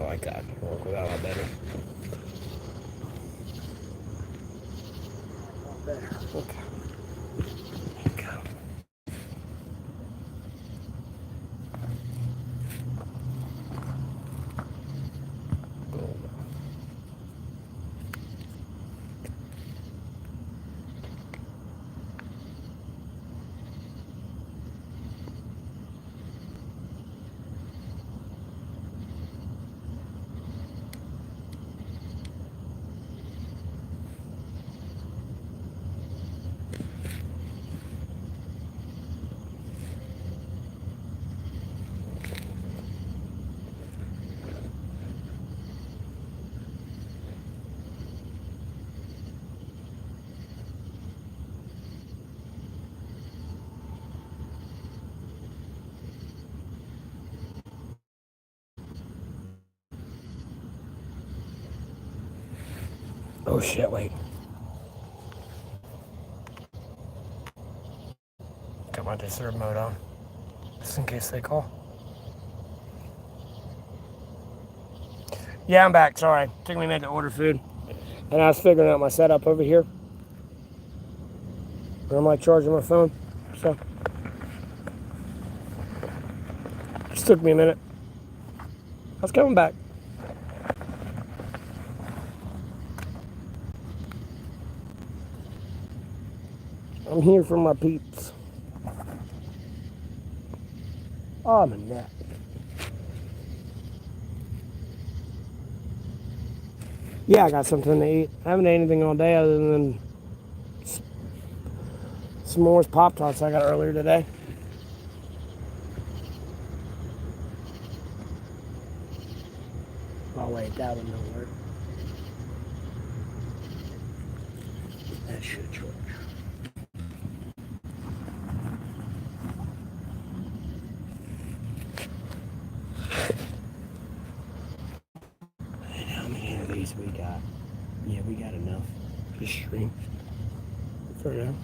I like that. I'll work with that a lot better. Okay. There you go. Oh shit, wait. Got my disturb mode on, just in case they call. Yeah, I'm back, sorry. Took me a minute to order food. And I was figuring out my setup over here. And I'm like charging my phone, so. Just took me a minute. I was coming back. I'm here for my peeps. Oh, I'm a nut. Yeah, I got something to eat. I haven't ate anything all day other than s'mores Pop-Tarts I got earlier today. Oh wait, that one don't work. That should charge. How many of these we got? Yeah, we got enough to stream for now.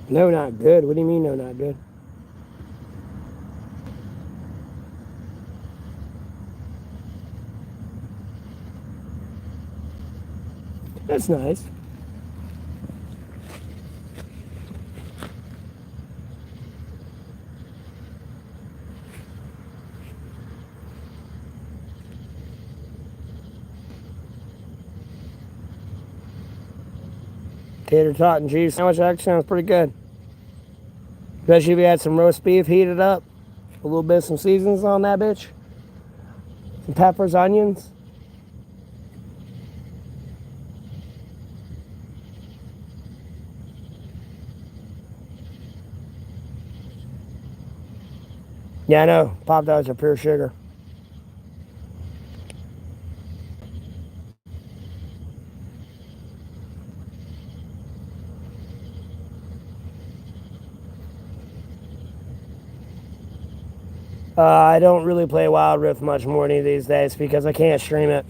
No, not good. What do you mean, no, not good? That's nice. Tater tot and cheese sandwich actually sounds pretty good. Especially if you had some roast beef heated up, a little bit of some seasons on that bitch, some peppers, onions. Yeah, I know. Pop-Tarts are pure sugar. I don't really play Wild Rift much more these days because I can't stream it.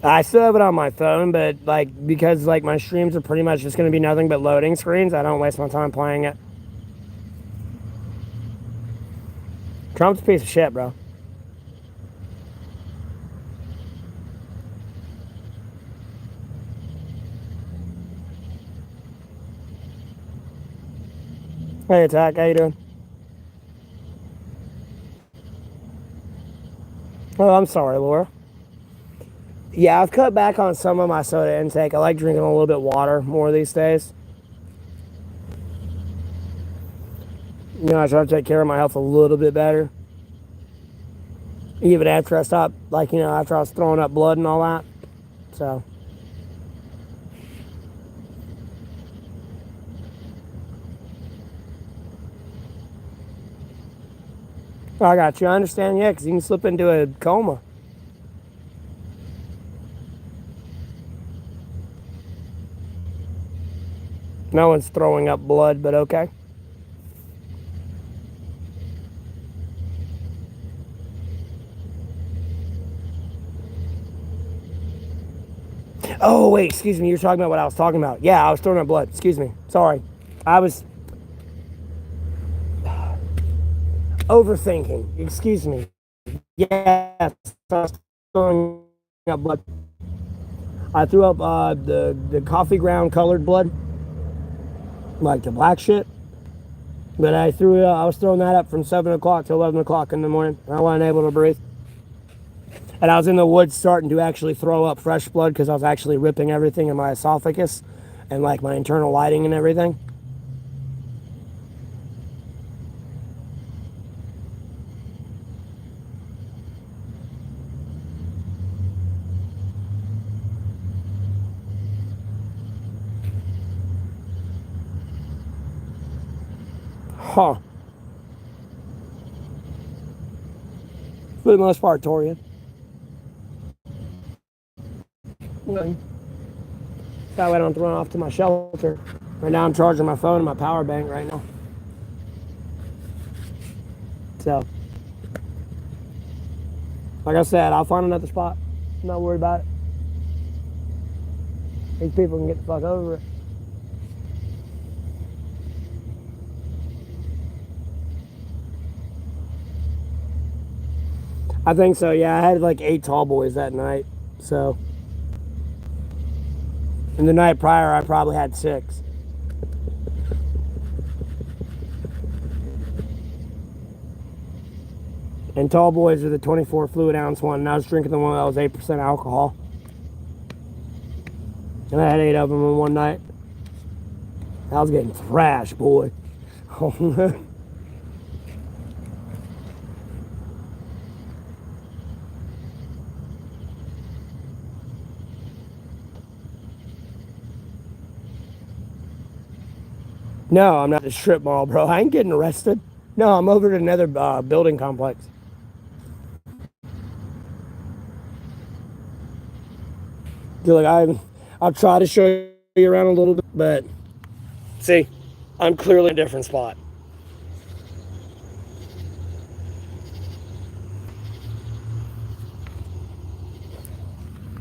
I still have it on my phone, but like because like my streams are pretty much just going to be nothing but loading screens, I don't waste my time playing it. Trump's a piece of shit, bro. Hey, Attack, how you doing? Oh, I'm sorry, Laura. Yeah, I've cut back on some of my soda intake. I like drinking a little bit of water more these days. You know, I try to take care of my health a little bit better. Even after I stopped, like, you know, after I was throwing up blood and all that. So. I got you. I understand, yeah, because you can slip into a coma. No one's throwing up blood, but okay. Oh, wait, excuse me. You're talking about what I was talking about. Yeah, I was throwing up blood. Excuse me. Sorry. I was overthinking. Excuse me. Yes, I was throwing up blood. I threw up the coffee ground colored blood, like the black shit. But I was throwing that up from 7 o'clock to 11 o'clock in the morning. I wasn't able to breathe. And I was in the woods starting to actually throw up fresh blood because I was actually ripping everything in my esophagus and like my internal lighting and everything. Huh. For the most part, Torian. Okay. That way I don't run off to my shelter. Right now I'm charging my phone and my power bank right now. So, like I said, I'll find another spot. I'm not worried about it. These people can get the fuck over it. I think so, yeah. I had like 8 tall boys that night. So, and the night prior, I probably had 6. And tall boys are the 24 fluid ounce one. And I was drinking the one that was 8% alcohol. And I had 8 of them in one night. I was getting thrashed, boy. No, I'm not at the strip mall, bro. I ain't getting arrested. No, I'm over at another building complex. Like I'll try to show you around a little bit, but see, I'm clearly in a different spot.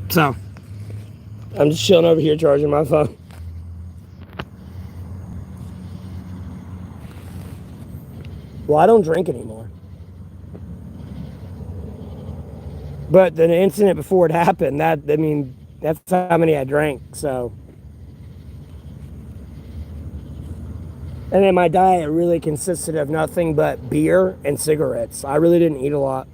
So, I'm just chilling over here charging my phone. Well, I don't drink anymore. But the incident before it happened, that's how many I drank, so. And then my diet really consisted of nothing but beer and cigarettes. I really didn't eat a lot.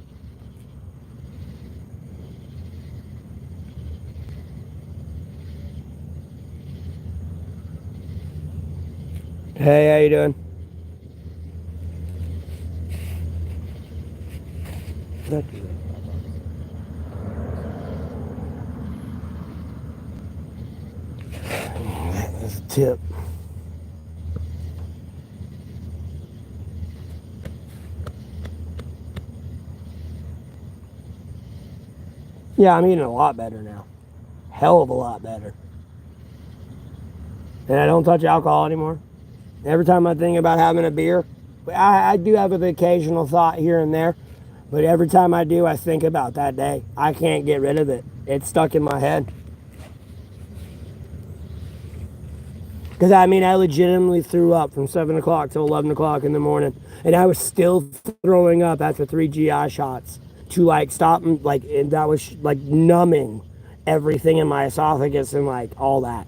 Hey, how you doing? That's a tip. Yeah, I'm eating a lot better now. Hell of a lot better. And I don't touch alcohol anymore. Every time I think about having a beer, I do have an occasional thought here and there, but every time I do, I think about that day. I can't get rid of it. It's stuck in my head. Because I legitimately threw up from 7 o'clock till 11 o'clock in the morning. And I was still throwing up after 3 GI shots to like stop, and that was like numbing everything in my esophagus and like all that.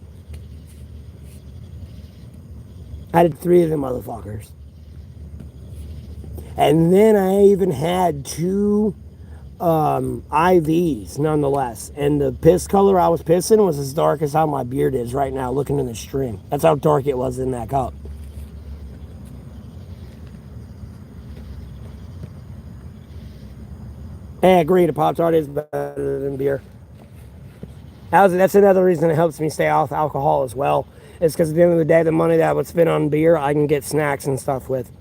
I did 3 of them motherfuckers. And then I even had 2 IVs nonetheless. And the piss color I was pissing was as dark as how my beard is right now looking in the stream. That's how dark it was in that cup. I agree, a Pop-Tart is better than beer. That's another reason it helps me stay off alcohol as well. It's because at the end of the day, the money that I would spend on beer, I can get snacks and stuff with.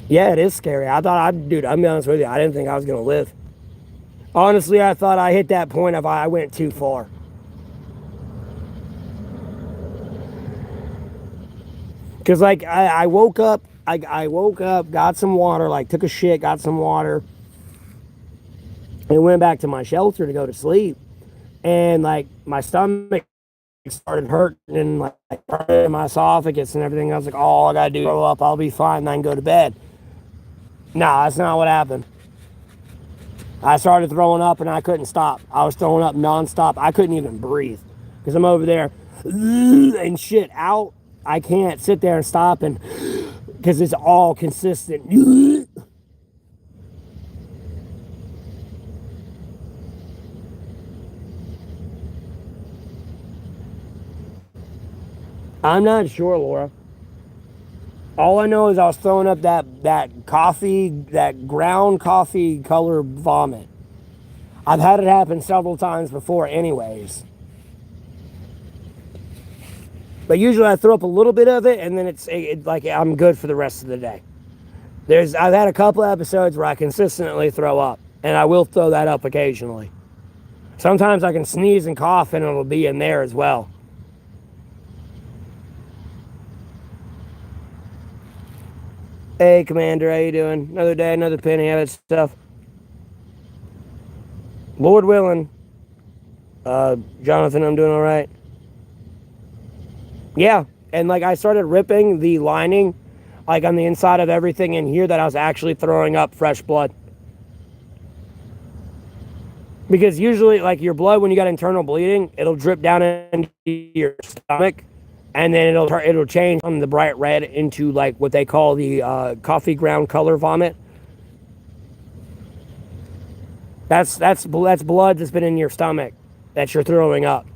Yeah, it is scary. Dude, I'm be honest with you, I didn't think I was going to live. Honestly, I thought I hit that point if I went too far. Because, like, I woke up, I woke up, got some water, like, took a shit, got some water, and went back to my shelter to go to sleep. and like my stomach started hurting and like hurting my esophagus and everything. I was like, oh, I gotta do throw up. I'll be fine. Then go to bed. No, that's not what happened. I started throwing up and I couldn't stop. I was throwing up nonstop. I couldn't even breathe because I'm over there and shit out. I can't sit there and stop and because it's all consistent. I'm not sure, Laura. All I know is I was throwing up that coffee, that ground coffee color vomit. I've had it happen several times before, anyways. But usually I throw up a little bit of it, and then like I'm good for the rest of the day. I've had a couple episodes where I consistently throw up, and I will throw that up occasionally. Sometimes I can sneeze and cough, and it'll be in there as well. Hey, Commander, how you doing? Another day, another penny, how that stuff. Lord willing, Jonathan, I'm doing all right. Yeah, and like I started ripping the lining, like on the inside of everything in here, that I was actually throwing up fresh blood. Because usually, like your blood, when you got internal bleeding, it'll drip down into your stomach, and then it'll change from the bright red into like what they call the coffee ground color vomit. That's blood that's been in your stomach that you're throwing up.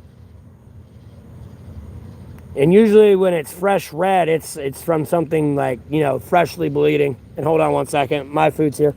And usually when it's fresh red, it's from something like, freshly bleeding. And hold on one second, my food's here.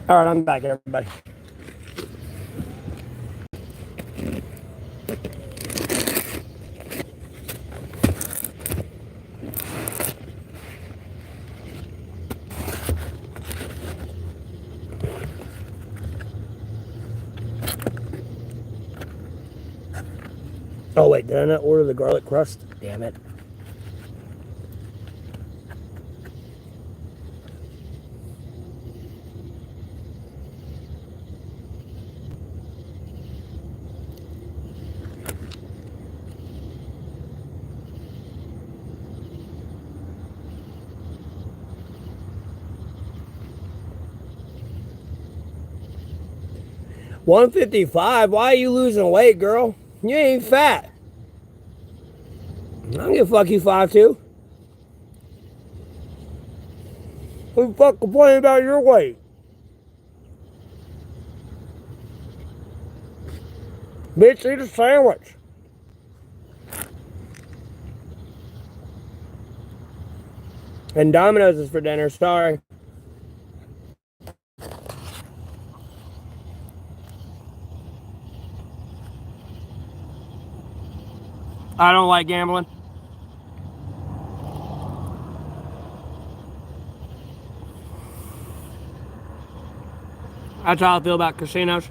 All right, I'm back, everybody. Oh wait, did I not order the garlic crust? Damn it. $155? Why are you losing weight, girl? You ain't fat. I don't give a fuck you 5'2". Who the fuck complaining about your weight? Bitch, eat a sandwich. And Domino's is for dinner, sorry. I don't like gambling. That's how I feel about casinos.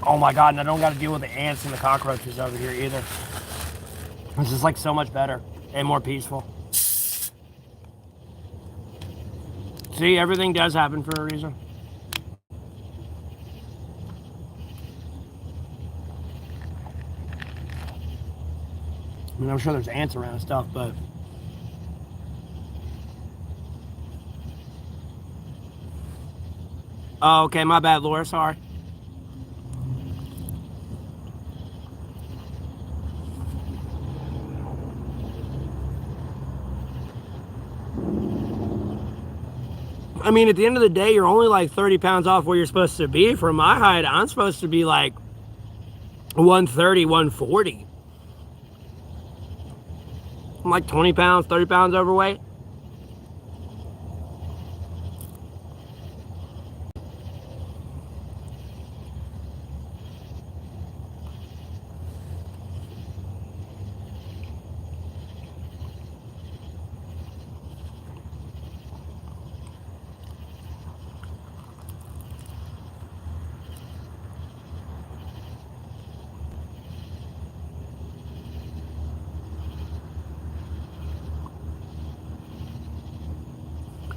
Oh my god, and I don't got to deal with the ants and the cockroaches over here either. This is like so much better and more peaceful. See, everything does happen for a reason. I mean, I'm sure there's ants around and stuff, but oh, okay, my bad, Laura. Sorry. I mean, at the end of the day, you're only like 30 pounds off where you're supposed to be. For my height, I'm supposed to be like 130, 140. I'm like 20 pounds, 30 pounds overweight.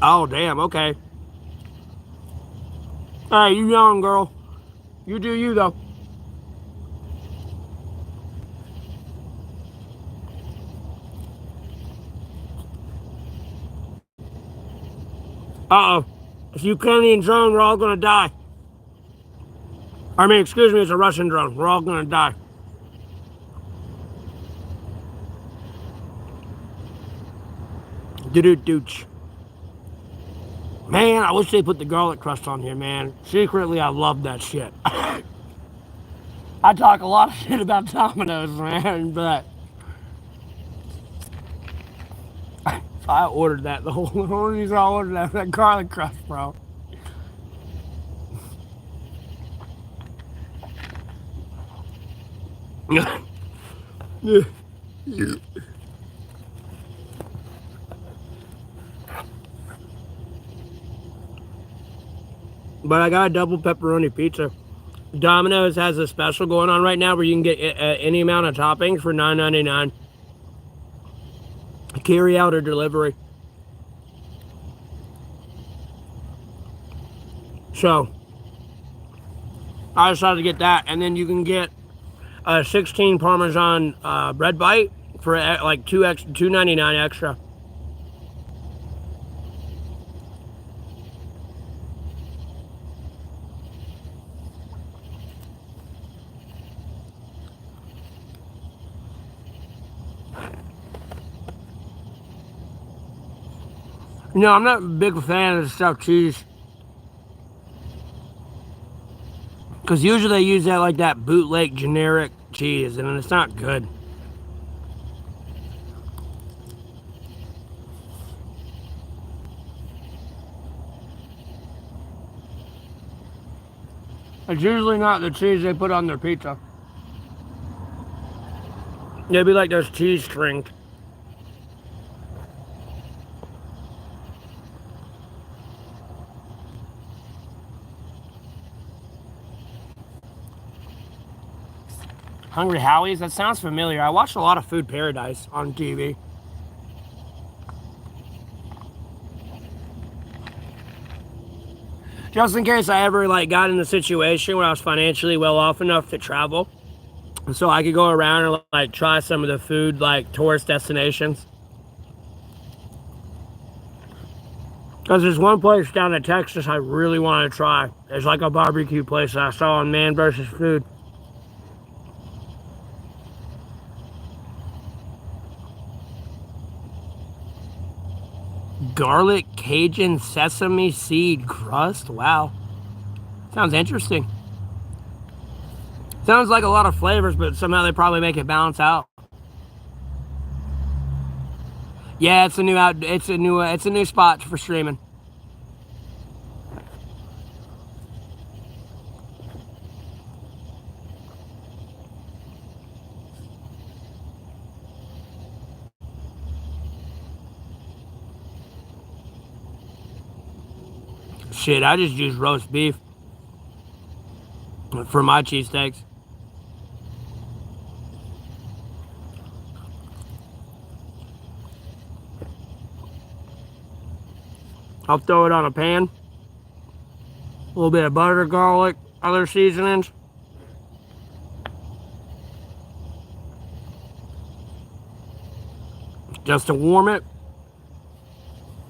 Oh, damn, okay. Hey, you young girl. You do you, though. Uh-oh. If Ukrainian drone, we're all gonna die. I mean, excuse me, it's a Russian drone. We're all gonna die. Doo-doo-dooch. Man, I wish they put the garlic crust on here, man. Secretly, I love that shit. I talk a lot of shit about Domino's, man, but I ordered that. The whole reason I ordered that garlic crust, bro. But I got a double pepperoni pizza. Domino's has a special going on right now where you can get any amount of toppings for $9.99. Carry out or delivery. So I decided to get that, and then you can get a 16 Parmesan bread bite for like $2.99 extra. No, I'm not a big fan of the stuffed cheese. Because usually they use that like that bootleg generic cheese, and it's not good. It's usually not the cheese they put on their pizza. It'd be like those cheese strings. Hungry Howie's? That sounds familiar. I watched a lot of Food Paradise on TV. Just in case I ever like got in a situation where I was financially well off enough to travel, so I could go around and like try some of the food like tourist destinations. Because there's one place down in Texas I really want to try. There's like a barbecue place that I saw on Man vs. Food. Garlic Cajun sesame seed crust. Wow. Sounds interesting. Sounds like a lot of flavors, but somehow they probably make it balance out. Yeah, it's a new spot for streaming. Shit, I just use roast beef for my cheesesteaks. I'll throw it on a pan. A little bit of butter, garlic, other seasonings. Just to warm it.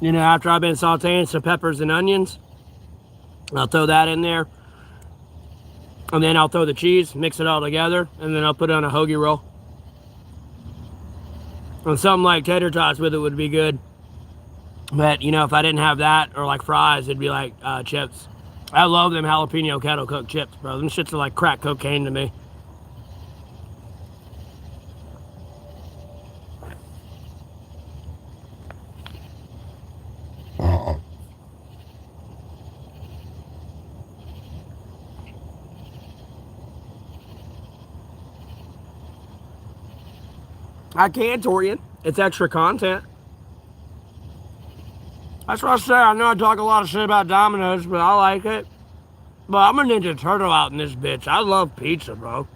You know, after I've been sauteing some peppers and onions, I'll throw that in there. And then I'll throw the cheese, mix it all together, and then I'll put it on a hoagie roll. And something like tater tots with it would be good. But, you know, if I didn't have that or like fries, it'd be like chips. I love them jalapeno kettle cooked chips, bro. Them shits are like crack cocaine to me. I can, Torian. It's extra content. That's what I say. I know I talk a lot of shit about Domino's, but I like it. But I'm a Ninja Turtle out in this bitch. I love pizza, bro.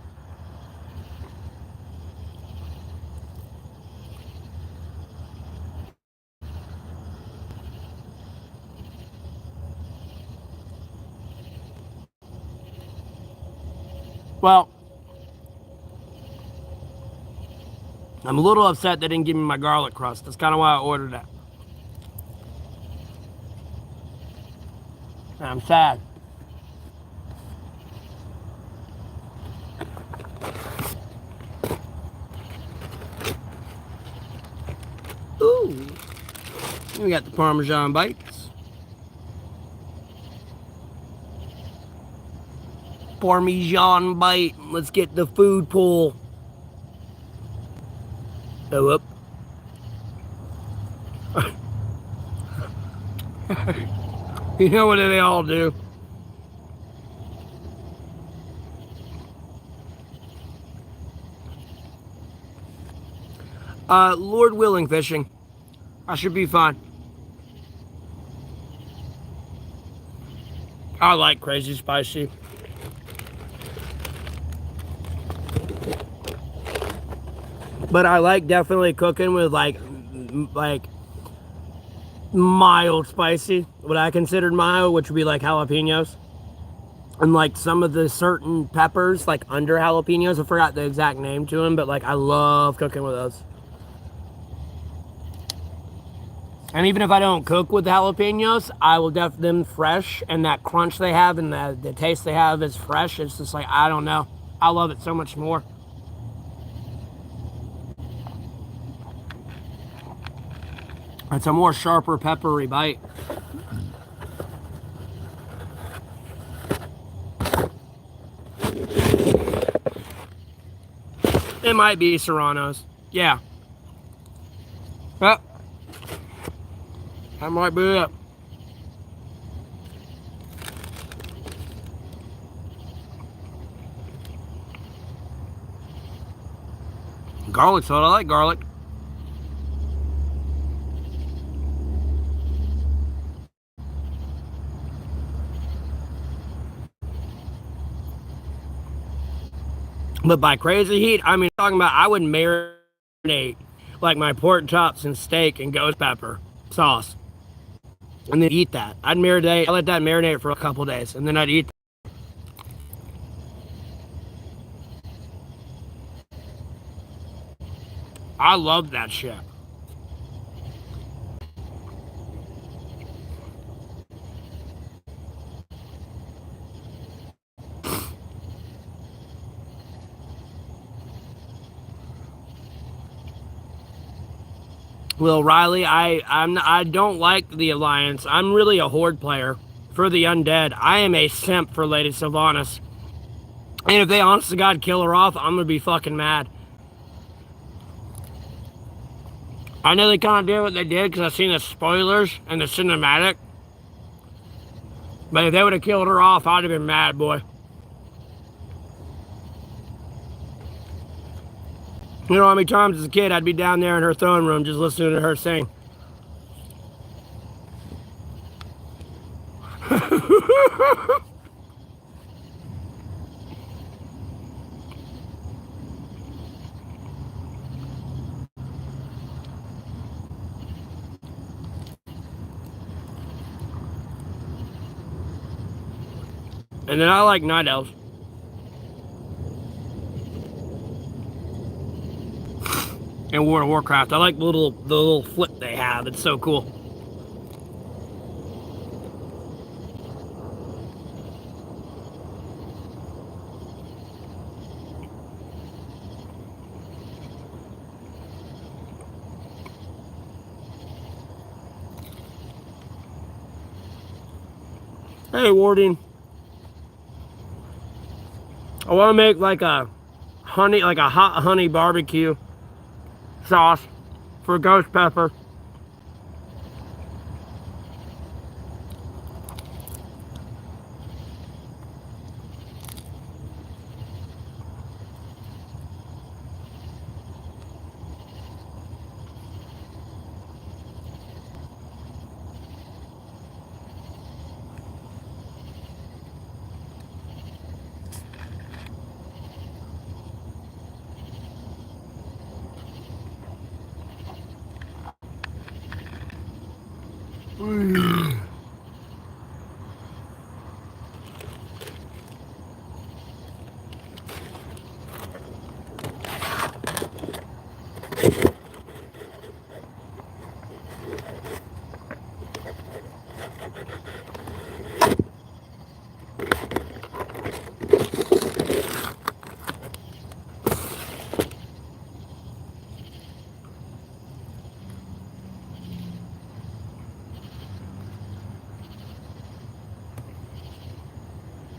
Well, I'm a little upset they didn't give me my garlic crust. That's kind of why I ordered that. And I'm sad. Ooh. We got the Parmesan bites. Parmesan bite. Let's get the food pull. Oh, up. You know what they all do. Lord willing, fishing. I should be fine. I like crazy spicy. But I like definitely cooking with like mild spicy. What I considered mild, which would be like jalapenos. And like some of the certain peppers, like under jalapenos. I forgot the exact name to them, but like I love cooking with those. And even if I don't cook with the jalapenos, I will def them fresh, and that crunch they have and the taste they have is fresh. It's just like, I don't know. I love it so much more. It's a more sharper, peppery bite. It might be Serrano's. Yeah. Yep. That might be it. Garlic soda. I like garlic. But by crazy heat, I mean, talking about I would marinate like my pork chops and steak and ghost pepper sauce and then eat that. I'd marinate, I let that marinate for a couple days and then I'd eat that. I love that shit. Well, Riley, I don't like the Alliance. I'm really a horde player for the undead. I am a simp for Lady Sylvanas. And if they honest to God kill her off, I'm gonna be fucking mad. I know they kind of did what they did because I've seen the spoilers and the cinematic. But if they would have killed her off, I'd have been mad, boy. You know how many times as a kid I'd be down there in her throne room just listening to her sing. And then I like night elves. In World of Warcraft, I like the little flip they have. It's so cool. Hey, Warden. I want to make like a hot honey barbecue sauce for ghost pepper.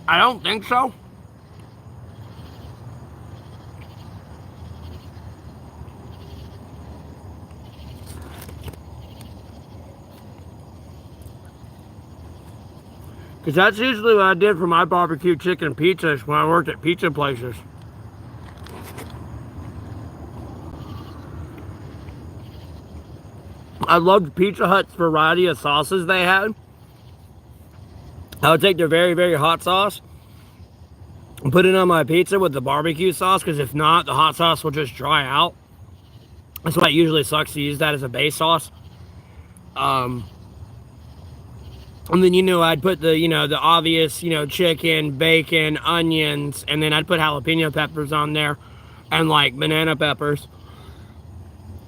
I don't think so. Because that's usually what I did for my barbecue chicken pizzas when I worked at pizza places. I loved Pizza Hut's variety of sauces they had. I would take their very, very hot sauce and put it on my pizza with the barbecue sauce, because if not, the hot sauce will just dry out. That's why it usually sucks to use that as a base sauce. And then, I'd put the, the obvious, chicken, bacon, onions, and then I'd put jalapeno peppers on there and like banana peppers.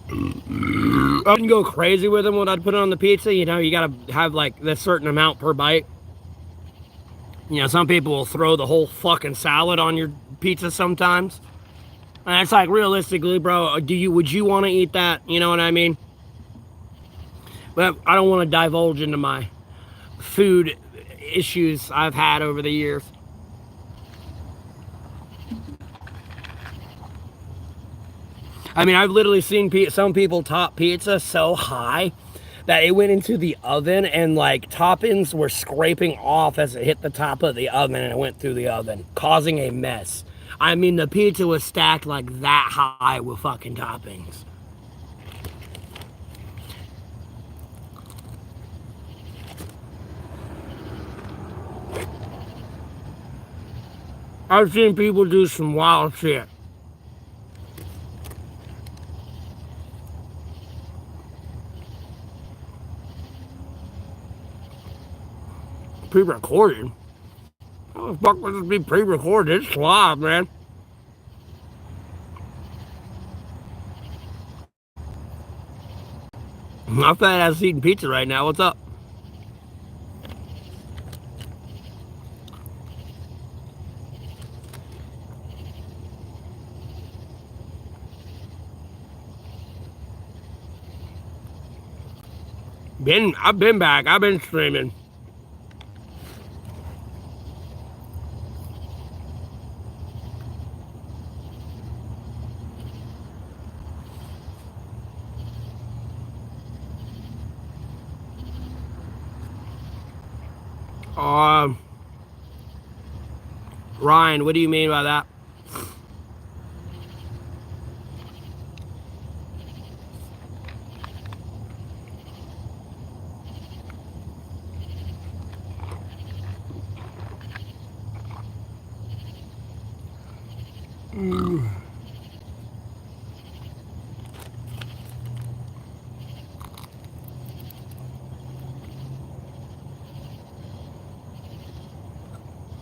I wouldn't go crazy with them when I'd put it on the pizza. You gotta have like this certain amount per bite. Some people will throw the whole fucking salad on your pizza sometimes. And it's like, realistically, bro, would you want to eat that? You know what I mean? But I don't want to divulge into my food issues I've had over the years. I mean, I've literally seen some people top pizza so high that it went into the oven and like toppings were scraping off as it hit the top of the oven and it went through the oven, causing a mess. I mean, the pizza was stacked like that high with fucking toppings. I've seen people do some wild shit. Pre-recorded? How the fuck would this be pre-recorded? It's live, man. My fat ass eating pizza right now. What's up? I've been back. I've been streaming. Ryan, what do you mean by that?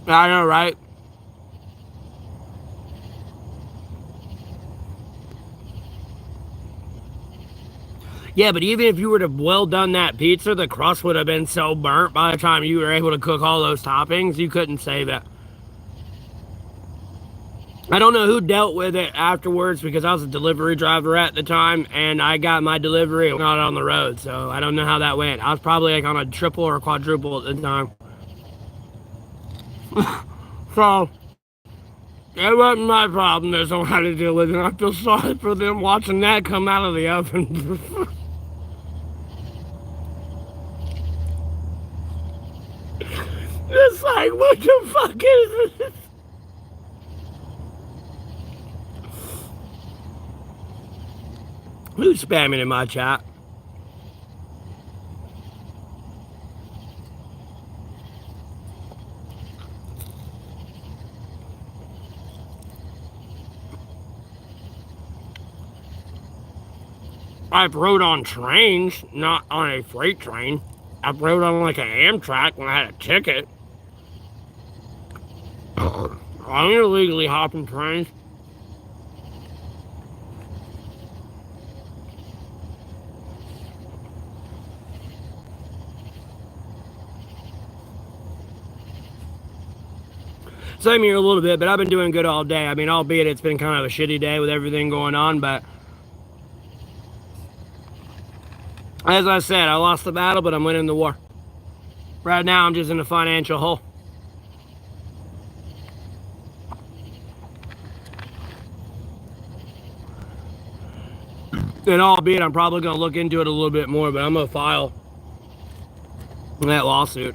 I know, right? Yeah, but even if you were to well done that pizza, the crust would have been so burnt by the time you were able to cook all those toppings, you couldn't save it. I don't know who dealt with it afterwards, because I was a delivery driver at the time and I got my delivery not on the road, so I don't know how that went. I was probably like on a triple or quadruple at the time. So, it wasn't my problem. There's no how to deal with it. I feel sorry for them watching that come out of the oven. It's like, what the fuck is this? Who's spamming in my chat? I've rode on trains, not on a freight train. I've rode on like an Amtrak when I had a ticket. I'm illegally hopping trains. Same here a little bit, but I've been doing good all day. I mean, albeit it's been kind of a shitty day with everything going on, but as I said, I lost the battle, but I'm winning the war. Right now, I'm just in a financial hole. And albeit I'm probably going to look into it a little bit more, but I'm going to file that lawsuit.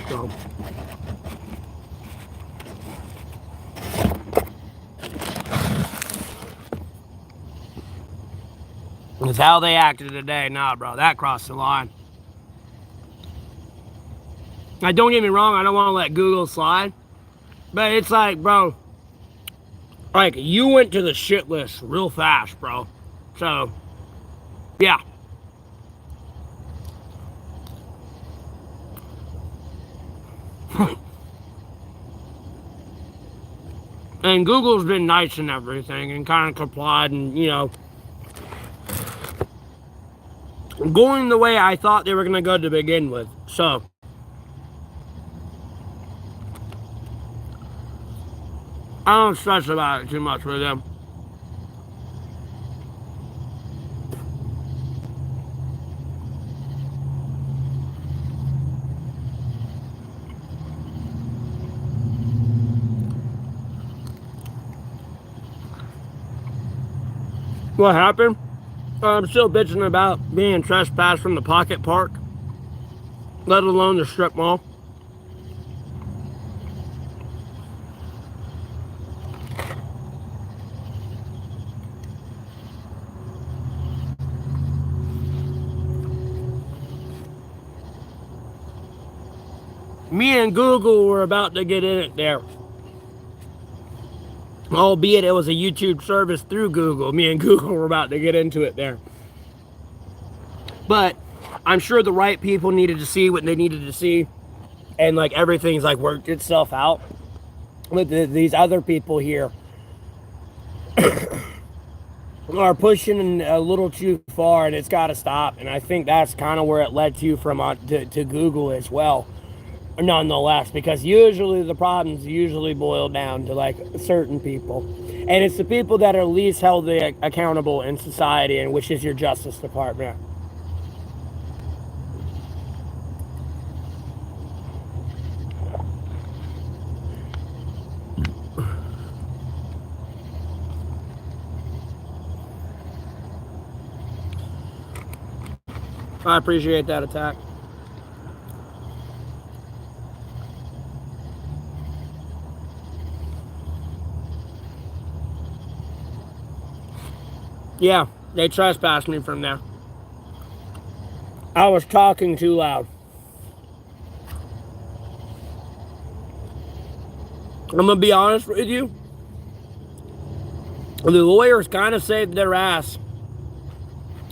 So, it's how they acted today. Nah, bro, that crossed the line. Now, don't get me wrong, I don't want to let Google slide, but it's like, bro, like, you went to the shit list real fast, bro. So, yeah. And Google's been nice and everything and kind of complied and, you know, going the way I thought they were going to go to begin with. So, I don't stress about it too much with them. What happened? I'm still bitching about being trespassed from the pocket park, let alone the strip mall. Me and Google were about to get in it there. Albeit it was a YouTube service through Google. Me and Google were about to get into it there. But I'm sure the right people needed to see what they needed to see. And like everything's like worked itself out. With these other people here are pushing a little too far, and it's got to stop. And I think that's kind of where it led to from to Google as well. Nonetheless, because usually the problems usually boil down to like certain people, and it's the people that are least held accountable in society, and which is your Justice Department. I appreciate that attack. Yeah, they trespassed me from there. I was talking too loud. I'm gonna be honest with you. The lawyers kind of saved their ass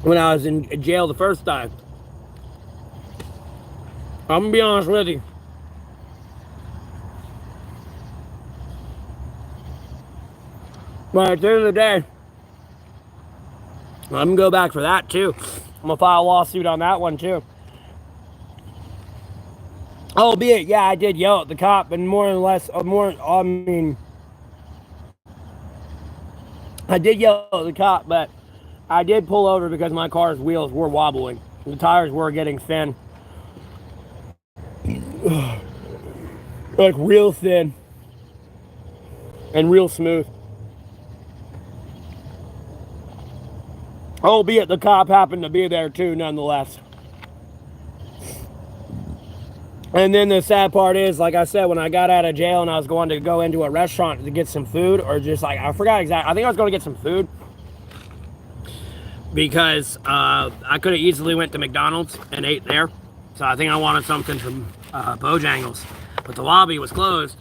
when I was in jail the first time. I'm gonna be honest with you. But at the end of the day, I'm gonna go back for that too. I'm gonna file a lawsuit on that one too. Albeit, yeah, I did yell at the cop, and more or less, I mean, I did yell at the cop, but I did pull over because my car's wheels were wobbling. The tires were getting thin. Like real thin and real smooth. Albeit the cop happened to be there too, nonetheless. And then the sad part is, like I said, when I got out of jail and I was going to go into a restaurant to get some food, or just like, I forgot exactly, I think I was going to get some food because I could have easily went to McDonald's and ate there. So I think I wanted something from Bojangles. But the lobby was closed.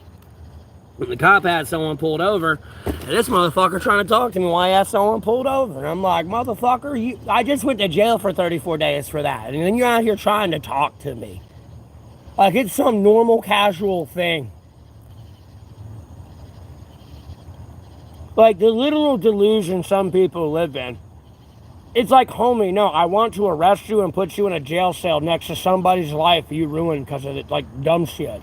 And the cop had someone pulled over, and this motherfucker trying to talk to me while I had someone pulled over. And I'm like, motherfucker, I just went to jail for 34 days for that. And then you're out here trying to talk to me. Like it's some normal, casual thing. Like the literal delusion some people live in. It's like, homie, no, I want to arrest you and put you in a jail cell next to somebody's life you ruined because of it, like dumb shit.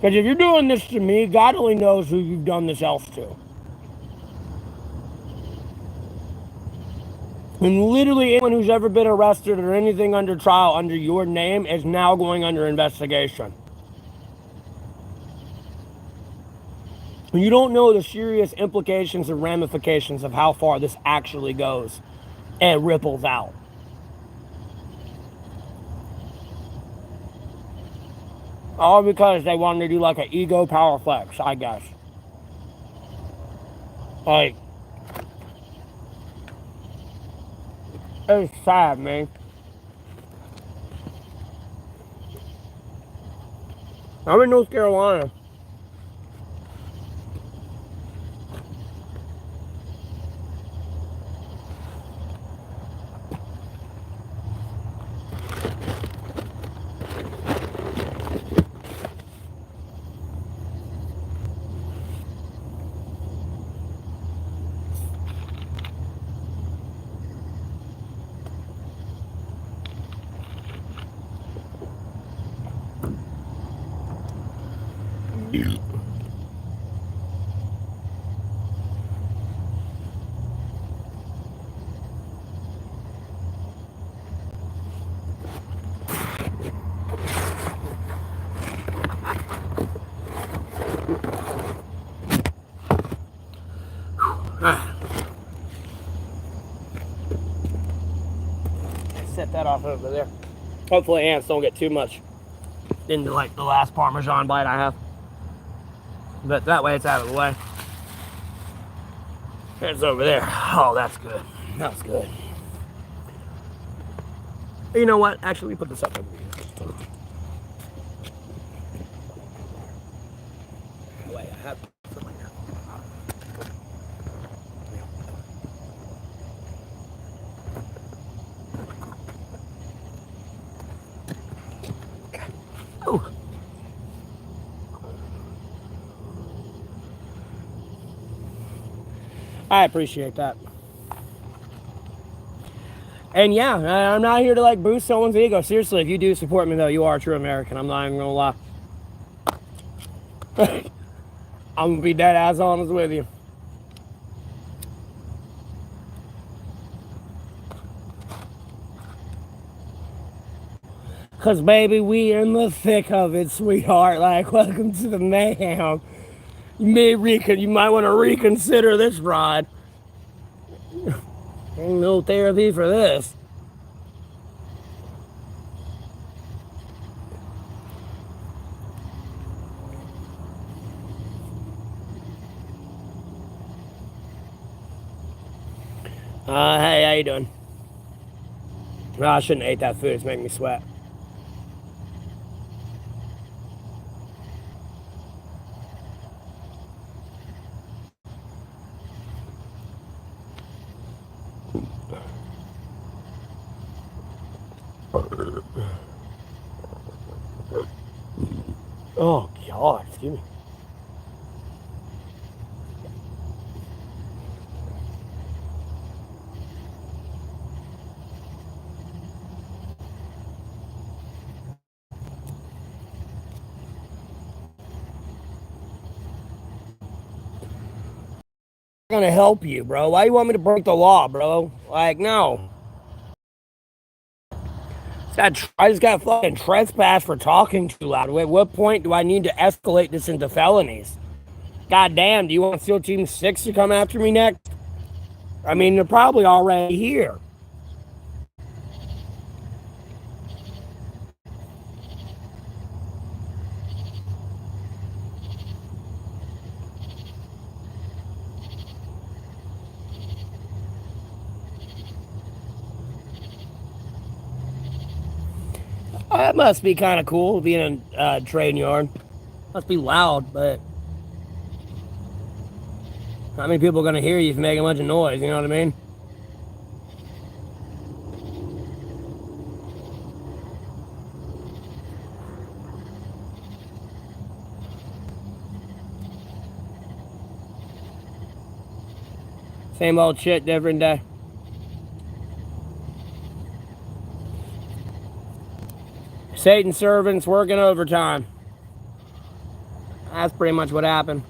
Because if you're doing this to me, God only knows who you've done this else to. And literally anyone who's ever been arrested or anything under trial under your name is now going under investigation. You don't know the serious implications and ramifications of how far this actually goes and ripples out. All because they wanted to do like an ego power flex, I guess. Like, it's sad, man. I'm in North Carolina. Set that off over there. Hopefully ants don't get too much into like the last Parmesan bite I have. But that way it's out of the way. It's over there. Oh, that's good. That's good. You know what? Actually, put this up over here. Wait, I have something like that. Oh. I appreciate that. And yeah, I'm not here to like boost someone's ego. Seriously, if you do support me though, you are a true American. I'm not even gonna lie. I'm gonna be dead ass honest with you. Cause baby, we in the thick of it, sweetheart. Like, welcome to the mayhem. You might want to reconsider this ride. Ain't no therapy for this. Hey, how you doing? Well, I shouldn't have ate that food. It's making me sweat. Oh, God, excuse me. gonna help you, bro. Why you want me to break the law, bro? Like, no. I just got fucking trespassed for talking too loud. At what point do I need to escalate this into felonies? God damn, do you want SEAL Team 6 to come after me next? I mean, they're probably already here. Oh, that must be kind of cool, being a train yard. Must be loud, but how many people are going to hear you if you make a bunch of noise, you know what I mean? Same old shit, different day. Satan servants working overtime. That's pretty much what happened.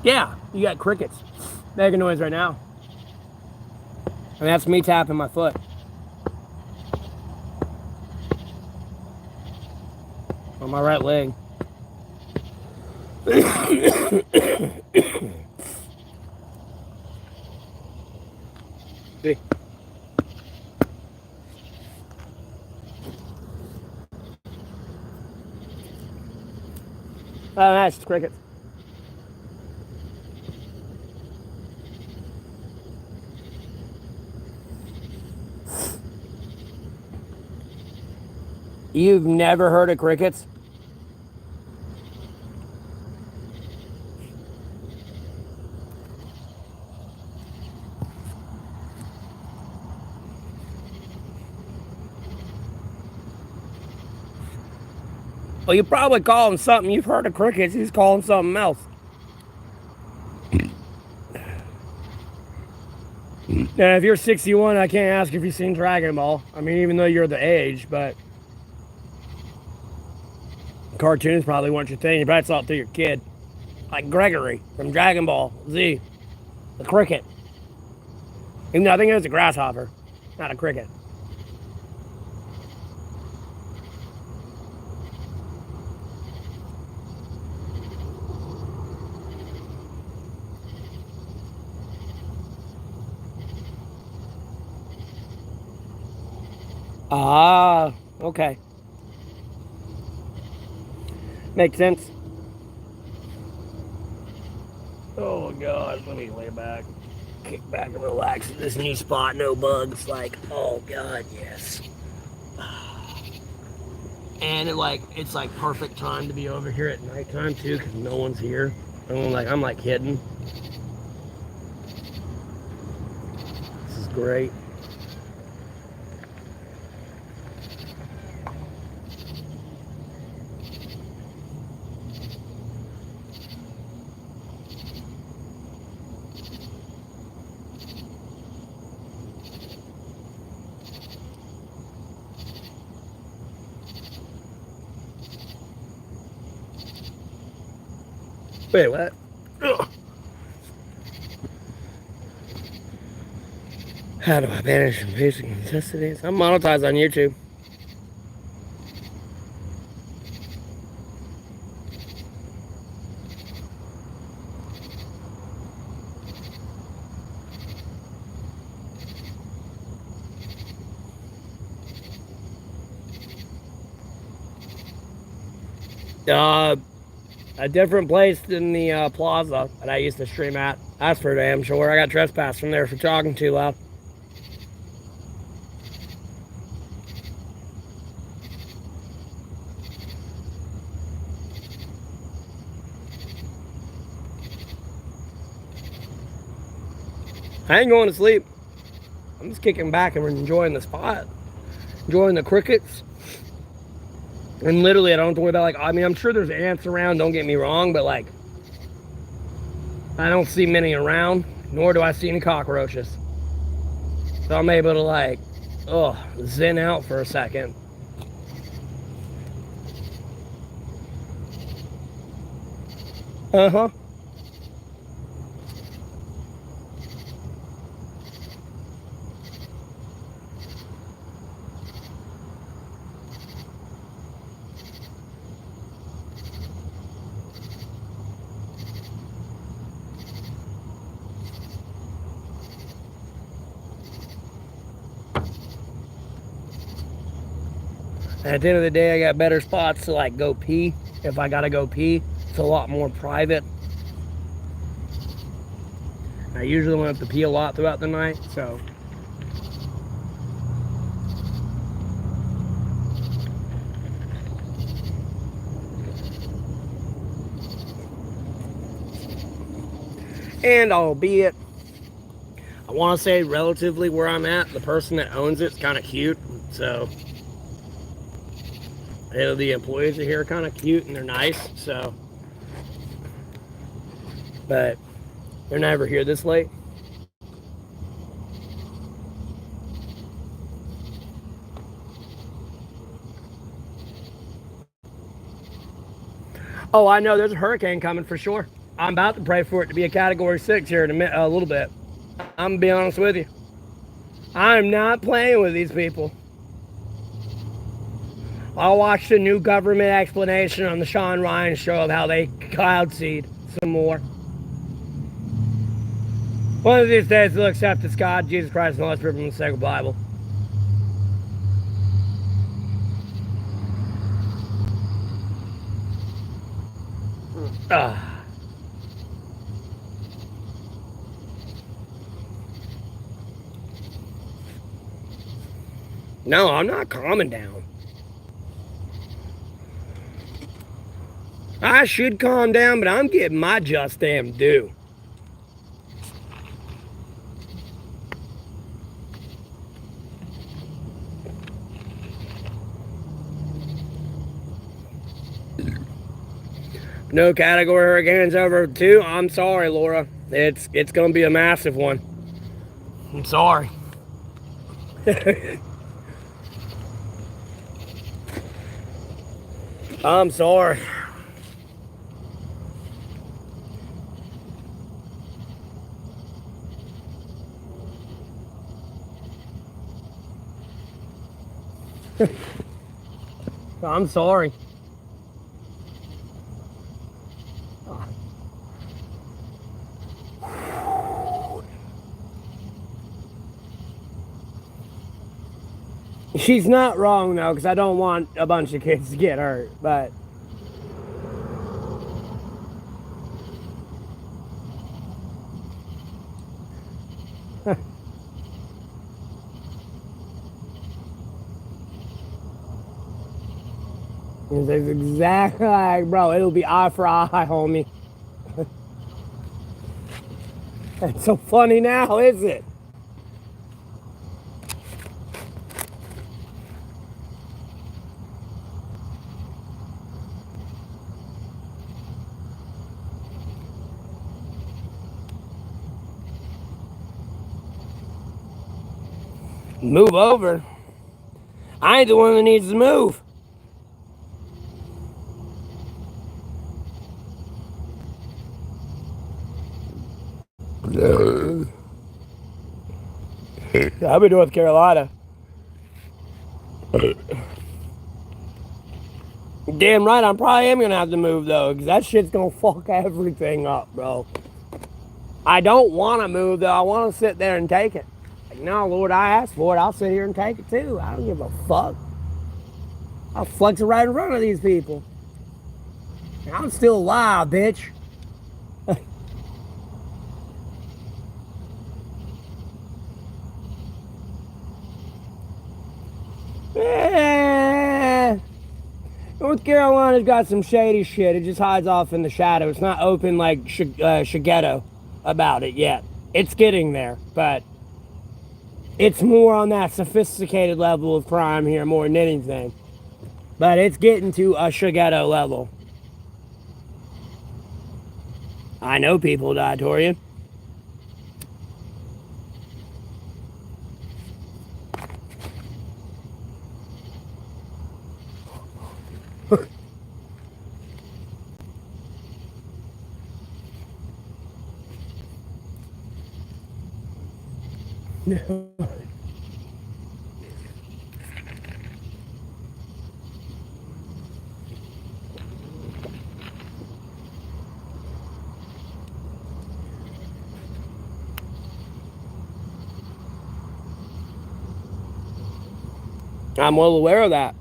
Yeah, you got crickets making noise right now. And that's me tapping my foot on my right leg. See? Oh, that's crickets. You've never heard of crickets? Well, you probably call them something. You've heard of crickets. You just call them something else. Now, if you're 61, I can't ask if you've seen Dragon Ball. I mean, even though you're the age, but cartoons probably weren't your thing. You probably saw it through your kid. Like Gregory from Dragon Ball Z, the cricket. Even though I think it was a grasshopper, not a cricket. Ah, okay. Makes sense. Oh God, let me lay back, kick back and relax in this new spot. No bugs. Like, oh God, yes. And it's like perfect time to be over here at nighttime too, because no one's here. I'm like hidden. This is great. Wait, what? Ugh. How do I banish some basic necessities? I'm monetized on YouTube. A different place than the plaza that I used to stream at. That's for damn sure. I got trespassed from there for talking too loud. I ain't going to sleep. I'm just kicking back and enjoying the spot. enjoying the crickets. And literally, I don't have to worry about, like, I mean, I'm sure there's ants around, don't get me wrong, but, like, I don't see many around, nor do I see any cockroaches. So I'm able to, like, zen out for a second. Uh-huh. At the end of the day, I got better spots to, like, go pee. If I gotta go pee, it's a lot more private. I usually don't have to pee a lot throughout the night, so. And albeit, I want to say relatively where I'm at, the person that owns it's kind of cute, so. The employees are here kind of cute and they're nice, so. But they're never here this late. Oh, I know there's a hurricane coming for sure. I'm about to pray for it to be a Category 6 here in a little bit. I'm going to be honest with you. I'm not playing with these people. I'll watch the new government explanation on the Sean Ryan show of how they cloud seed some more. One of these days they'll accept it's God, Jesus Christ, and the Holy Spirit from the sacred Bible. No, I'm not calming down. I should calm down, but I'm getting my just damn due. No Category hurricanes over 2. I'm sorry, Laura. It's going to be a massive one. I'm sorry. I'm sorry. I'm sorry. She's not wrong, though, because I don't want a bunch of kids to get hurt, but... It's exactly like, bro, it'll be eye for eye, homie. That's so funny now, is it? Move over. I ain't the one that needs to move. I'm in North Carolina. Damn right, I probably am gonna have to move though, because that shit's gonna fuck everything up, bro. I don't want to move though. I want to sit there and take it. Like, no, Lord, I asked for it. I'll sit here and take it too. I don't give a fuck. I'll flex it right in front of these people. I'm still alive, bitch. North Carolina's got some shady shit. It just hides off in the shadow. It's not open like Shigeto about it yet. It's getting there, but It's more on that sophisticated level of crime here more than anything. But it's getting to a Shigeto level. I know people died, Torian. I'm well aware of that.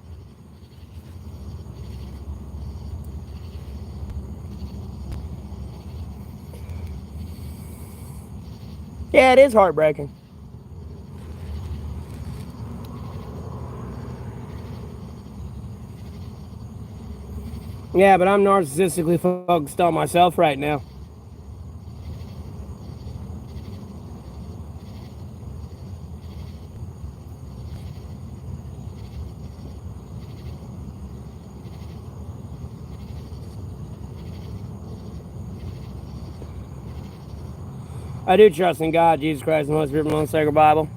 Yeah, it is heartbreaking. Yeah, but I'm narcissistically focused on myself right now. I do trust in God, Jesus Christ, and the Holy Spirit, and the Sacred Bible.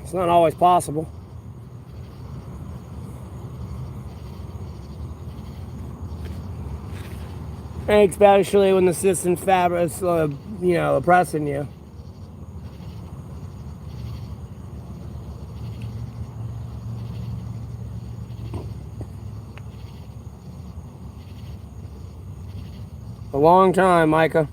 It's not always possible. And especially when the system's oppressing you. A long time, Micah.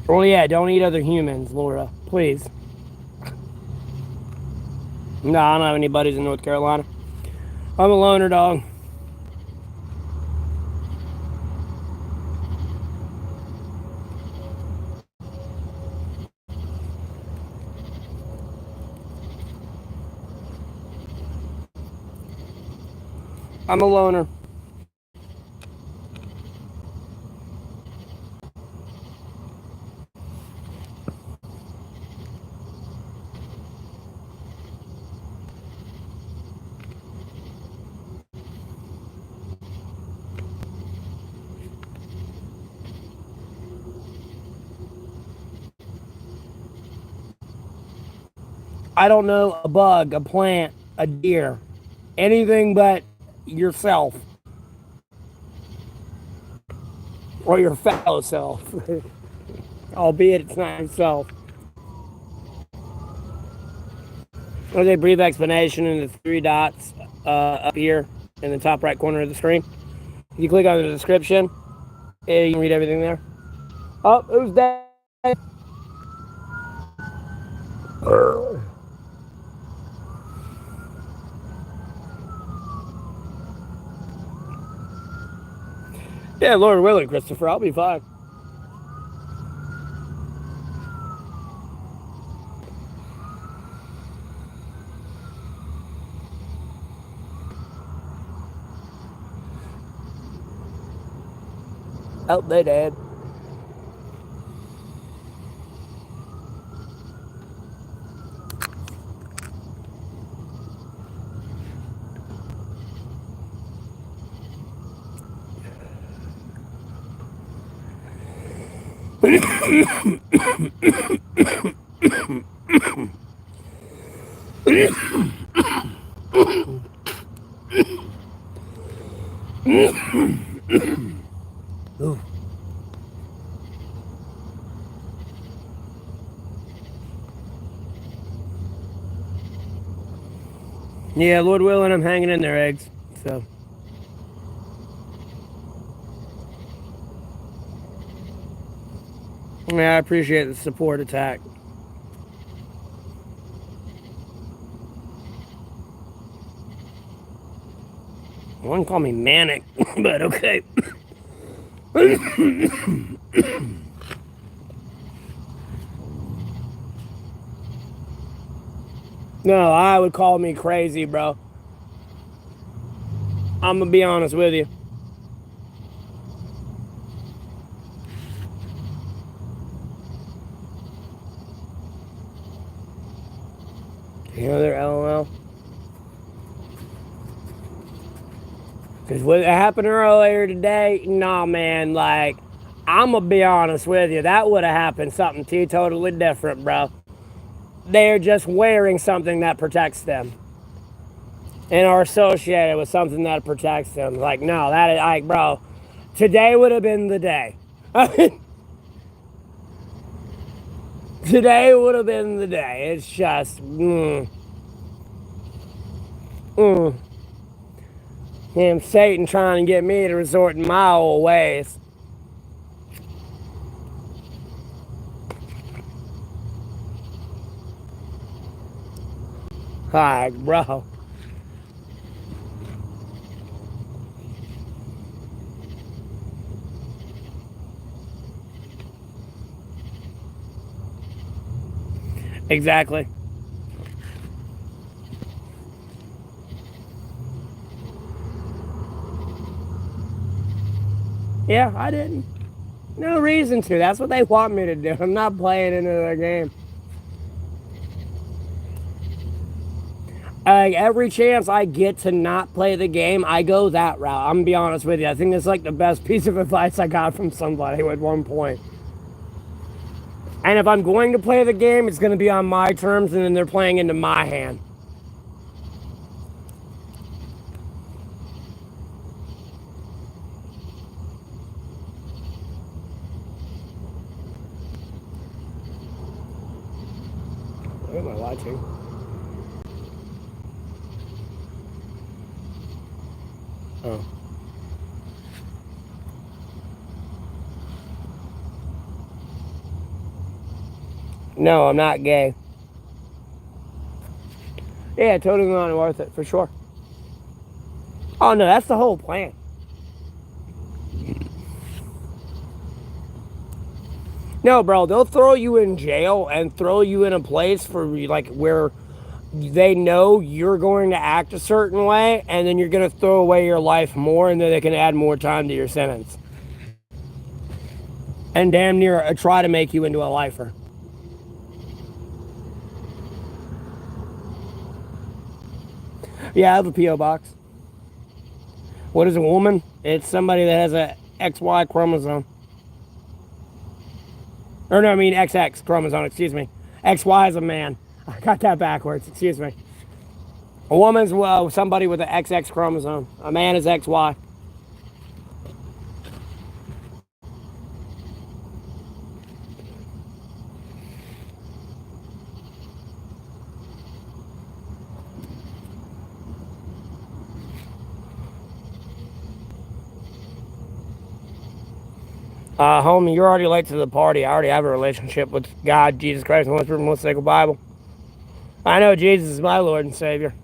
Well, yeah, don't eat other humans, Laura. Please. No, I don't have any buddies in North Carolina. I'm a loner dog. I'm a loner. I don't know a bug, a plant, a deer, anything but yourself or your fellow self, albeit it's not yourself. There's a brief explanation in the three dots up here in the top right corner of the screen. If you click on the description, you can read everything there. Oh, who's that? Yeah, Lord willing, Christopher, I'll be fine. Oh, they did. Ooh. Yeah, Lord willing, I'm hanging in there, eggs. So. Yeah, I appreciate the support attack. One call me manic, but okay. No, I would call me crazy, bro. I'm gonna be honest with you. You know their LOL? Because what happened earlier today, nah, man, like, I'm gonna be honest with you. That would have happened something totally different, bro. They're just wearing something that protects them and are associated with something that protects them. Like, no, that is, like, bro, today would have been the day. Today would have been the day. It's just, Him, Satan trying to get me to resort in my old ways. Like, bro. Exactly. Yeah, I didn't. No reason to. That's what they want me to do. I'm not playing into their game. Every chance I get to not play the game, I go that route. I'm gonna be honest with you. I think it's like the best piece of advice I got from somebody at one point. And if I'm going to play the game, it's going to be on my terms, and then they're playing into my hand. What am I watching? Oh. No, I'm not gay. Yeah, totally not worth it, for sure. Oh, no, that's the whole plan. No, bro, they'll throw you in jail and throw you in a place for, like, where they know you're going to act a certain way, and then you're going to throw away your life more, and then they can add more time to your sentence. And damn near try to make you into a lifer. Yeah, I have a P.O. box. What is a woman? It's somebody that has a XY chromosome. Or no, I mean XX chromosome, excuse me. XY is a man. I got that backwards, excuse me. A woman's somebody with an XX chromosome. A man is XY. Homie, you're already late to the party. I already have a relationship with God, Jesus Christ, and the most sacred Bible. I know Jesus is my Lord and Savior.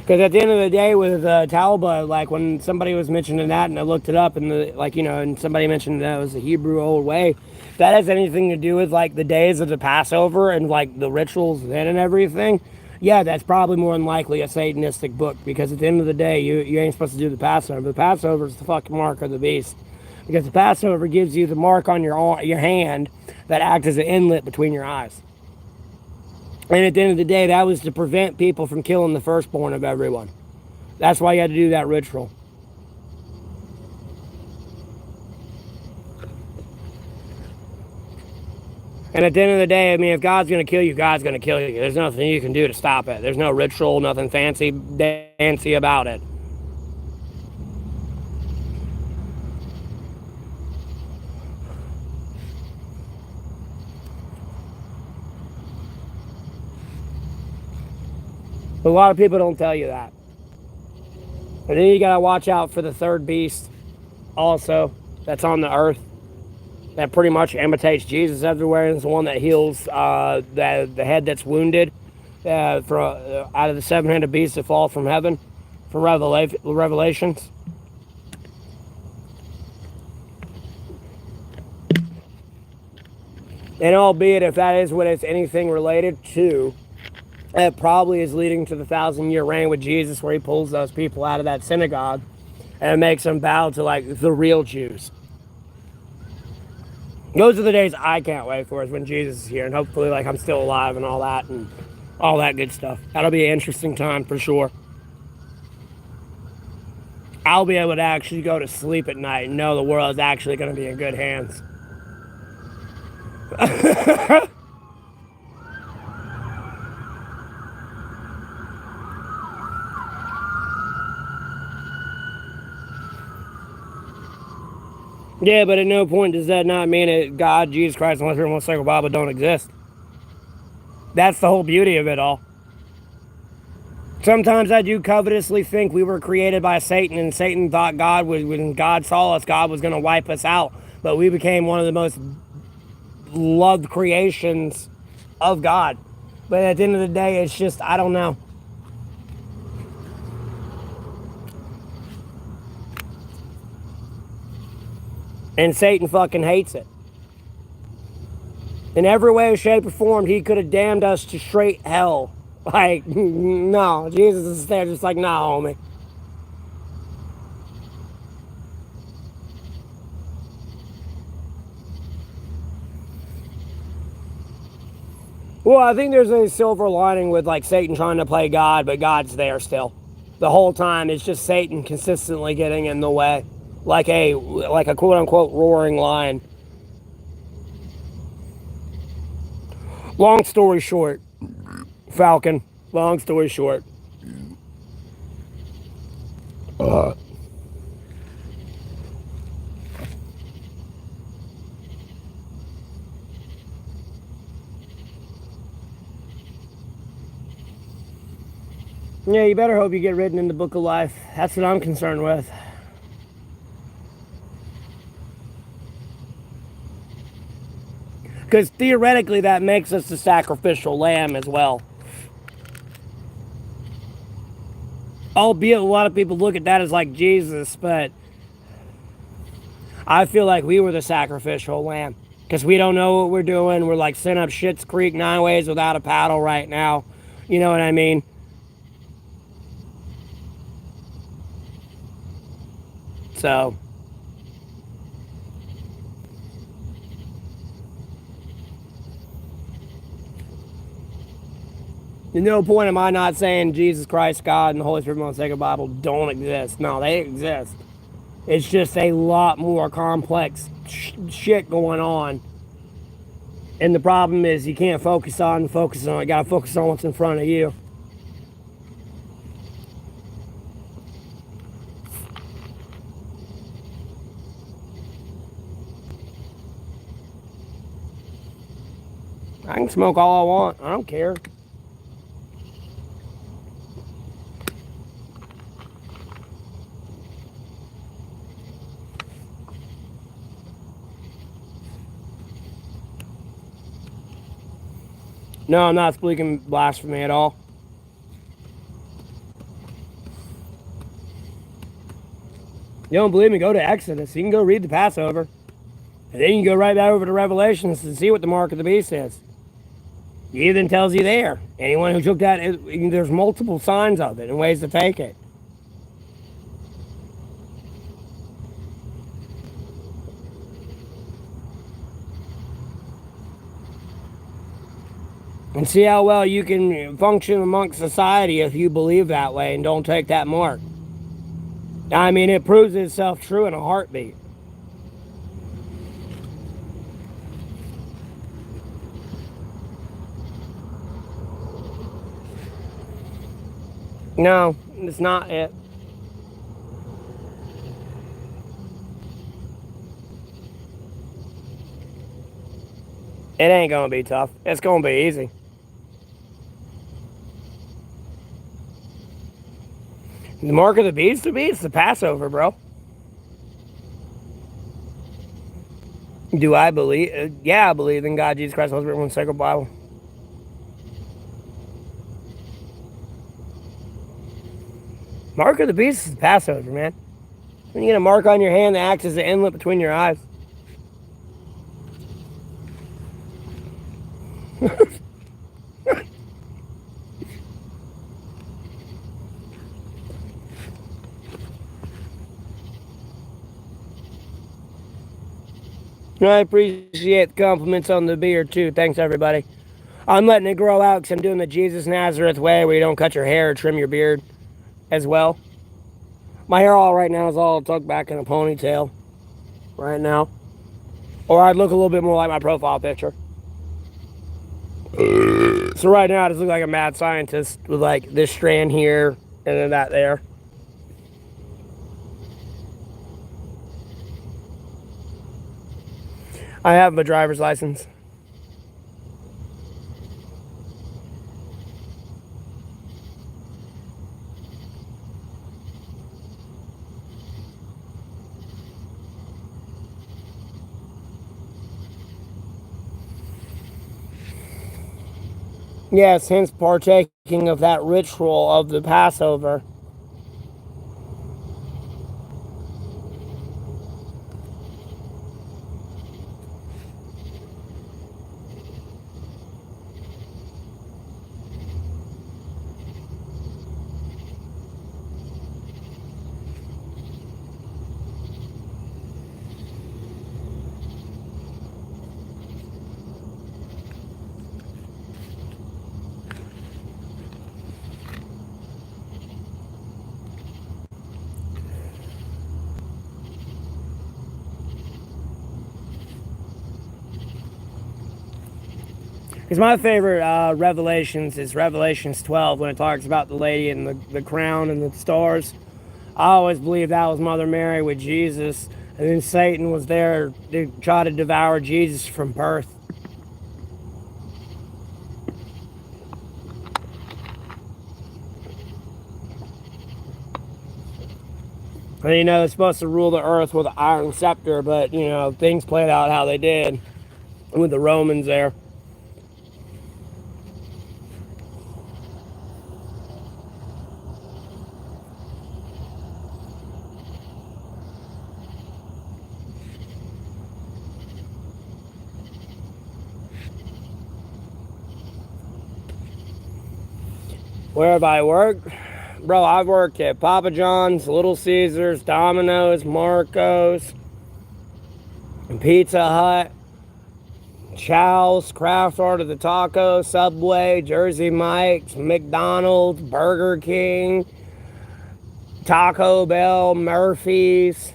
Because at the end of the day, with Talba, like when somebody was mentioning that, and I looked it up, and and somebody mentioned that it was a Hebrew old way. If that has anything to do with like the days of the Passover and like the rituals then and everything, yeah, that's probably more than likely a Satanistic book. Because at the end of the day, you ain't supposed to do the Passover. The Passover is the fucking mark of the beast. Because the Passover gives you the mark on your hand that acts as an inlet between your eyes. And at the end of the day, that was to prevent people from killing the firstborn of everyone. That's why you had to do that ritual. And at the end of the day, I mean, if God's going to kill you, God's going to kill you. There's nothing you can do to stop it. There's no ritual, nothing fancy dancy about it. But a lot of people don't tell you that. And then you got to watch out for the third beast also that's on the earth that pretty much imitates Jesus everywhere. And it's the one that heals the head that's wounded out of the seven-headed beasts that fall from heaven from Revelations. And albeit if that is what it's anything related to, it probably is leading to the 1,000-year reign with Jesus, where he pulls those people out of that synagogue and makes them bow to like the real Jews. Those are the days I can't wait for, is when Jesus is here, and hopefully like I'm still alive and all that good stuff. That'll be an interesting time for sure. I'll be able to actually go to sleep at night and know the world is actually going to be in good hands. Yeah, but at no point does that not mean that God, Jesus Christ, unless you're a Bible, don't exist. That's the whole beauty of it all. Sometimes I do covetously think we were created by Satan, and Satan thought when God saw us, God was going to wipe us out. But we became one of the most loved creations of God. But at the end of the day, it's just, I don't know. And Satan fucking hates it. In every way, shape, or form, he could have damned us to straight hell. Like, no, Jesus is there just like, nah, homie. Well, I think there's a silver lining with like Satan trying to play God, but God's there still. The whole time, it's just Satan consistently getting in the way. Like a quote unquote roaring lion. Long story short, Falcon, long story short. Yeah, you better hope you get written in the book of life. That's what I'm concerned with. Because theoretically, that makes us the sacrificial lamb as well. Albeit a lot of people look at that as like Jesus, but I feel like we were the sacrificial lamb. Because we don't know what we're doing. We're like sitting up Schitt's Creek 9 ways without a paddle right now. You know what I mean? So, there's no point am I not saying Jesus Christ, God, and the Holy Spirit, Mosaic Bible don't exist. No, they exist. It's just a lot more complex shit going on. And the problem is you can't focus on. You gotta focus on what's in front of you. I can smoke all I want. I don't care. No, I'm not speaking blasphemy at all. You don't believe me? Go to Exodus. You can go read the Passover. And then you can go right back over to Revelations and see what the mark of the beast is. It even tells you there. Anyone who took that, there's multiple signs of it and ways to take it. And see how well you can function amongst society if you believe that way and don't take that mark. I mean, it proves itself true in a heartbeat. No, it's not it. It ain't gonna be tough. It's gonna be easy. The mark of the beast to be, it's the Passover, bro. Do I believe? Yeah, I believe in God, Jesus Christ, Holy Spirit, one sacred Bible. Mark of the beast is the Passover, man. When you get a mark on your hand that acts as the inlet between your eyes. I appreciate the compliments on the beard, too. Thanks, everybody. I'm letting it grow out because I'm doing the Jesus Nazareth way where you don't cut your hair or trim your beard as well. My hair all right now is all tucked back in a ponytail right now. Or I'd look a little bit more like my profile picture. So right now I just look like a mad scientist with like this strand here and then that there. I have my driver's license. Yes, hence partaking of that ritual of the Passover. Because my favorite Revelations is Revelations 12 when it talks about the lady and the crown and the stars. I always believed that was Mother Mary with Jesus, and then Satan was there to try to devour Jesus from birth. And you know, they're supposed to rule the earth with an iron scepter, but you know, things played out how they did with the Romans there. Where have I worked? Bro, I've worked at Papa John's, Little Caesars, Domino's, Marco's, Pizza Hut, Chow's, Craft Art of the Taco, Subway, Jersey Mike's, McDonald's, Burger King, Taco Bell, Murphy's,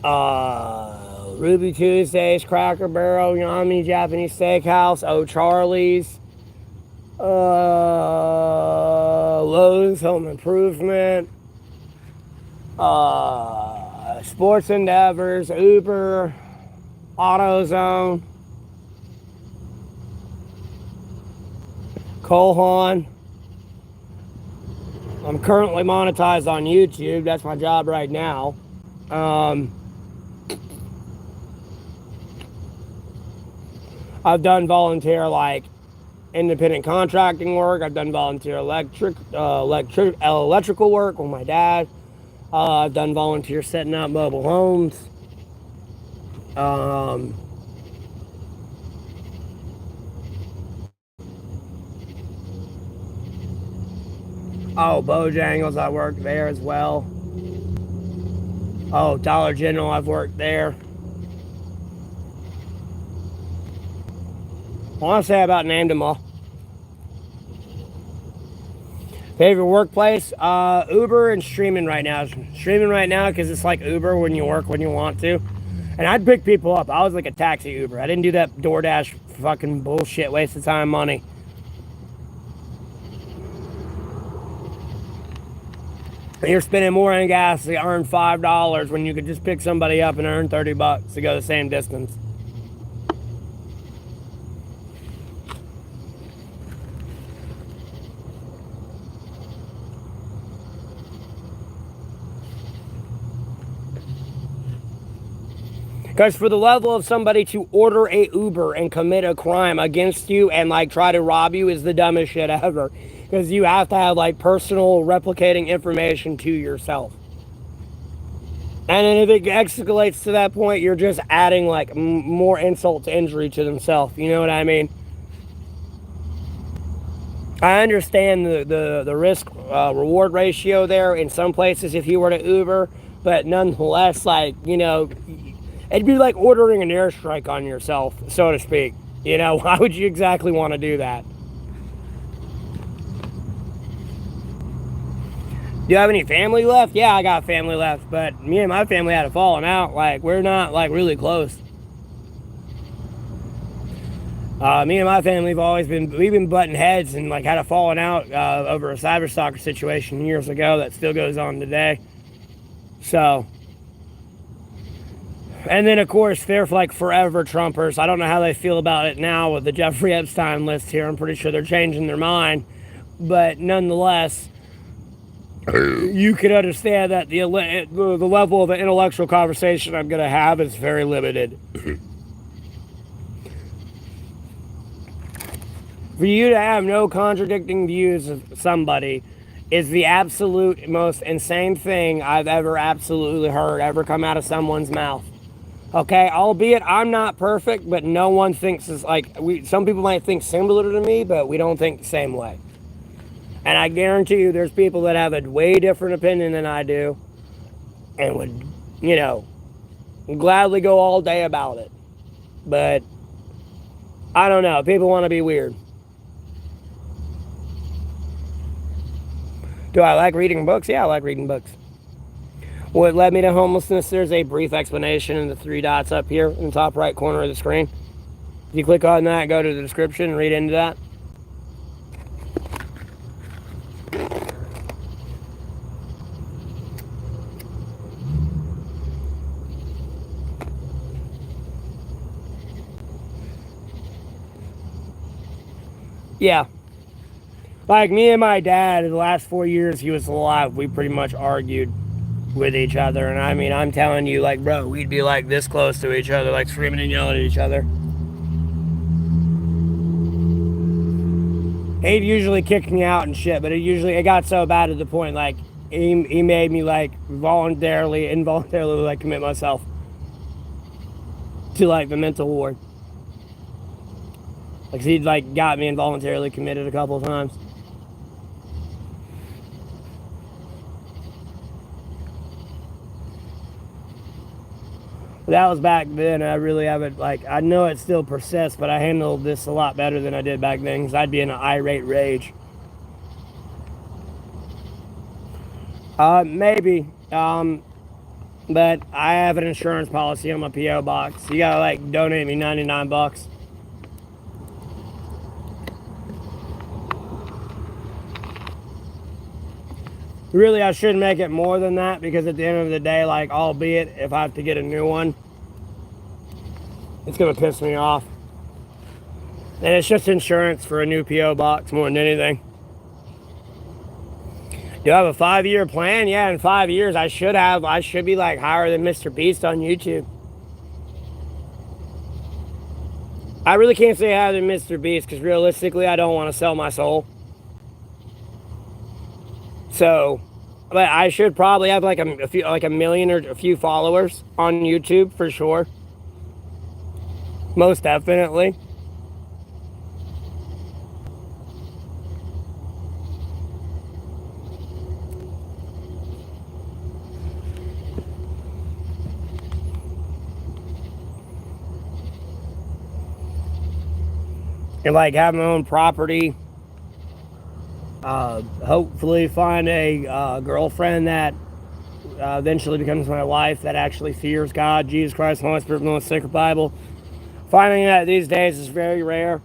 Ruby Tuesdays, Cracker Barrel, Yummy Japanese Steakhouse, O'Charlie's, Lowe's Home Improvement, Sports Endeavors, Uber, AutoZone, Colhan. I'm currently monetized on YouTube. That's my job right now. I've done volunteer like independent contracting work. I've done volunteer electrical work with my dad. I've done volunteer setting up mobile homes. Bojangles, I worked there as well. Dollar General, I've worked there. I want to say I about named them all. Favorite workplace? Uber and streaming right now. Streaming right now because it's like Uber when you work when you want to. And I'd pick people up. I was like a taxi Uber. I didn't do that DoorDash fucking bullshit, waste of time, money. You're spending more on gas to earn $5 when you could just pick somebody up and earn $30 to go the same distance. Because for the level of somebody to order a Uber and commit a crime against you and like try to rob you is the dumbest shit ever. Because you have to have like personal replicating information to yourself. And then if it escalates to that point, you're just adding like more insult to injury to themselves. You know what I mean? I understand the risk reward ratio there in some places if you were to Uber, but nonetheless, like, you know, it'd be like ordering an airstrike on yourself, so to speak. You know, why would you exactly want to do that? Do you have any family left? Yeah, I got family left, but me and my family had a falling out. Like, we're not like really close. Me and my family we've been butting heads and like had a falling out over a cyberstalker situation years ago that still goes on today. So, and then of course they're like forever Trumpers. I don't know how they feel about it now with the Jeffrey Epstein list here. I'm pretty sure they're changing their mind, but nonetheless, you can understand that the level of the intellectual conversation I'm going to have is very limited. For you to have no contradicting views of somebody is the absolute most insane thing I've ever absolutely heard ever come out of someone's mouth. Okay, albeit I'm not perfect, but no one thinks as like some people might think similar to me, but we don't think the same way. And I guarantee you there's people that have a way different opinion than I do and would, you know, gladly go all day about it. But I don't know, people want to be weird. Do I like reading books? Yeah, I like reading books. What led me to homelessness? There's a brief explanation in the 3 dots up here in the top right corner of the screen. If you click on that, go to the description and read into that. Yeah. Like me and my dad, in the last 4 years he was alive, we pretty much argued with each other. And I mean, I'm telling you, like, bro, we'd be like this close to each other, like screaming and yelling at each other. He'd usually kick me out and shit, but it got so bad at the point, like, he made me, like, involuntarily, like, commit myself to, like, the mental ward. Like, he'd, like, got me involuntarily committed a couple of times. That was back then. I really haven't, like, I know it still persists, but I handled this a lot better than I did back then because I'd be in an irate rage. Maybe. But I have an insurance policy on my P.O. box. You gotta, like, donate me $99. Really, I should make it more than that because at the end of the day, like, albeit if I have to get a new one, it's going to piss me off. And it's just insurance for a new P.O. box more than anything. Do I have a 5-year plan? Yeah, in 5 years, I should be, like, higher than Mr. Beast on YouTube. I really can't say higher than Mr. Beast because realistically, I don't want to sell my soul. So, but I should probably have like a million or a few followers on YouTube for sure. Most definitely. and like have my own property. Hopefully find a girlfriend that eventually becomes my wife that actually fears God, Jesus Christ, Holy Spirit, and the sacred Bible. Finding that these days is very rare.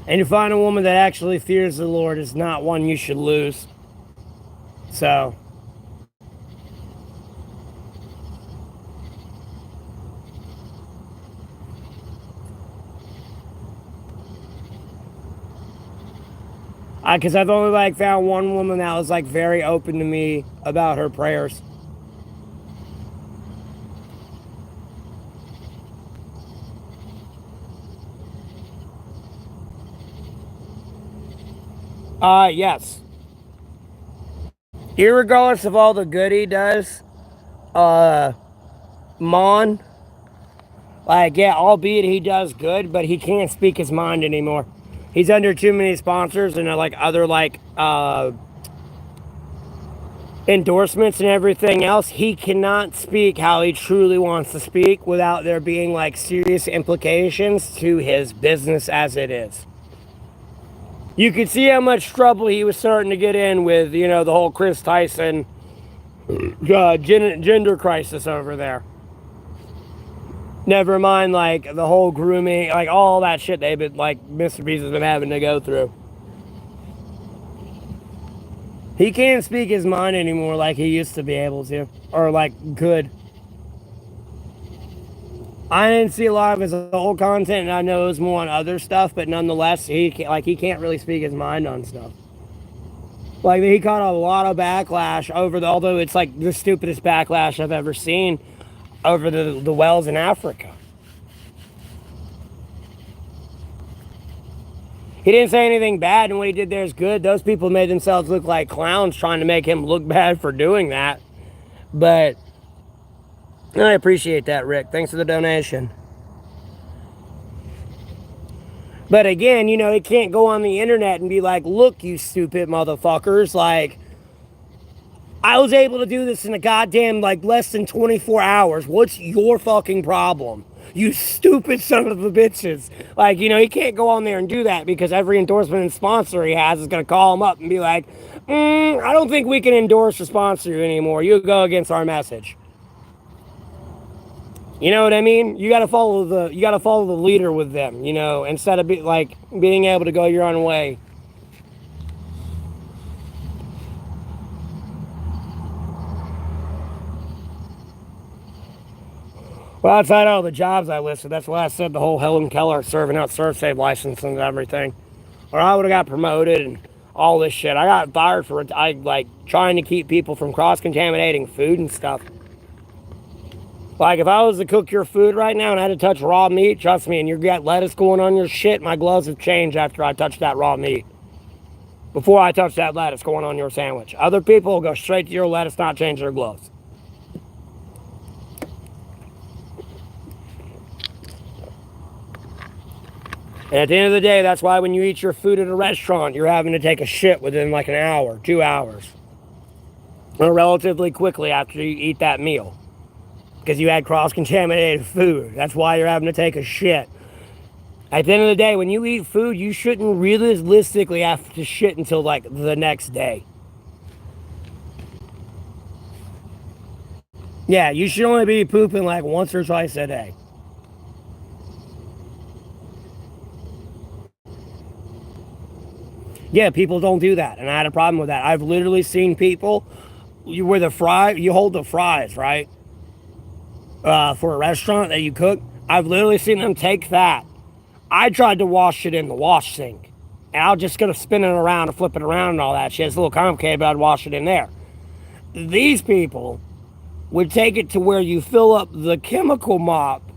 And to find a woman that actually fears the Lord is not one you should lose. So, because I've only like found one woman that was like very open to me about her prayers. Yes. Irregardless of all the good he does, Mon, like, yeah, albeit he does good, but he can't speak his mind anymore. He's under too many sponsors and like other like endorsements and everything else. He cannot speak how he truly wants to speak without there being like serious implications to his business as it is. You could see how much trouble he was starting to get in with, you know, the whole Chris Tyson gender crisis over there. Never mind, like, the whole grooming, like, all that shit they've been, like, Mr. Beast has been having to go through. He can't speak his mind anymore like he used to be able to, or, like, could. I didn't see a lot of his old content, and I know it was more on other stuff, but nonetheless, he can't really speak his mind on stuff. Like, he caught a lot of backlash over although it's, like, the stupidest backlash I've ever seen over the wells in Africa. He didn't say anything bad, and what he did there is good. Those people made themselves look like clowns trying to make him look bad for doing that. But I appreciate that, Rick. Thanks for the donation. But again, you know, he can't go on the internet and be like, look, you stupid motherfuckers. Like, I was able to do this in a goddamn, like, less than 24 hours. What's your fucking problem? You stupid son of a bitches. Like, you know, he can't go on there and do that because every endorsement and sponsor he has is going to call him up and be like, I don't think we can endorse or sponsor you anymore. You go against our message. You know what I mean? You got to follow the leader with them, you know, instead of being able to go your own way. Well, outside all the jobs I listed, that's why I said the whole Helen Keller serving out ServSafe license and everything. Or I would have got promoted and all this shit. I got fired for trying to keep people from cross-contaminating food and stuff. Like, if I was to cook your food right now and I had to touch raw meat, trust me, and you got lettuce going on your shit, my gloves have changed after I touched that raw meat. Before I touch that lettuce going on your sandwich. Other people will go straight to your lettuce, not change their gloves. And at the end of the day, that's why when you eat your food at a restaurant, you're having to take a shit within like an hour, 2 hours. Or relatively quickly after you eat that meal. Because you had cross-contaminated food. That's why you're having to take a shit. At the end of the day, when you eat food, you shouldn't realistically have to shit until like the next day. Yeah, you should only be pooping like once or twice a day. Yeah, people don't do that, and I had a problem with that. I've literally seen people, you hold the fries, right? For a restaurant that you cook. I've literally seen them take that. I tried to wash it in the wash sink, and I was just gonna spin it around and flip it around and all that shit. It's a little complicated, but I'd wash it in there. These people would take it to where you fill up the chemical mop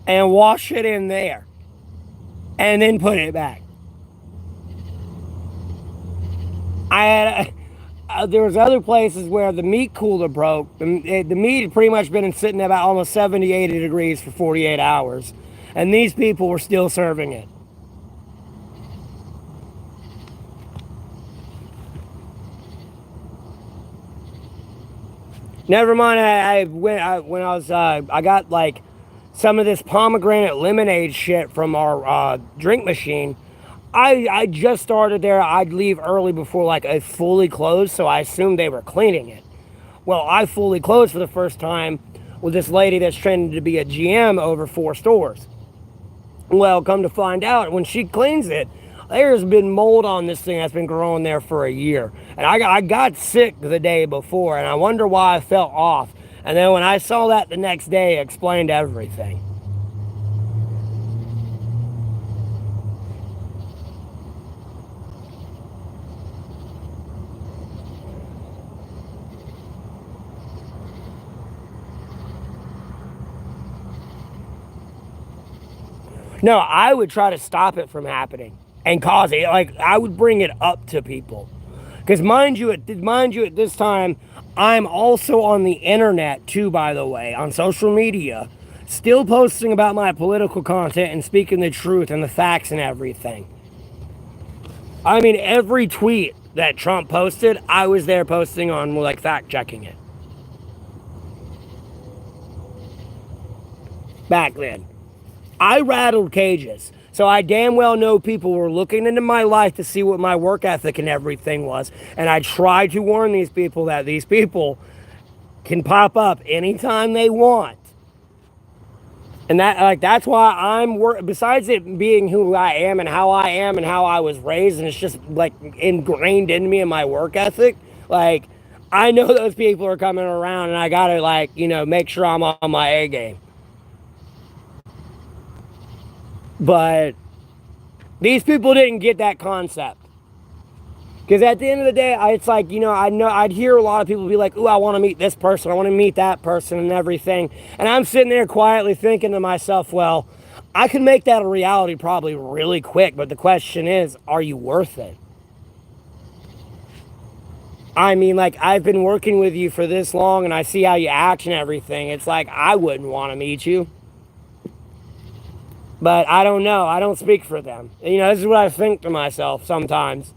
and wash it in there, and then put it back. There was other places where the meat cooler broke. The meat had pretty much been sitting at about almost 70, 80 degrees for 48 hours. And these people were still serving it. Never mind, I got like some of this pomegranate lemonade shit from our drink machine. I just started there. I'd leave early before like it fully closed, so I assumed they were cleaning it. Well, I fully closed for the first time with this lady that's training to be a GM over 4 stores. Well, come to find out, when she cleans it, there's been mold on this thing that's been growing there for a year. And I got sick the day before, and I wonder why I felt off. And then when I saw that the next day, it explained everything. No, I would try to stop it from happening and cause it. Like, I would bring it up to people. Because mind you, at this time, I'm also on the internet too, by the way, on social media, still posting about my political content and speaking the truth and the facts and everything. I mean, every tweet that Trump posted, I was there posting on, like, fact checking it. Back then. I rattled cages. So I damn well know people were looking into my life to see what my work ethic and everything was. And I tried to warn these people that these people can pop up anytime they want. And that's why besides it being who I am and how I was raised, and it's just like ingrained in me and my work ethic, like I know those people are coming around and I gotta make sure I'm on my A game. But these people didn't get that concept. Because at the end of the day, it's like, I'd hear a lot of people be like, ooh, I want to meet this person. I want to meet that person and everything. And I'm sitting there quietly thinking to myself, well, I can make that a reality probably really quick. But the question is, are you worth it? I mean, like, I've been working with you for this long and I see how you act and everything. It's like, I wouldn't want to meet you. But I don't know. I don't speak for them. This is what I think to myself sometimes.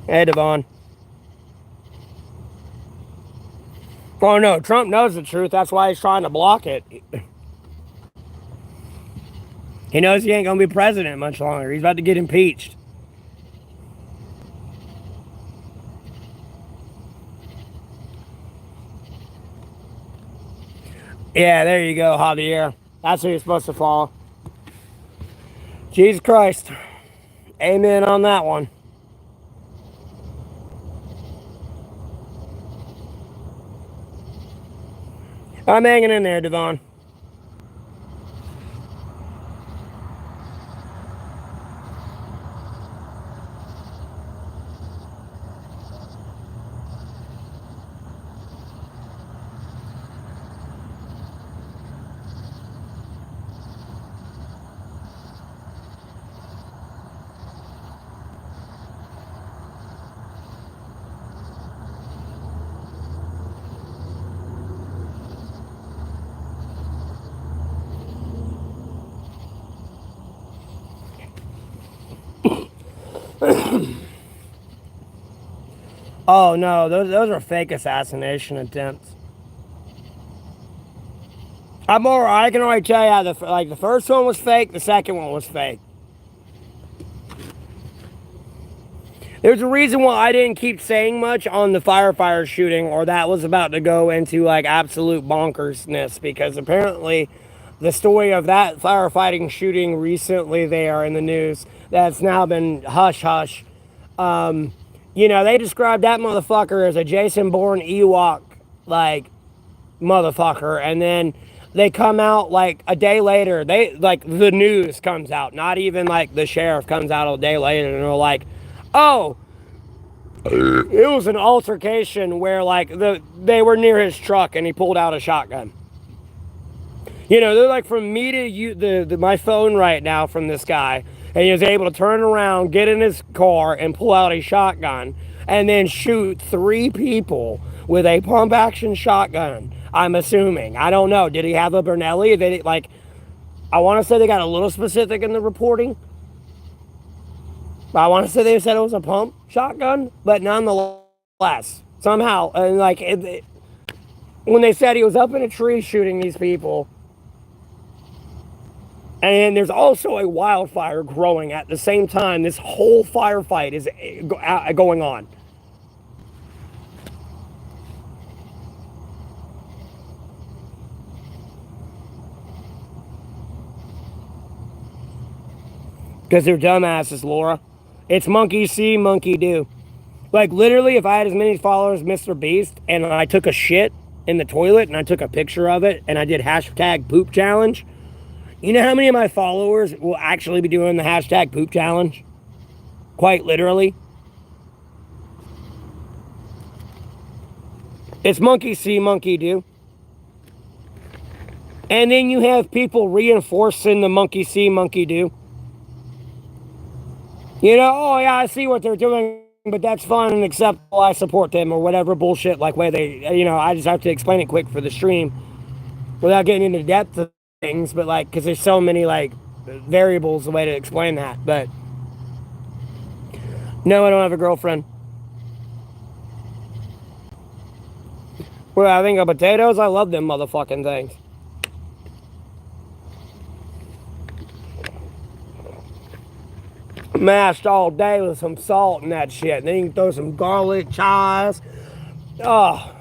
Hey, Devon. Oh, no. Trump knows the truth. That's why he's trying to block it. He knows he ain't going to be president much longer. He's about to get impeached. Yeah, there you go, Javier. That's who you're supposed to follow. Jesus Christ. Amen on that one. I'm hanging in there, Devon. Oh no, those are fake assassination attempts. I can already tell you the first one was fake, the second one was fake. There's a reason why I didn't keep saying much on the firefighter shooting, or that was about to go into like absolute bonkersness, because apparently the story of that firefighting shooting recently there in the news, that's now been hush hush. They described that motherfucker as a Jason Bourne Ewok, like, motherfucker. And then they come out, like, a day later. The news comes out. Not even, like, the sheriff comes out a day later. And they're like, oh, it was an altercation where, like, they were near his truck and he pulled out a shotgun. They're like, from me to you, my phone right now from this guy. And he was able to turn around, get in his car, and pull out a shotgun, and then shoot 3 people with a pump-action shotgun, I'm assuming. I don't know. Did he have a Bernelli? I want to say they got a little specific in the reporting. I want to say they said it was a pump shotgun, but nonetheless, less somehow. And like when they said he was up in a tree shooting these people, and there's also a wildfire growing at the same time, this whole firefight is going on. Because they're dumbasses, Laura. It's monkey see, monkey do. Like, literally, if I had as many followers as Mr. Beast and I took a shit in the toilet and I took a picture of it and I did hashtag poop challenge, you know how many of my followers will actually be doing the hashtag poop challenge? Quite literally. It's monkey see, monkey do. And then you have people reinforcing the monkey see, monkey do. You know, oh yeah, I see what they're doing, but that's fun and acceptable. I support them or whatever bullshit. Like where they, you know, I just have to explain it quick for the stream without getting into depth of things. But like, because there's so many like variables the way to explain that. But no, I don't have a girlfriend. Well, I think of potatoes. I love them motherfucking things. Mashed all day with some salt and that shit. And then you can throw some garlic, chives. Oh,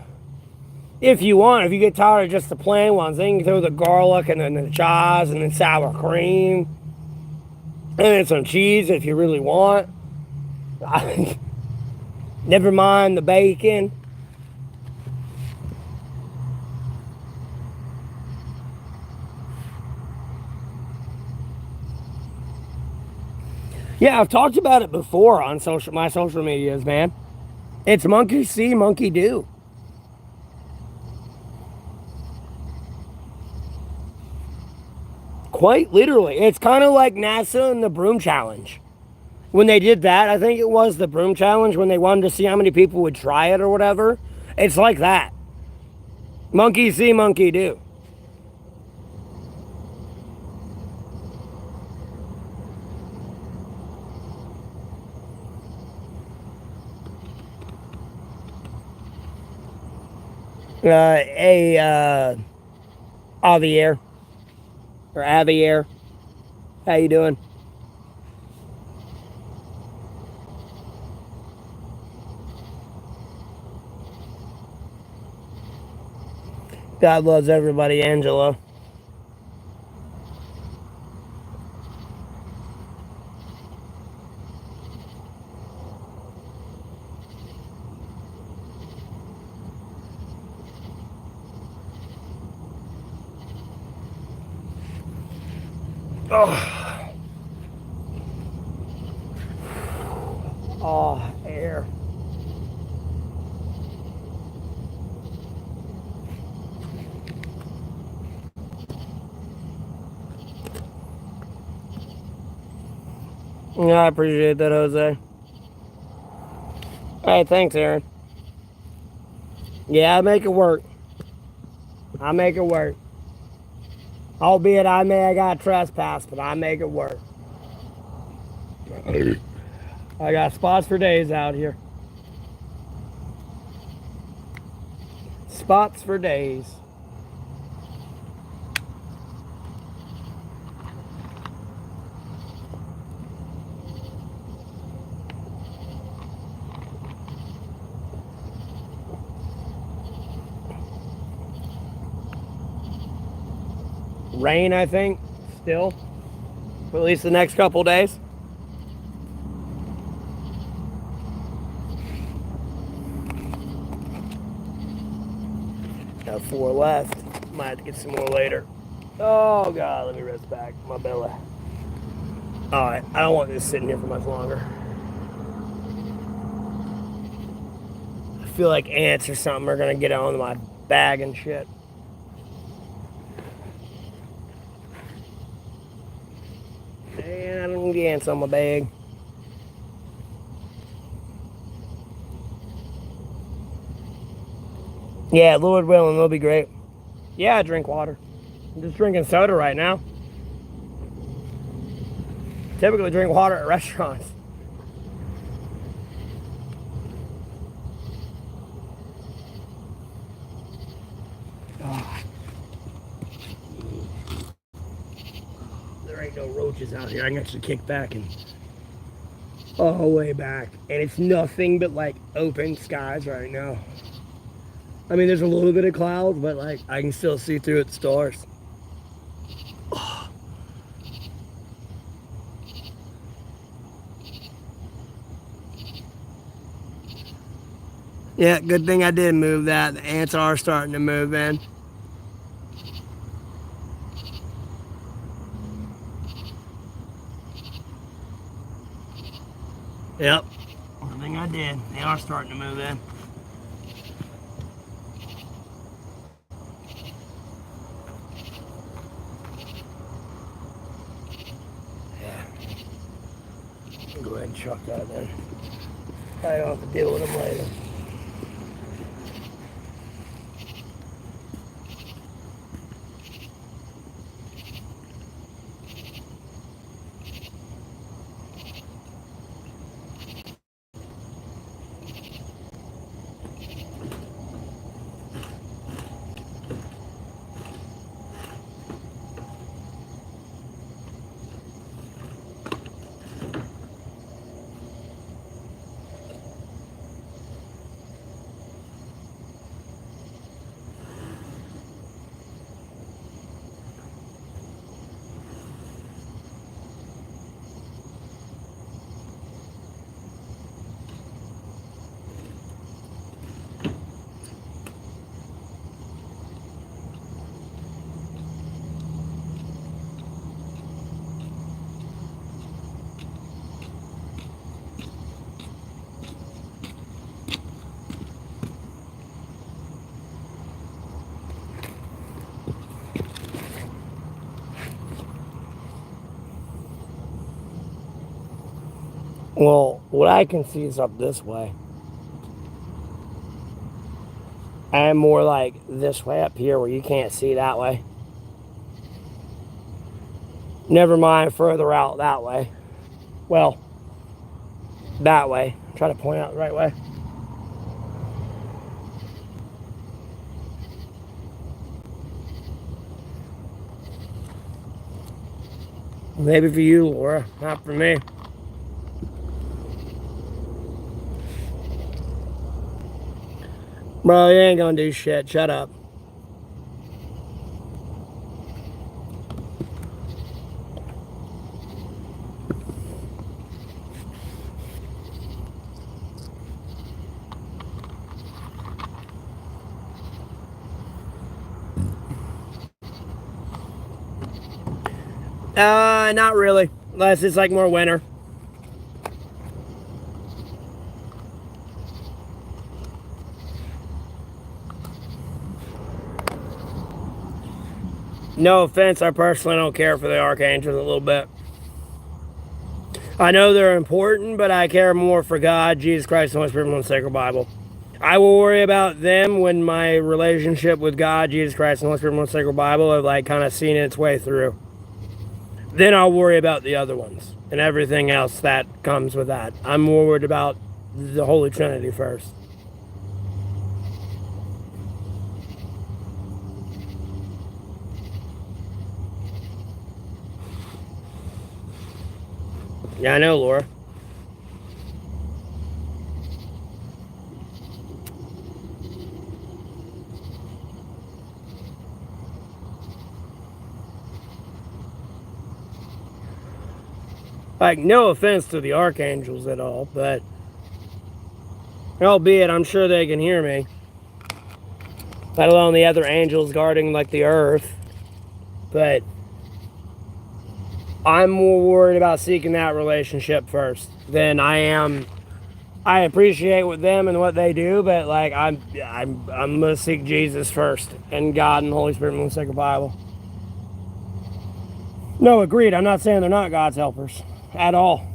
if you want, if you get tired of just the plain ones, then you can throw the garlic and then the chives and then sour cream. And then some cheese if you really want. Never mind the bacon. Yeah, I've talked about it before on my social medias, man. It's monkey see, monkey do. Quite literally. It's kind of like NASA and the broom challenge. When they did that, I think it was the broom challenge, when they wanted to see how many people would try it or whatever. It's like that. Monkey see, monkey do. Javier or Javier, how you doing? God loves everybody, Angela. Oh, oh, air. Yeah, I appreciate that, Jose. Hey, thanks, Aaron. Yeah, I make it work. I make it work. Albeit I got trespassed, but I make it work. I got spots for days out here. Spots for days. Rain, I think, still, for at least the next couple days. Got 4 left. Might have to get some more later. Oh God, let me rest back my belly. All right, I don't want this sitting here for much longer. I feel like ants or something are gonna get on my bag and shit. And I don't need ants on my bag. Yeah, Lord willing, it'll be great. Yeah, I drink water. I'm just drinking soda right now. Typically drink water at restaurants. no roaches out here. I can actually kick back and all the way back. And it's nothing but like open skies right now. I mean, there's a little bit of clouds, but like I can still see through it stars. Yeah, good thing I did move that. The ants are starting to move in. Yep. Good thing I did. They are starting to move in. Yeah. Go ahead and chuck that then. I don't have to deal with them later. Well, what I can see is up this way. And more like this way up here where you can't see that way. Never mind further out that way. Well, that way. Try to point out the right way. Maybe for you, Laura, not for me. Bro, you ain't gonna do shit. Shut up. Not really. Unless it's like more winter. No offense, I personally don't care for the archangels a little bit. I know they're important, but I care more for God, Jesus Christ, the Holy Spirit, and the Sacred Bible. I will worry about them when my relationship with God, Jesus Christ, and the Holy Spirit, and the Sacred Bible have like kind of seen its way through. Then I'll worry about the other ones and everything else that comes with that. I'm more worried about the Holy Trinity first. Yeah, I know, Laura. Like, no offense to the archangels at all, but albeit I'm sure they can hear me. Let alone the other angels guarding like the earth. But I'm more worried about seeking that relationship first than I am. I appreciate what them and what they do, but like I'm gonna seek Jesus first and God and the Holy Spirit and the Sacred Bible. No, agreed. I'm not saying they're not God's helpers at all.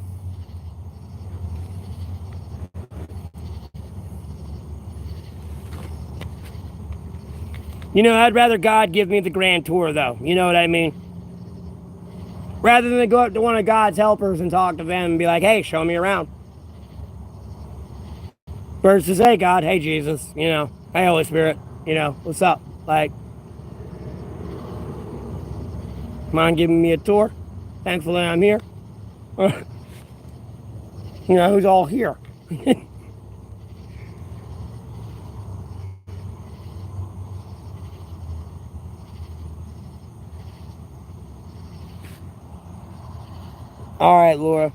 You know, I'd rather God give me the grand tour, though. You know what I mean? Rather than go up to one of God's helpers and talk to them and be like, hey, show me around. Versus, hey, God, hey, Jesus, you know, hey, Holy Spirit, you know, what's up? Like, mind giving me a tour? Thankfully, I'm here. You know, who's all here? All right, Laura.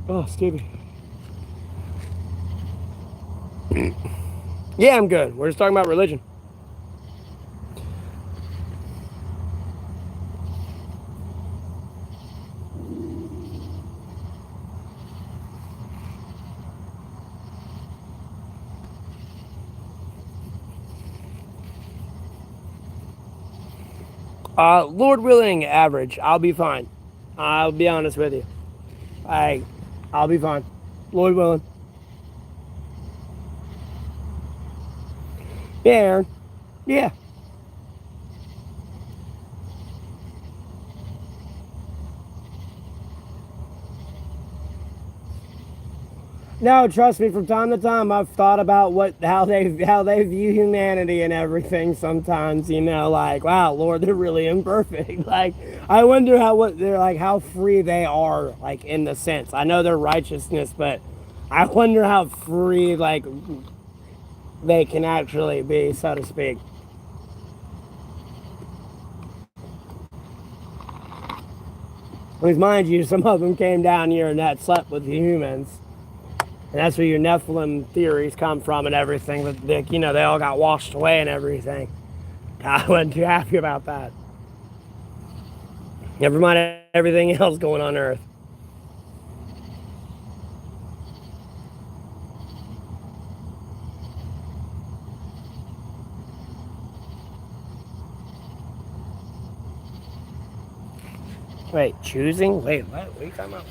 Oh, excuse me. Yeah, I'm good. We're just talking about religion. Lord willing, average. I'll be fine. I'll be honest with you. I, I'll be fine. Lord willing. Yeah, Aaron. Yeah. No, trust me. From time to time, I've thought about how they view humanity and everything. Sometimes, you know, like, wow, Lord, they're really imperfect. Like, I wonder what they're like, how free they are, like in the sense. I know they're righteousness, but I wonder how free, like, they can actually be, so to speak. Because mind you, some of them came down here and that slept with the humans. And that's where your Nephilim theories come from and everything. But they, you know, they all got washed away and everything. I wasn't too happy about that. Never mind everything else going on Earth. Wait, choosing? Wait, what? What are you talking about?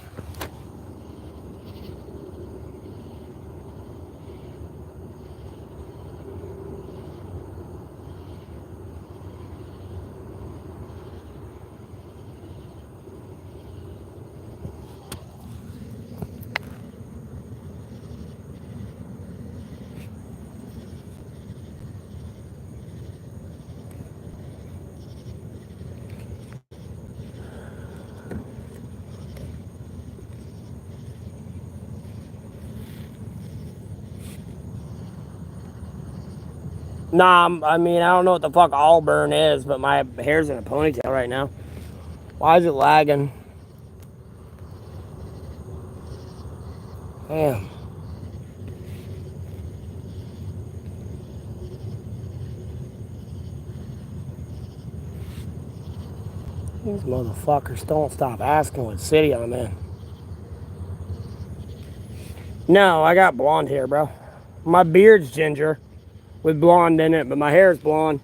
Nah, I mean, I don't know what the fuck Auburn is, but my hair's in a ponytail right now. Why is it lagging? Damn. These motherfuckers don't stop asking what city I'm in. No, I got blonde hair, bro. My beard's ginger with blonde in it, but my hair's blonde.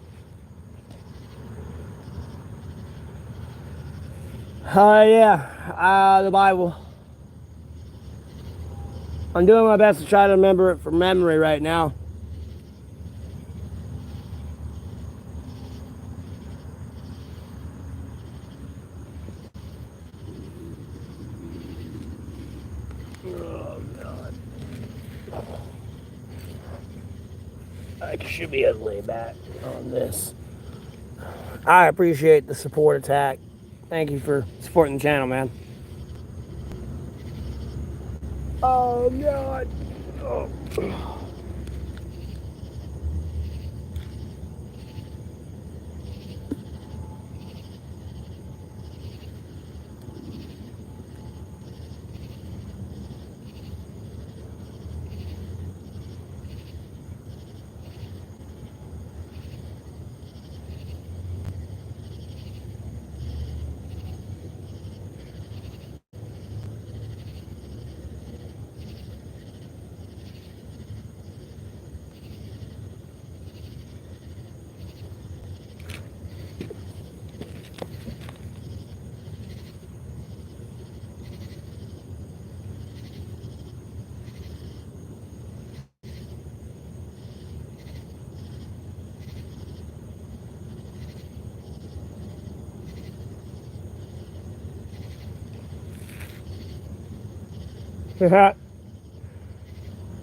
Yeah. The Bible. I'm doing my best to try to remember it from memory right now. Oh, God. I should be able to lay back on this. I appreciate the support attack. Thank you for supporting the channel, man. Oh, God. Oh.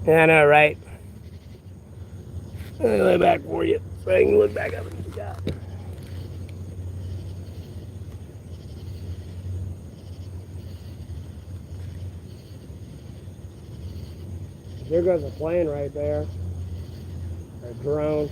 Yeah, I know, right? Let me lay back for you so I can look back up at the sky. There goes a plane right there. Or a drone.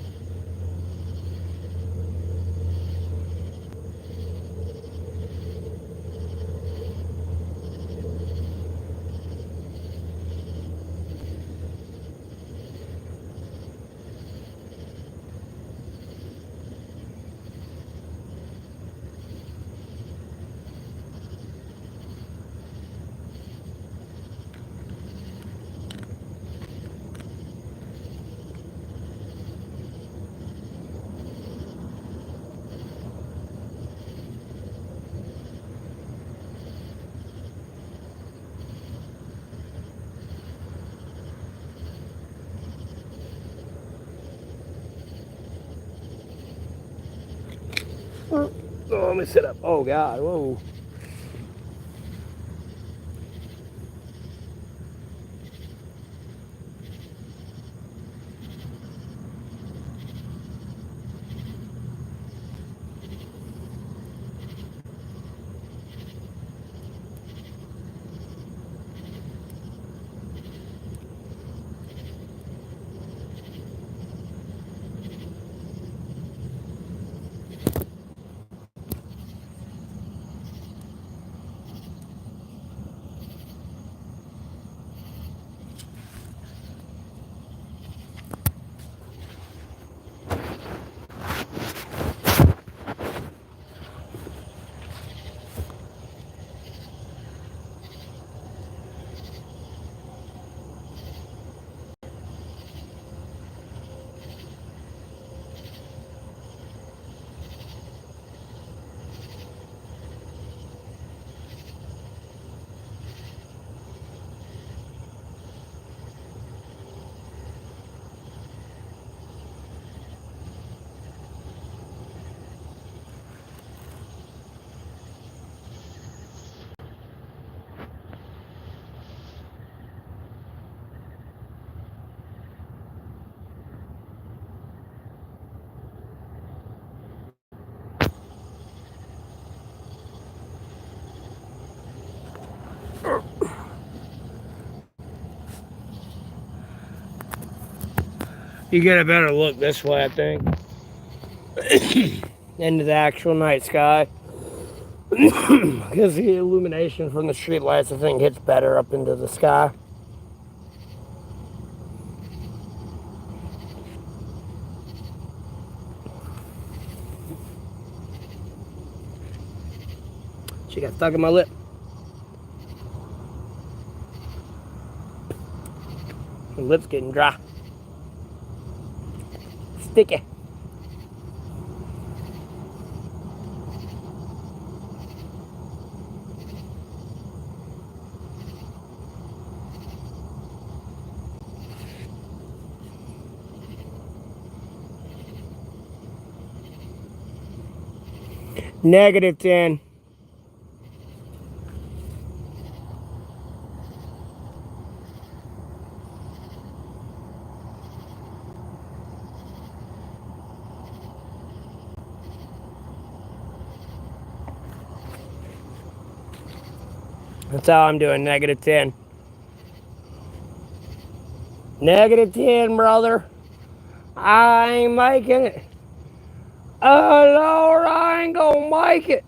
Oh, let me sit up. Oh, God. Whoa. You get a better look this way, I think. Into the actual night sky. Because the illumination from the street lights, I think, hits better up into the sky. She got stuck in my lip. My lip's getting dry. Sticky. -10. That's how I'm doing, -10. -10, brother. I ain't making it. Oh, Lord, I ain't gonna make it.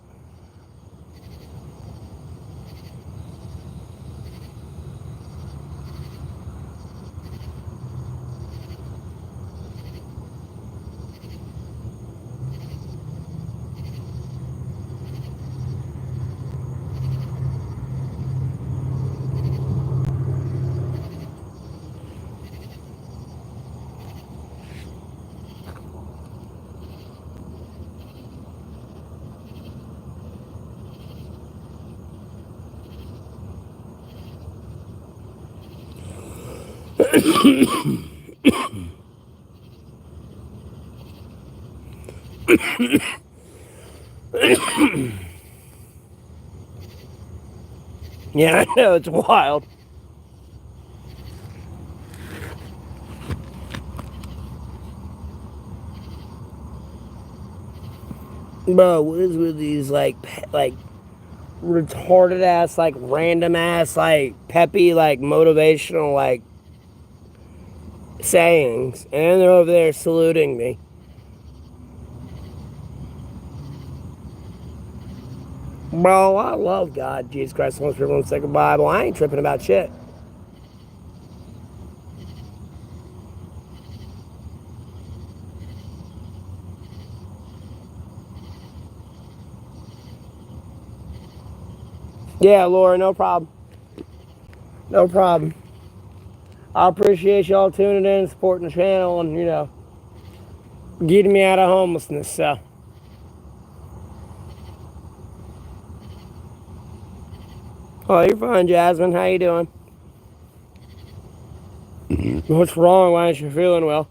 Yeah, I know, it's wild. Bro, what is with these like retarded ass, like random ass, like peppy, like motivational, like sayings, and they're over there saluting me. Bro, I love God, Jesus Christ, most people in the second Bible. I ain't tripping about shit. Yeah, Laura, no problem. No problem. I appreciate y'all tuning in and supporting the channel and, getting me out of homelessness, so. Oh, you're fine, Jasmine. How you doing? What's wrong? Why aren't you feeling well?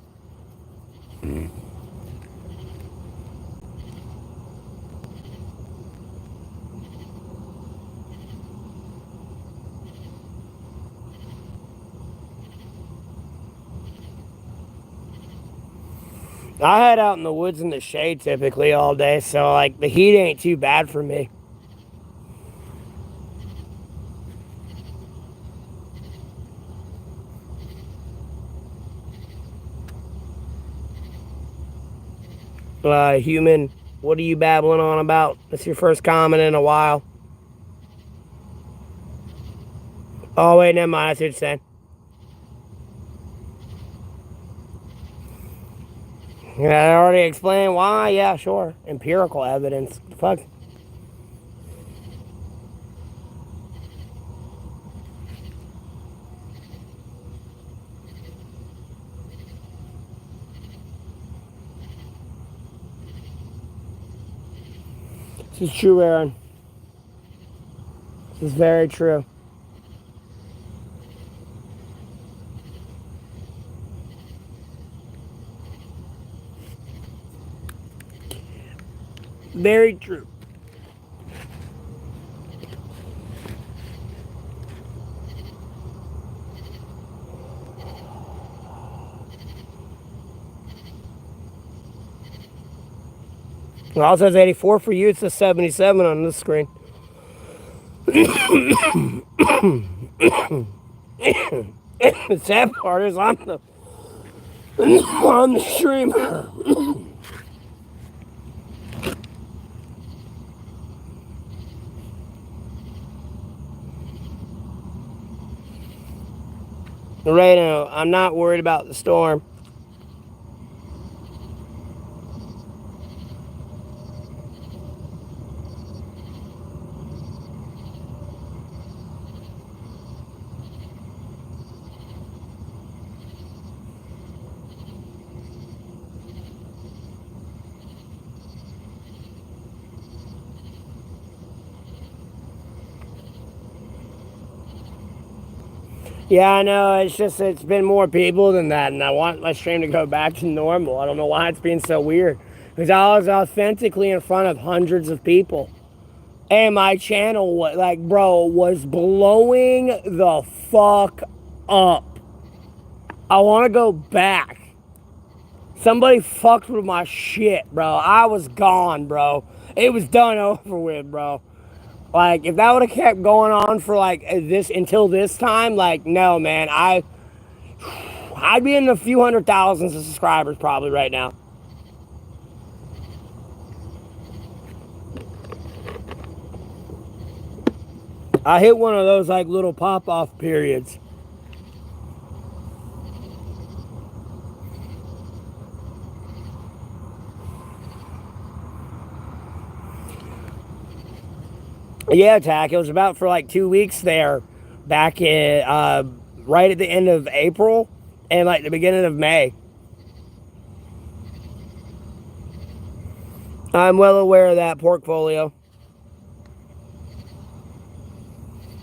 I head out in the woods in the shade typically all day, so like the heat ain't too bad for me. Human, what are you babbling on about? That's your first comment in a while. Oh wait, never mind. I see what you're saying. Yeah, I already explained why. Yeah, sure. Empirical evidence. Fuck. This is true, Aaron. This is very true. Very true. It also says 84 for you. It's a 77 on this screen. The sad part is I'm the streamer. Right now, I'm not worried about the storm. Yeah, I know. It's just it's been more people than that, and I want my stream to go back to normal. I don't know why it's being so weird because I was authentically in front of hundreds of people, and my channel was blowing the fuck up. I want to go back. Somebody fucked with my shit, bro. I was gone, bro. It was done over with, bro. Like, if that would have kept going on for like this until this time, like, no, man, I'd be in the few hundred thousands of subscribers probably right now. I hit one of those like little pop off periods. Yeah, Tack. It was about for like 2 weeks there, back in right at the end of April and like the beginning of May. I'm well aware of that portfolio.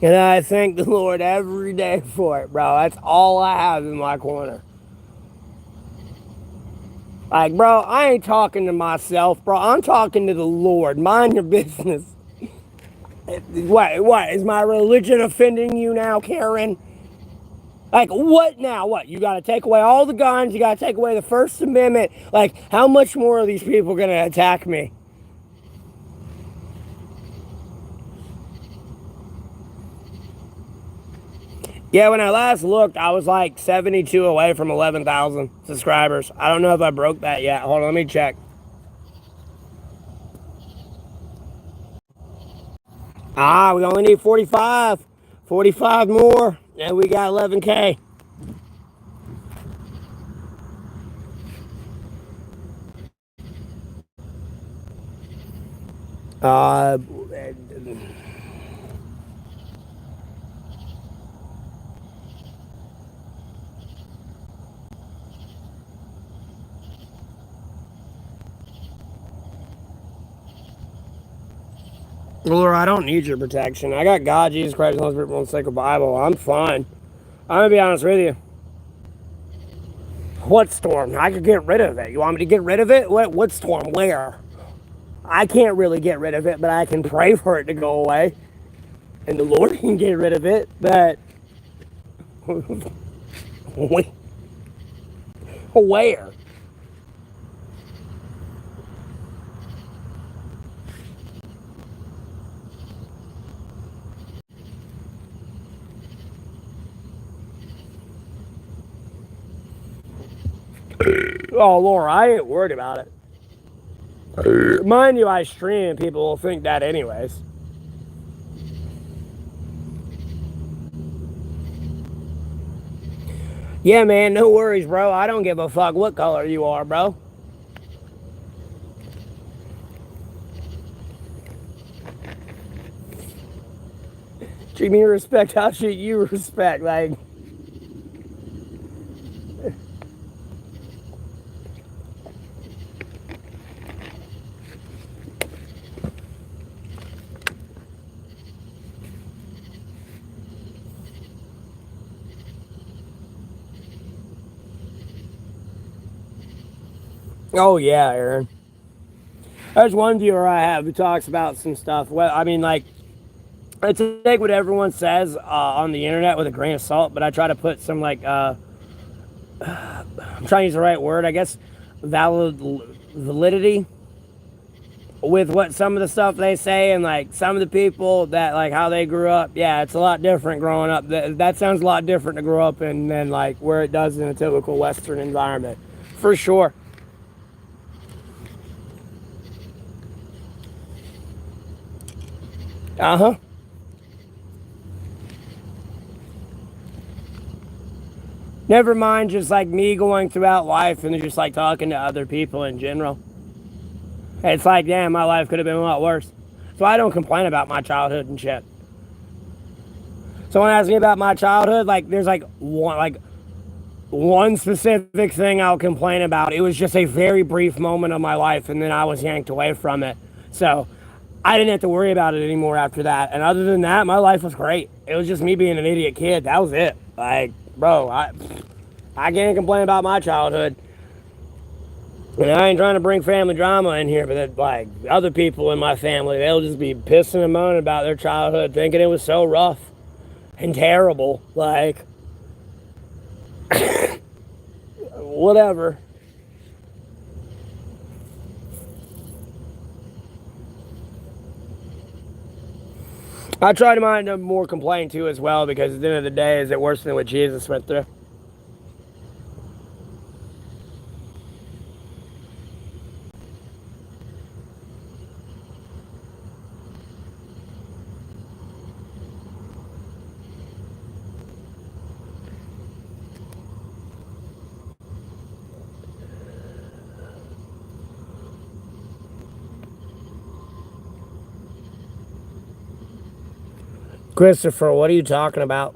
And I thank the Lord every day for it, bro. That's all I have in my corner. Like, bro, I ain't talking to myself, bro. I'm talking to the Lord. Mind your business. What? Is my religion offending you now, Karen? Like, what now? What? You gotta take away all the guns. You gotta take away the First Amendment. Like, how much more are these people gonna attack me? Yeah, when I last looked, I was like 72 away from 11,000 subscribers. I don't know if I broke that yet. Hold on, let me check. We only need 45. 45 more, and we got 11K. Uh, Lord, I don't need your protection. I got God, Jesus Christ, and Holy Spirit, one sacred Bible. I'm fine. I'm gonna be honest with you. What storm? I could get rid of it. You want me to get rid of it? What storm? Where? I can't really get rid of it, but I can pray for it to go away. And the Lord can get rid of it, but where? Oh, Lord, I ain't worried about it. Mind you, I stream, people will think that anyways. Yeah, man, no worries, bro. I don't give a fuck what color you are, bro. Treat me with respect, I'll treat you with respect. Like, oh, yeah, Aaron. There's one viewer I have who talks about some stuff. Well, I mean, like, I take what everyone says on the internet with a grain of salt, but I try to put some, like, I'm trying to use the right word, I guess, validity with what some of the stuff they say, and like some of the people that like how they grew up. Yeah, it's a lot different growing up. That sounds a lot different to grow up in than like where it does in a typical Western environment, for sure. Uh-huh. Never mind just like me going throughout life and just like talking to other people in general. It's like, damn, my life could have been a lot worse. So I don't complain about my childhood and shit. Someone asks me about my childhood, like there's one specific thing I'll complain about. It was just a very brief moment of my life, and then I was yanked away from it. So I didn't have to worry about it anymore after that. And other than that, my life was great. It was just me being an idiot kid. That was it. Like, bro, I can't complain about my childhood. And I ain't trying to bring family drama in here, but like other people in my family, they'll just be pissing and moaning about their childhood, thinking it was so rough and terrible. Like, whatever. I try to mind them more complain too as well, because at the end of the day, is it worse than what Jesus went through? Christopher, what are you talking about?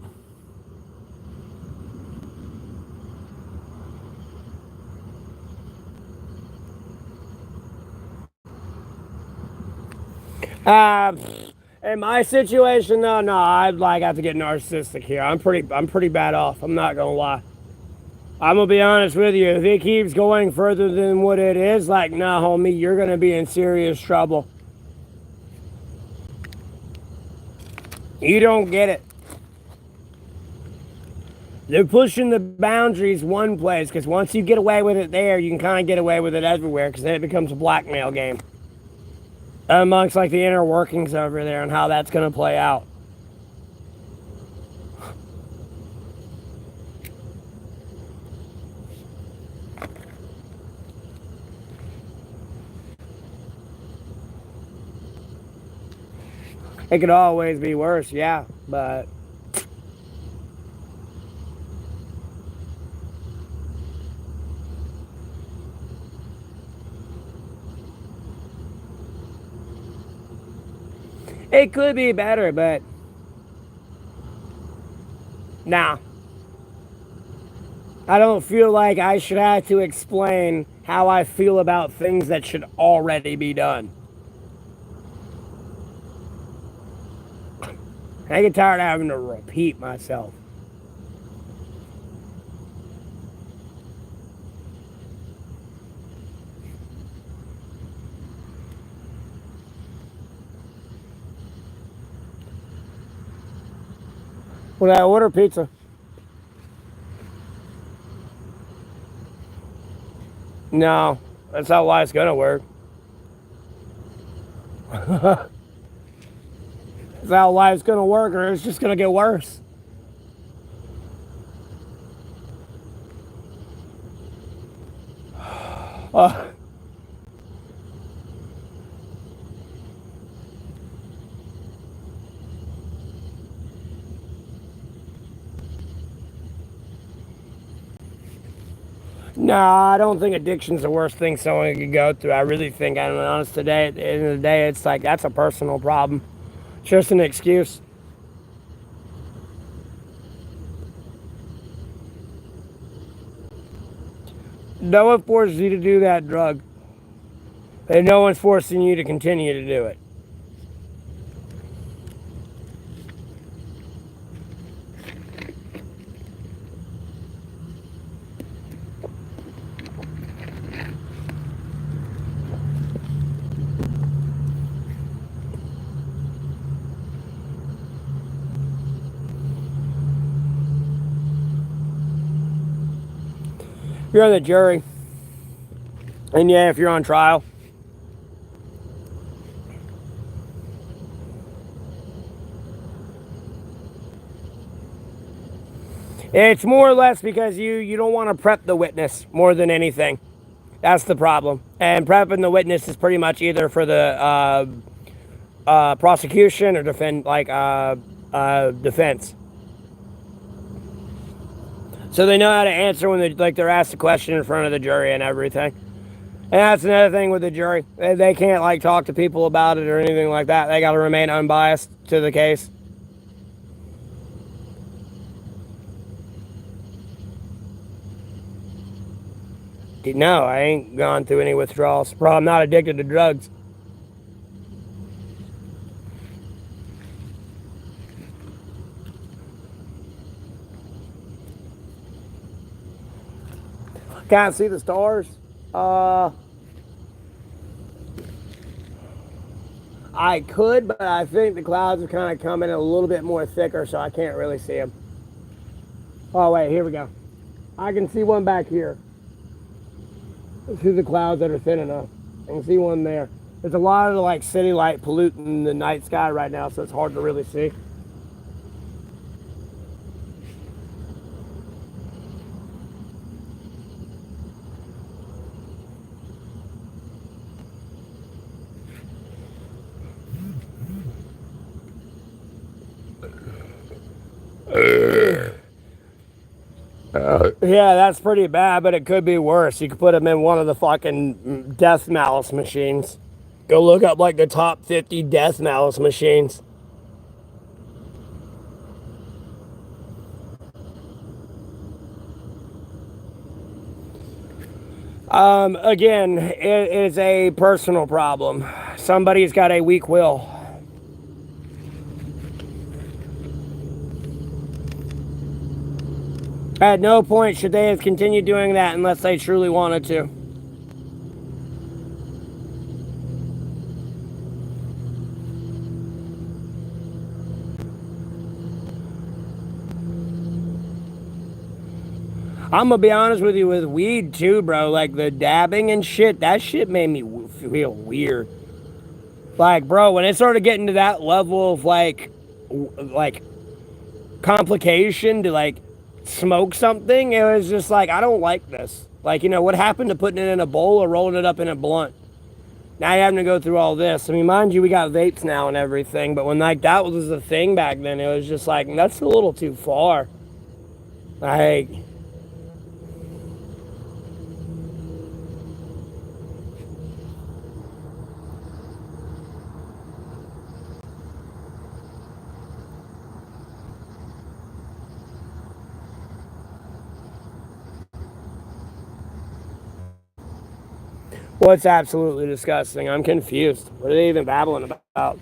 Uh, in my situation, no, I'd like have to get narcissistic here. I'm pretty bad off. I'm not gonna lie. I'm gonna be honest with you. If it keeps going further than what it is, like, nah, homie, you're gonna be in serious trouble. You don't get it. They're pushing the boundaries one place, because once you get away with it there, you can kind of get away with it everywhere, because then it becomes a blackmail game amongst like the inner workings over there and how that's gonna play out. It could always be worse, yeah, but it could be better, but nah. I don't feel like I should have to explain how I feel about things that should already be done. I get tired of having to repeat myself. When I order pizza, no, that's not why it's gonna work. That's not why it's gonna work, or it's just gonna get worse. Uh, no, I don't think addiction's the worst thing someone could go through. I really think, I'm honest today, at the end of the day, it's like that's a personal problem. It's just an excuse. No one forces you to do that drug, and no one's forcing you to continue to do it. If you're on the jury, and yeah, if you're on trial, it's more or less because you don't want to prep the witness more than anything. That's the problem. And prepping the witness is pretty much either for the prosecution or defense. So they know how to answer when they're asked a question in front of the jury and everything. And that's another thing with the jury. They can't talk to people about it or anything like that. They got to remain unbiased to the case. No, I ain't gone through any withdrawals. Bro, I'm not addicted to drugs. Can't see the stars. I could, but I think the clouds are kind of coming a little bit more thicker, so I can't really see them. Oh, wait, here we go. I can see one back here. See the clouds that are thin enough. I can see one there. There's a lot of city light polluting the night sky right now, so it's hard to really see. Yeah, that's pretty bad, but it could be worse. You could put them in one of the fucking death malice machines. Go look up the top 50 death malice machines. Again, it is a personal problem. Somebody's got a weak will. At no point should they have continued doing that unless they truly wanted to. I'm gonna be honest with you, with weed too, bro. The dabbing and shit, that shit made me feel weird. Bro, when it started getting to that level of complication to smoke something, it was just I don't like this. What happened to putting it in a bowl or rolling it up in a blunt? Now you're having to go through all this. I mean, mind you, we got vapes now and everything, but when like that was the thing back then, it was just like that's a little too far. Like, well, it's absolutely disgusting. I'm confused. What are they even babbling about?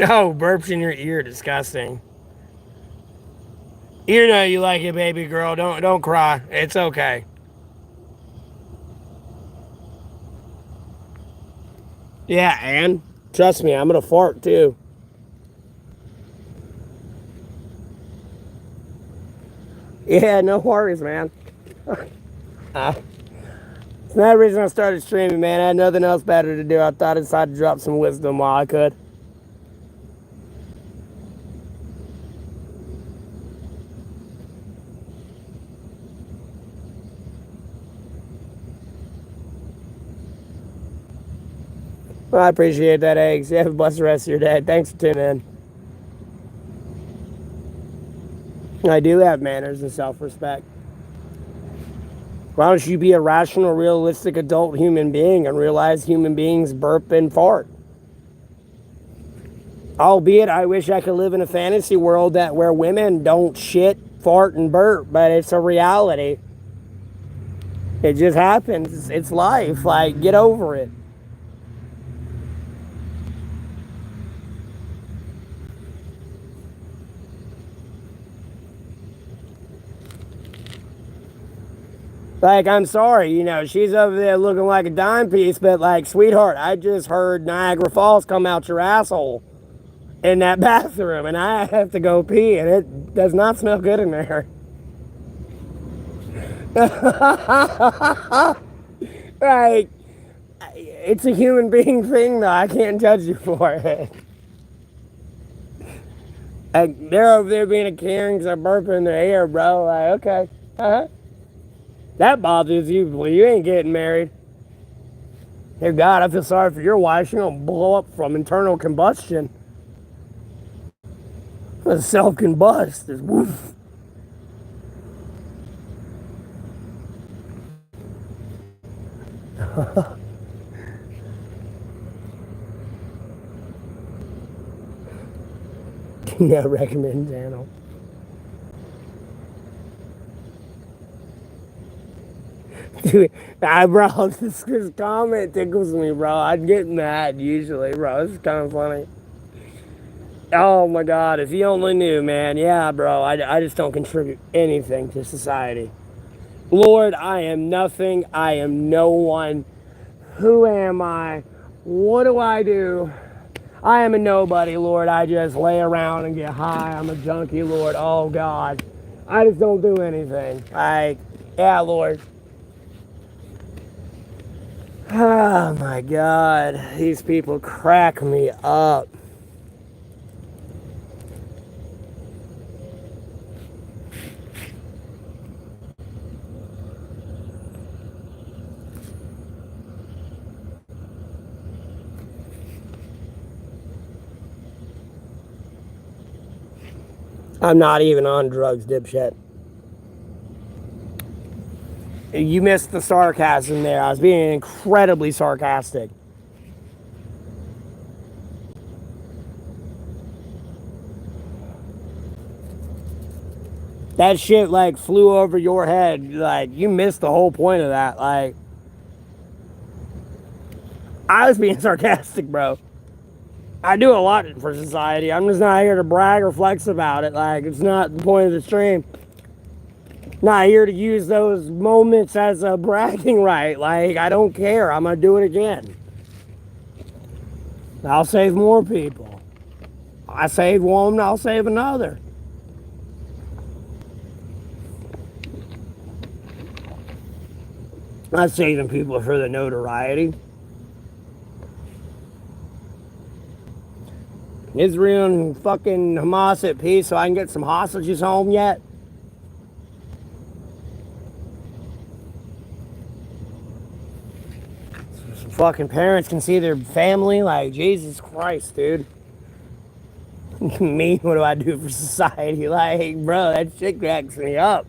Oh, burps in your ear, disgusting. You know you like it, baby girl. Don't cry. It's okay. Yeah, and trust me, I'm gonna fart too. Yeah, no worries, man. Uh, it's another reason I started streaming, man. I had nothing else better to do. I thought I'd decide to drop some wisdom while I could. Well, I appreciate that, eggs. You have a blessed rest of your day. Thanks for tuning in. I do have manners and self-respect. Why don't you be a rational, realistic adult human being and realize human beings burp and fart? Albeit, I wish I could live in a fantasy world that where women don't shit, fart, and burp, but it's a reality. It just happens. It's life. Like, get over it. Like, I'm sorry, she's over there looking like a dime piece, but like, sweetheart, I just heard Niagara Falls come out your asshole in that bathroom, and I have to go pee, and it does not smell good in there. Like, it's a human being thing, though. I can't judge you for it. Like, they're over there being a Karen because I'm burping in their air, bro. Like, okay. Uh-huh. That bothers you. Well, you ain't getting married. Dear God, I feel sorry for your wife. She's going to blow up from internal combustion. Self-combust. Just woof. Yeah, recommend channel. Dude, bro, this comment tickles me, bro. I'd get mad usually, bro. It's kind of funny. Oh my God, if you only knew, man. Yeah, bro, I just don't contribute anything to society. Lord, I am nothing. I am no one. Who am I? What do I do? I am a nobody, Lord. I just lay around and get high. I'm a junkie, Lord. Oh God. I just don't do anything. Yeah, Lord. Oh my God. These people crack me up. I'm not even on drugs, dipshit. You missed the sarcasm there. I was being incredibly sarcastic. That shit like flew over your head. Like, you missed the whole point of that. Like, I was being sarcastic, bro. I do a lot for society. I'm just not here to brag or flex about it. Like, it's not the point of the stream. Not here to use those moments as a bragging right. Like, I don't care. I'm gonna do it again. I'll save more people. I save one, I'll save another. Not saving people for the notoriety. Israel and fucking Hamas at peace so I can get some hostages home yet? So some fucking parents can see their family. Like, Jesus Christ, dude. Me, what do I do for society? Like, bro, that shit cracks me up.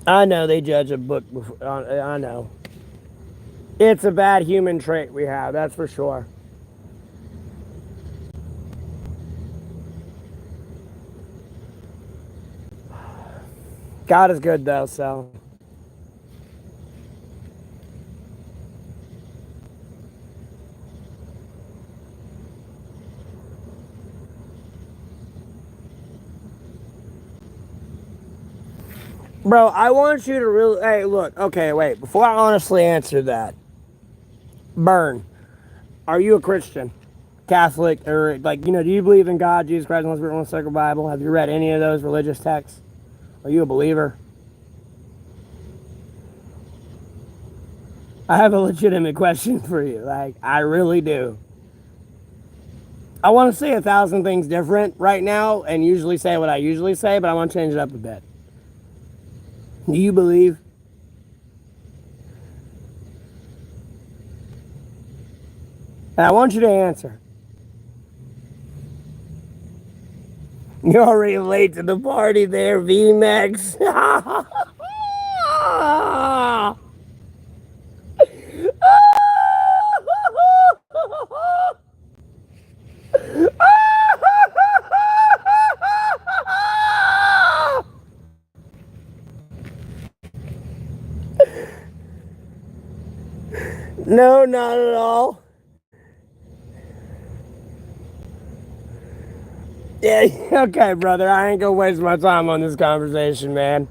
I know they judge a book before. I know. It's a bad human trait we have, that's for sure. God is good, though, so. Bro, I want you to really. Hey, look, okay, wait. Before I honestly answer that, Burn, are you a Christian? Catholic, or like, do you believe in God, Jesus Christ, and the Sacred Bible? Have you read any of those religious texts? Are you a believer? I have a legitimate question for you. Like, I really do. I want to say 1,000 things different right now and usually say what I usually say, but I want to change it up a bit. Do you believe? And I want you to answer. You're already late to the party there, VMAX. No, not at all. Yeah, okay, brother. I ain't gonna waste my time on this conversation, man.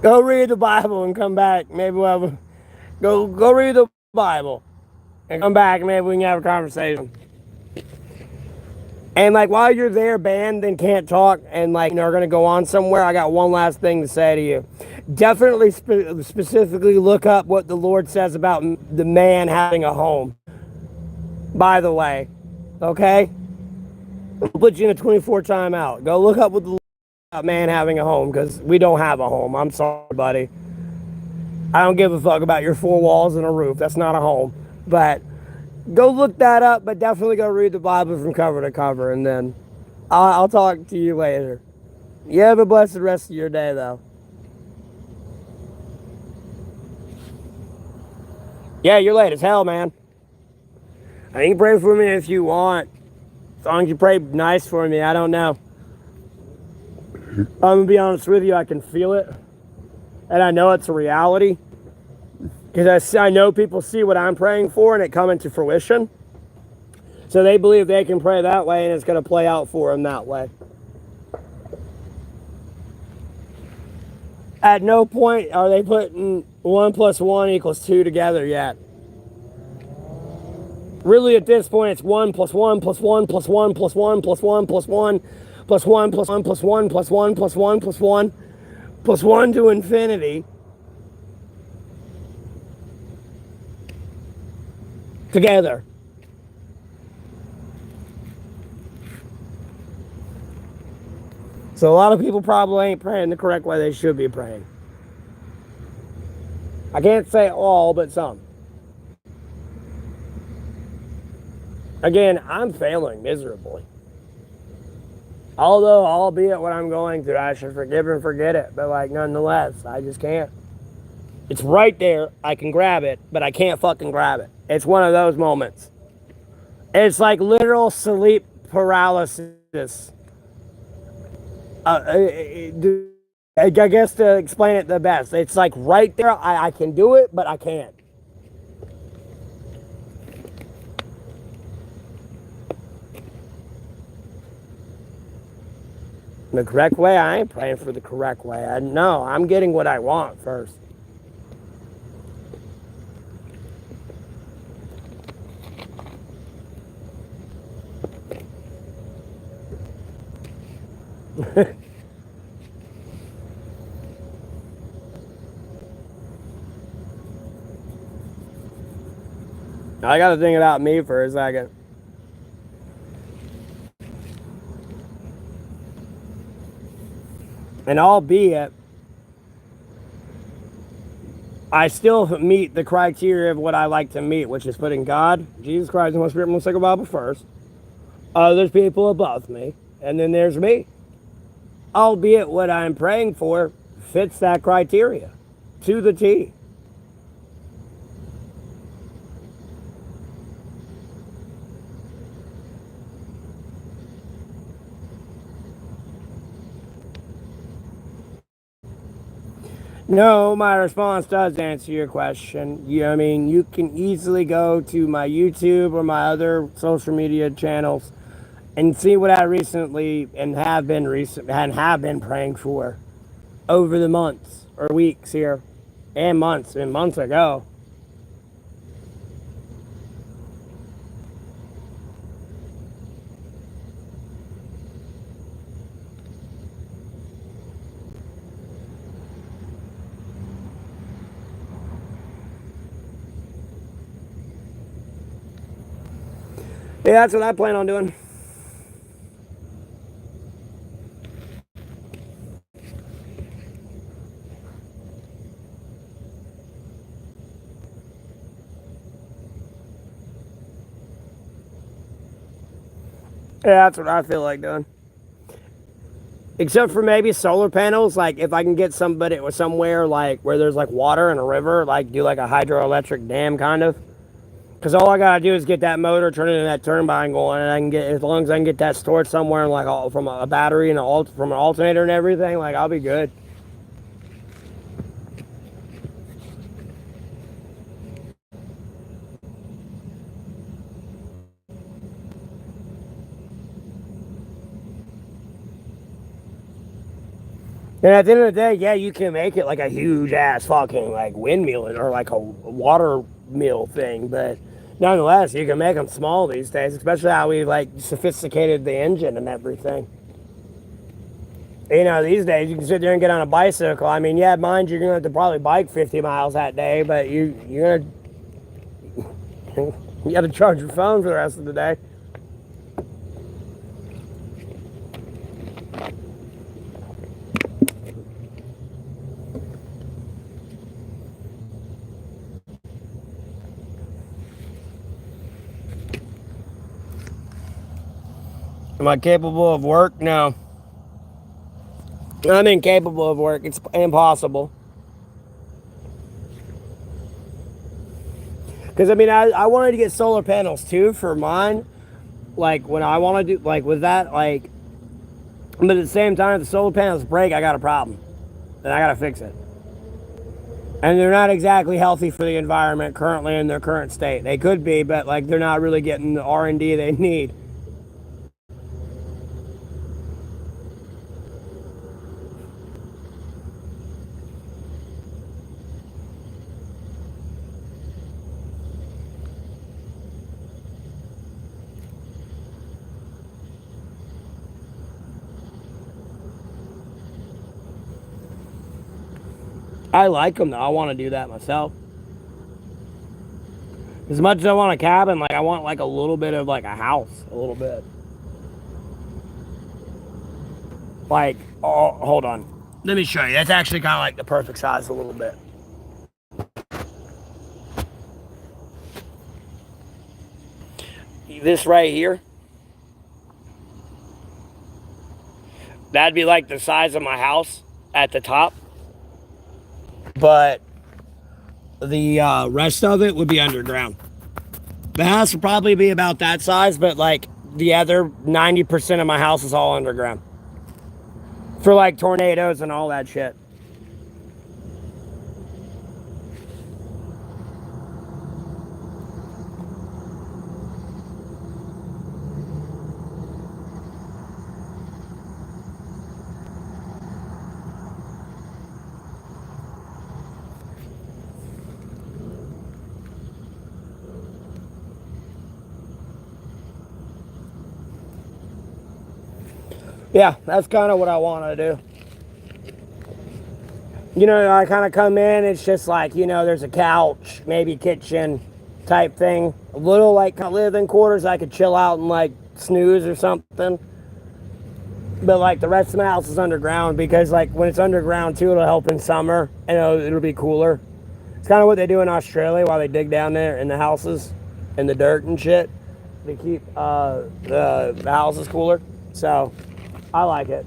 Go read the Bible and come back. Maybe we'll have a, go read the Bible and come back. Maybe we can have a conversation. And like while you're there, banned and can't talk, and like are gonna go on somewhere. I got one last thing to say to you. Definitely specifically look up what the Lord says about the man having a home. By the way, okay? I'll put you in a 24 timeout. Go look up what the Lord says about man having a home, because we don't have a home. I'm sorry, buddy. I don't give a fuck about your four walls and a roof. That's not a home. But go look that up, but definitely go read the Bible from cover to cover, and then I'll talk to you later. You have a blessed rest of your day, though. Yeah, you're late as hell, man. I think you pray for me if you want. As long as you pray nice for me, I don't know. I'm gonna be honest with you, I can feel it. And I know it's a reality. Because I know people see what I'm praying for and it come into fruition. So they believe they can pray that way and it's going to play out for them that way. At no point are they putting 1 + 1 = 2 together yet. Really, at this point, it's 1 + 1 + 1 + 1 + 1 + 1 + 1 + 1 + 1 + 1 + 1 + 1 + 1 + 1 to infinity. Together. So a lot of people probably ain't praying the correct way they should be praying. I can't say all, but some. Again, I'm failing miserably. Although, albeit what I'm going through, I should forgive and forget it. But like, nonetheless, I just can't. It's right there. I can grab it, but I can't fucking grab it. It's one of those moments. It's like literal sleep paralysis. I guess to explain it the best, it's like right there. I can do it, but I can't. The correct way? I ain't praying for the correct way. No, I'm getting what I want first. I got to think about me for a second. And albeit, I still meet the criteria of what I like to meet, which is putting God, Jesus Christ, and Holy Spirit, and the Bible first. There's people above me, and then there's me. Albeit what I'm praying for fits that criteria to the T. No, my response does answer your question. I mean, you can easily go to my YouTube or my other social media channels and see what I recently and have been praying for over the months or weeks here, and months ago. Yeah, that's what I plan on doing. Yeah, that's what I feel like doing. Except for maybe solar panels, like if I can get somebody or somewhere like where there's like water and a river, like do like a hydroelectric dam kind of. Because all I gotta do is get that motor, turn it into that turbine going, and I can get, as long as I can get that stored somewhere, like from a battery and from an alternator and everything, like I'll be good. And at the end of the day, yeah, you can make it like a huge ass fucking like windmill or like a water mill thing, but nonetheless, you can make them small these days, especially how we like sophisticated the engine and everything. You know, these days you can sit there and get on a bicycle. I mean, yeah, mind you, you're gonna have to probably bike 50 miles that day, but you're gonna you got to charge your phone for the rest of the day. Am I capable of work? No. I'm incapable of work. It's impossible. Because, I mean, I wanted to get solar panels too for mine. Like, when I want to do, like, with that, like, but at the same time, if the solar panels break, I got a problem. And I got to fix it. And they're not exactly healthy for the environment currently in their current state. They could be, but, like, they're not really getting the R&D they need. I like them, though. I want to do that myself. As much as I want a cabin, like, I want, like, a little bit of, like, a house. A little bit. Like, oh, hold on. Let me show you. That's actually kind of like the perfect size a little bit. This right here, that'd be like the size of my house at the top. But the rest of it would be underground. The house would probably be about that size, but like the other 90% of my house is all underground. For like tornadoes and all that shit. Yeah, that's kind of what I want to do. You know, I kind of come in, it's just like, you know, there's a couch, maybe kitchen, type thing. A little like living quarters I could chill out and like snooze or something. But like the rest of my house is underground because like when it's underground too, it'll help in summer and it'll be cooler. It's kind of what they do in Australia while they dig down there in the houses, in the dirt and shit. They keep the houses cooler. So I like it.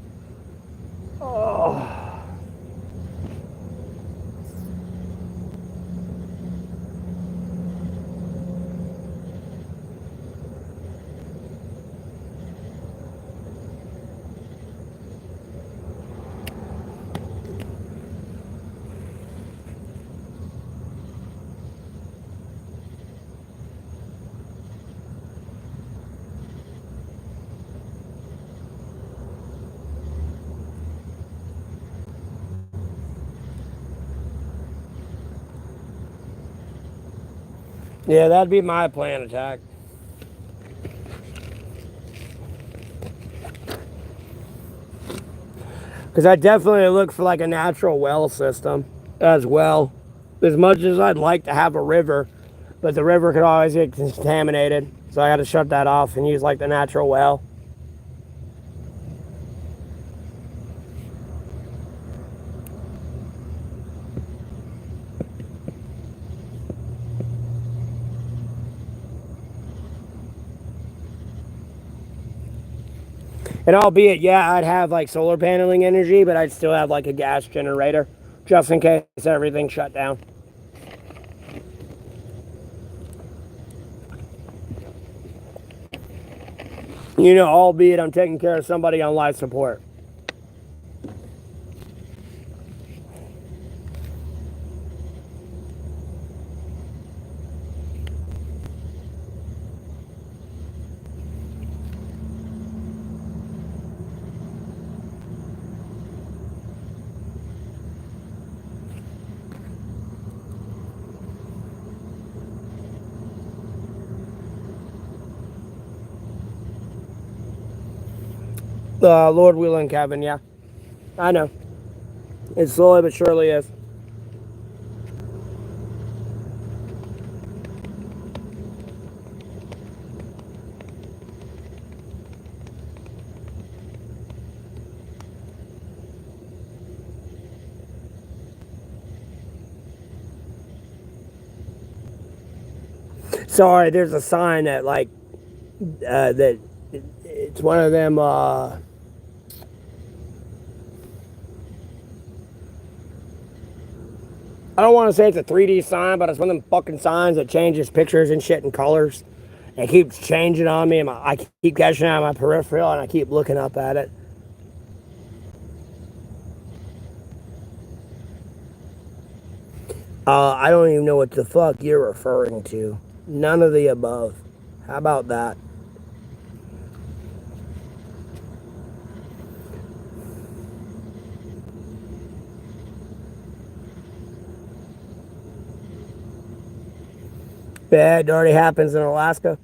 Oh. Yeah, that'd be my plan attack. Because I definitely look for like a natural well system as well. As much as I'd like to have a river, but the river could always get contaminated. So I got to shut that off and use like the natural well. And albeit, yeah, I'd have like solar paneling energy, but I'd still have like a gas generator just in case everything shut down. You know, albeit I'm taking care of somebody on life support. Lord willing, Kevin, yeah. I know. It slowly but surely is. Sorry, there's a sign that like that it's one of them. I don't want to say it's a 3D sign, but it's one of them fucking signs that changes pictures and shit and colors. And it keeps changing on me, and I keep catching it on my peripheral, and I keep looking up at it. I don't even know what the fuck you're referring to. None of the above. How about that? Yeah, it already happens in Alaska.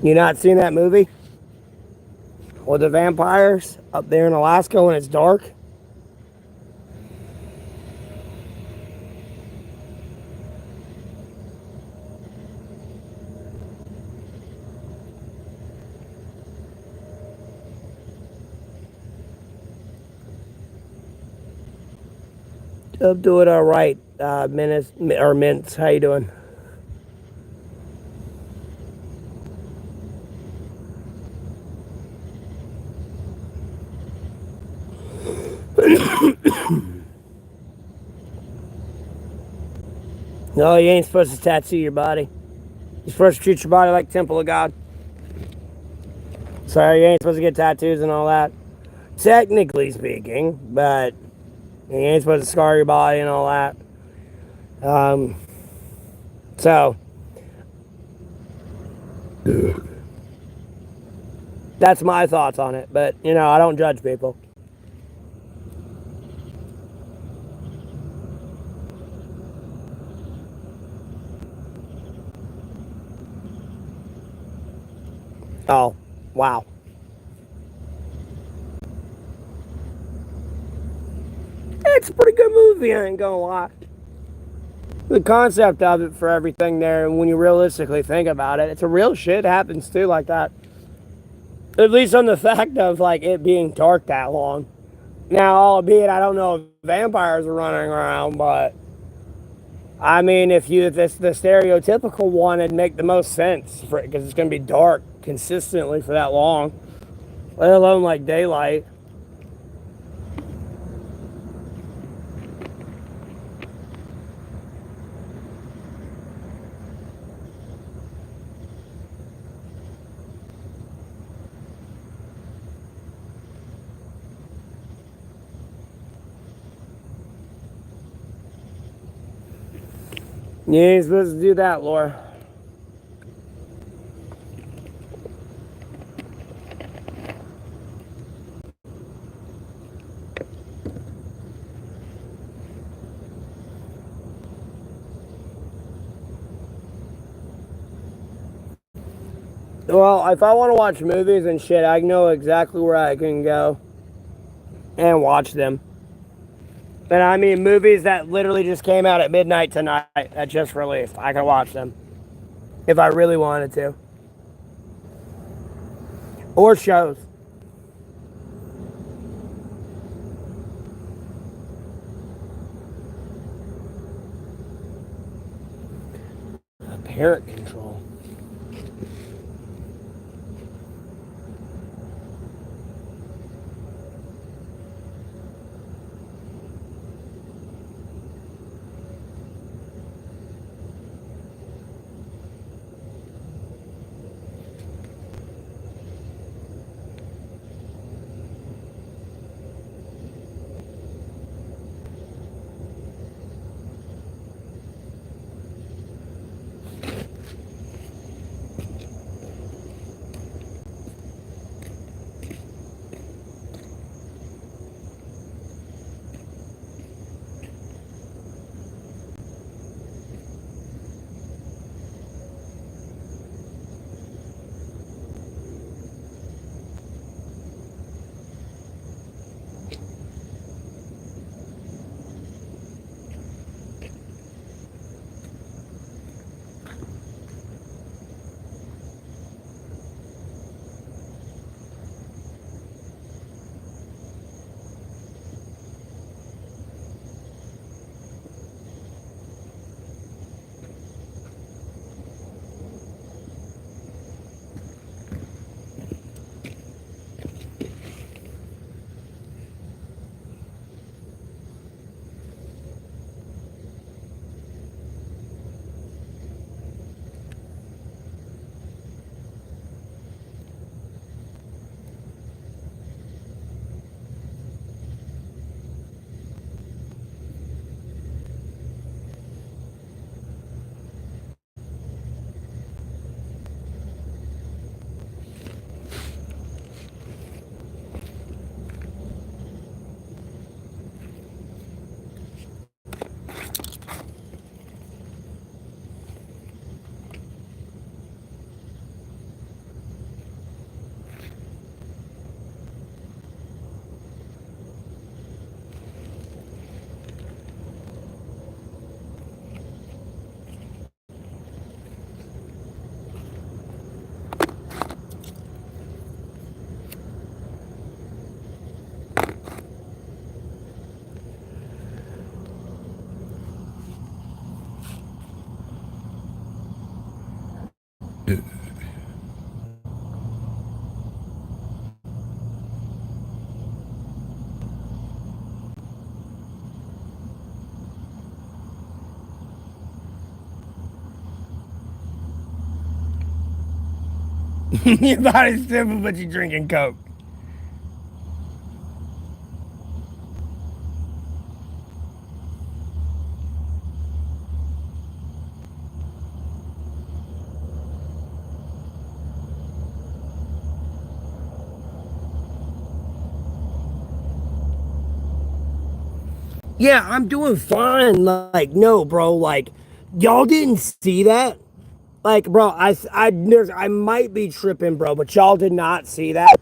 You not seen that movie? With the vampires up there in Alaska when it's dark? I'm doing all right, Mints. How you doing? No, you ain't supposed to tattoo your body. You're supposed to treat your body like temple of God. So you ain't supposed to get tattoos and all that. Technically speaking, but you ain't supposed to scar your body and all that. So That's my thoughts on it, but I don't judge people. Oh, wow. It's a pretty good movie, I ain't gonna lie. The concept of it for everything there, and when you realistically think about it, it's a real shit happens too, like that. At least on the fact of like it being dark that long. Now, albeit I don't know if vampires are running around, but I mean, if this the stereotypical one, it'd make the most sense for because it's gonna be dark consistently for that long, let alone like daylight. You ain't supposed to do that, Laura. Well, if I want to watch movies and shit, I know exactly where I can go and watch them. And I mean, movies that literally just came out at midnight tonight that just released. I can watch them if I really wanted to. Or shows. Parent control. Your body's simple, but you're drinking Coke. Yeah, I'm doing fine. Like, no, bro. Like, y'all didn't see that. Like, bro, I might be tripping, bro, but y'all did not see that.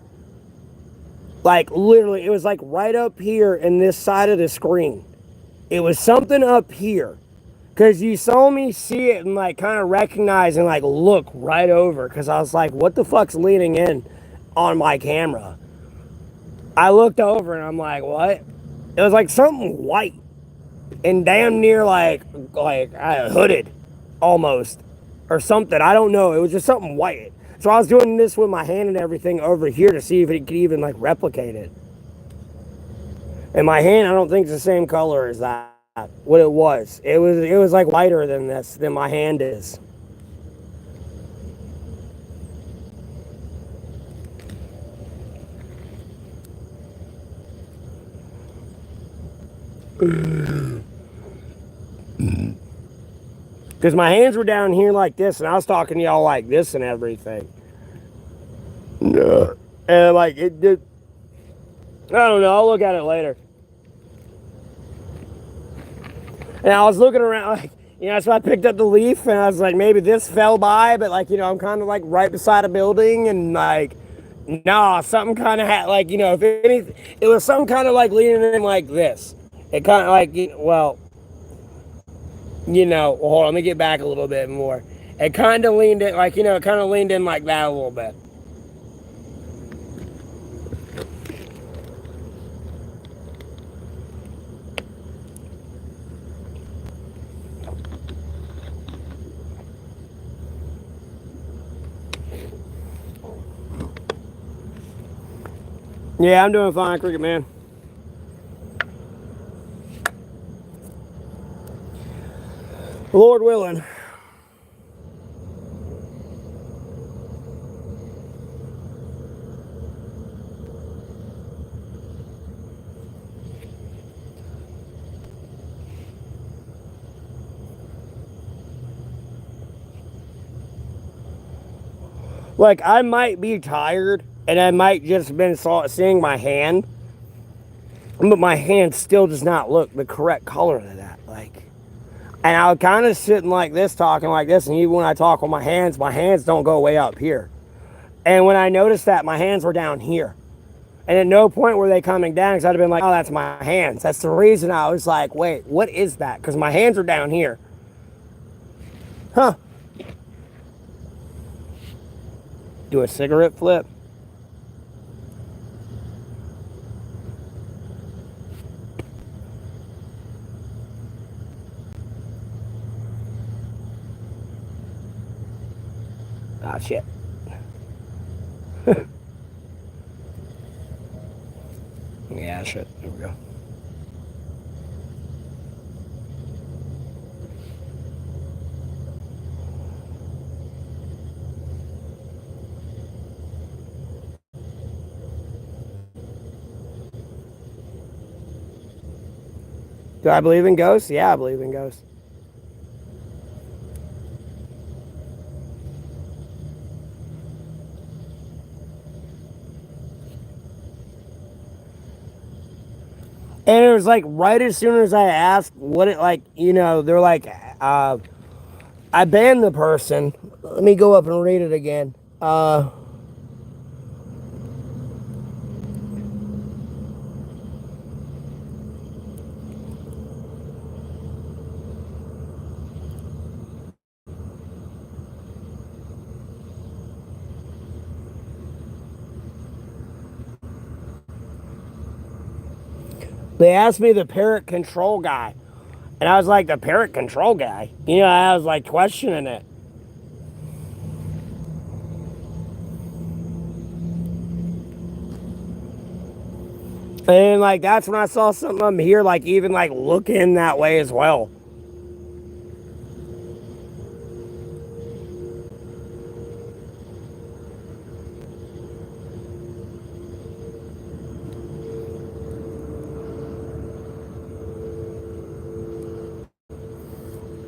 Like, literally, it was like right up here in this side of the screen. It was something up here. Because you saw me see it and, like, kind of recognize and, like, look right over. Because I was like, what the fuck's leaning in on my camera? I looked over and I'm like, what? It was like something white and damn near like hooded almost or something. I don't know. It was just something white. So I was doing this with my hand and everything over here to see if it could even like replicate it. And my hand, I don't think it's the same color as that. What it was. It was like lighter than this than my hand is. Because my hands were down here like this, and I was talking to y'all like this and everything. No. And like it did. I don't know. I'll look at it later. And I was looking around, like, so I picked up the leaf and I was like, maybe this fell by, but like, I'm kind of like right beside a building and like, nah, something kind of had like, if anything, it was some kind of like leaning in like this. It kind of like, hold on, let me get back a little bit more. It kind of leaned in, like, it kind of leaned in like that a little bit. Yeah, I'm doing fine, Cricket Man. Lord willing. Like, I might be tired and I might just been seeing my hand, but my hand still does not look the correct color to that. Like, and I was kind of sitting like this, talking like this, and even when I talk with my hands don't go way up here. And when I noticed that, my hands were down here. And at no point were they coming down because I'd have been like, oh, that's my hands. That's the reason I was like, wait, what is that? Because my hands are down here. Huh. Do a cigarette flip. Ah, shit. Yeah, shit. There we go. Do I believe in ghosts? Yeah, I believe in ghosts. And it was like right as soon as I asked what it like, they're like, I banned the person. Let me go up and read it again. They asked me the parrot control guy. And I was like, the parrot control guy? I was like questioning it. And like that's when I saw something of them here, like even like looking that way as well.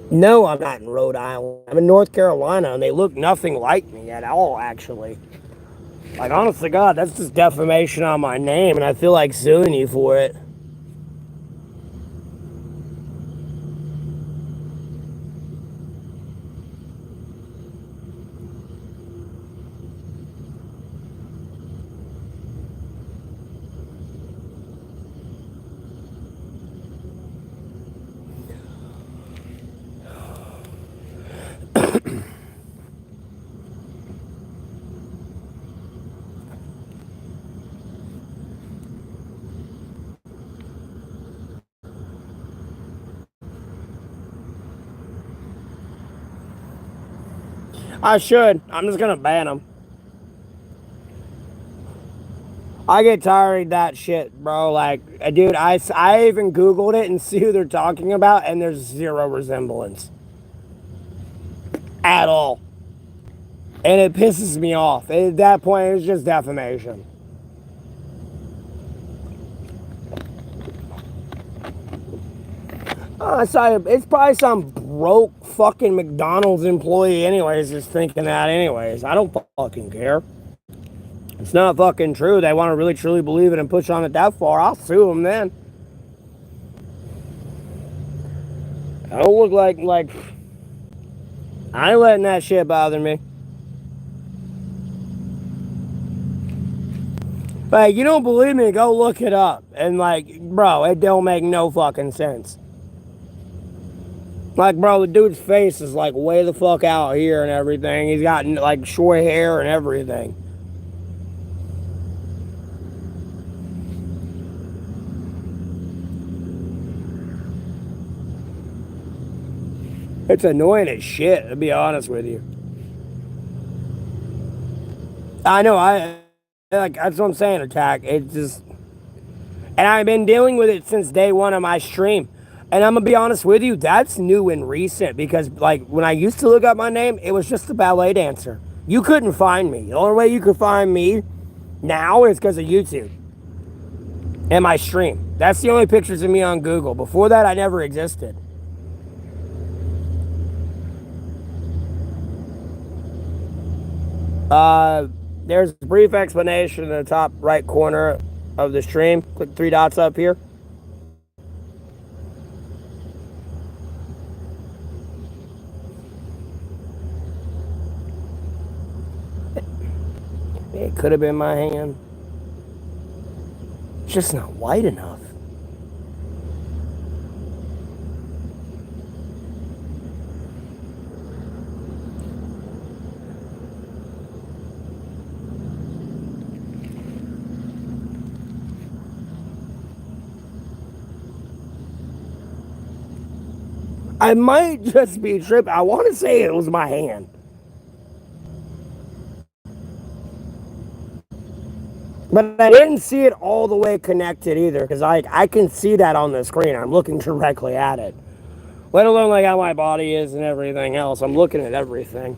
No, I'm not in Rhode Island. I'm in North Carolina, and they look nothing like me at all, actually. Like, honest to God, that's just defamation on my name, and I feel like suing you for it. I should. I'm just gonna ban them. I get tired of that shit, bro. Like, dude, I even Googled it and see who they're talking about, and there's zero resemblance at all. And it pisses me off. At that point, it's just defamation. It's probably some broke fucking McDonald's employee, anyways, just thinking that, anyways. I don't fucking care. It's not fucking true. They want to really truly believe it and push on it that far. I'll sue them then. I don't look like I ain't letting that shit bother me. Like, you don't believe me? Go look it up. And like, bro, it don't make no fucking sense. Like, bro, the dude's face is like way the fuck out here and everything. He's got like short hair and everything. It's annoying as shit, to be honest with you. I know, I like that's what I'm saying, attack. It just and I've been dealing with it since day one of my stream. And I'm gonna be honest with you, that's new and recent because like when I used to look up my name, it was just a ballet dancer. You couldn't find me. The only way you could find me now is because of YouTube and my stream. That's the only pictures of me on Google. Before that, I never existed. There's a brief explanation in the top right corner of the stream. Click three dots up here. It could have been my hand. It's just not white enough. I might just be tripping. I want to say it was my hand. But I didn't see it all the way connected either, because I can see that on the screen. I'm looking directly at it. Let alone like how my body is and everything else. I'm looking at everything.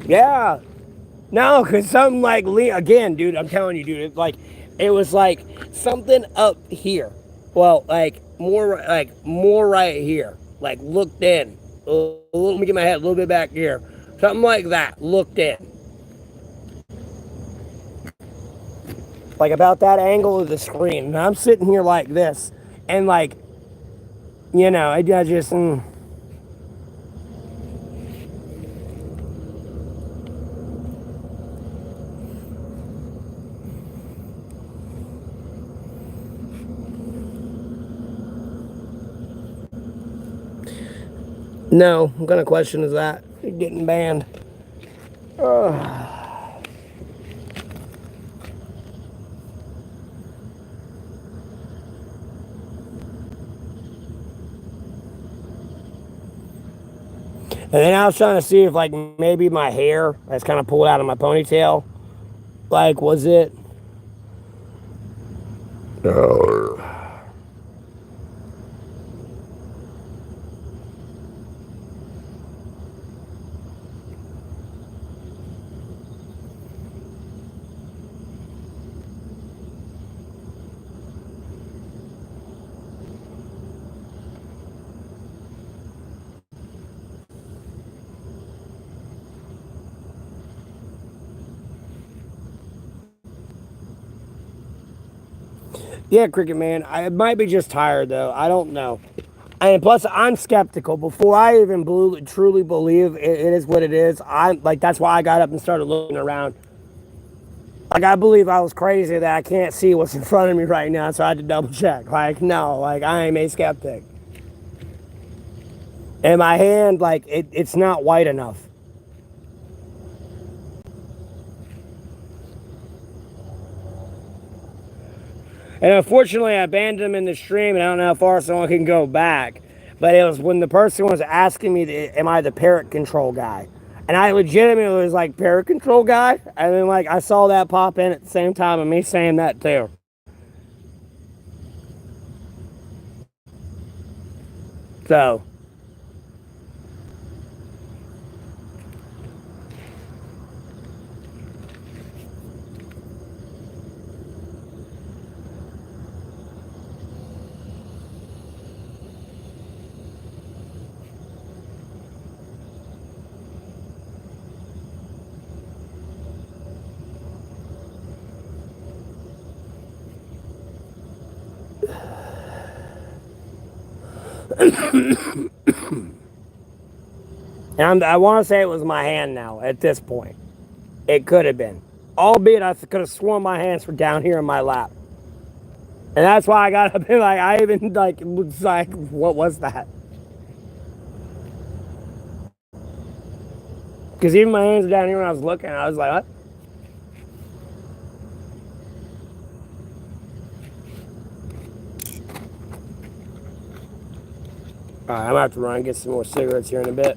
Yeah. No, because something like again, dude, I'm telling you, dude, it was like something up here. Well, like more right here. Like looked in. Let me get my head a little bit back here. Something like that. Looked in. Like about that angle of the screen. And I'm sitting here like this. And like, I just. No, what kind of question is that? You're getting banned. And then I was trying to see if, like, maybe my hair that's kind of pulled out of my ponytail, like, was it? No. Yeah, Cricket Man. I might be just tired though. I don't know. And plus, I'm skeptical. Before I even truly believe it is what it is, I'm like that's why I got up and started looking around. Like I believe I was crazy that I can't see what's in front of me right now, so I had to double check. Like no, like I am a skeptic. And my hand, like it's not white enough. And unfortunately, I abandoned them in the stream, and I don't know how far someone can go back. But it was when the person was asking me, am I the parrot control guy? And I legitimately was like, parrot control guy? And then, like, I saw that pop in at the same time of me saying that too. So, and I want to say it was my hand now at this point. It could have been. Albeit I could have sworn my hands were down here in my lap. And that's why I got up and like, I even like, was like, what was that? Because even my hands were down here when I was looking. I was like, what? All right, I'm going to have to run and get some more cigarettes here in a bit.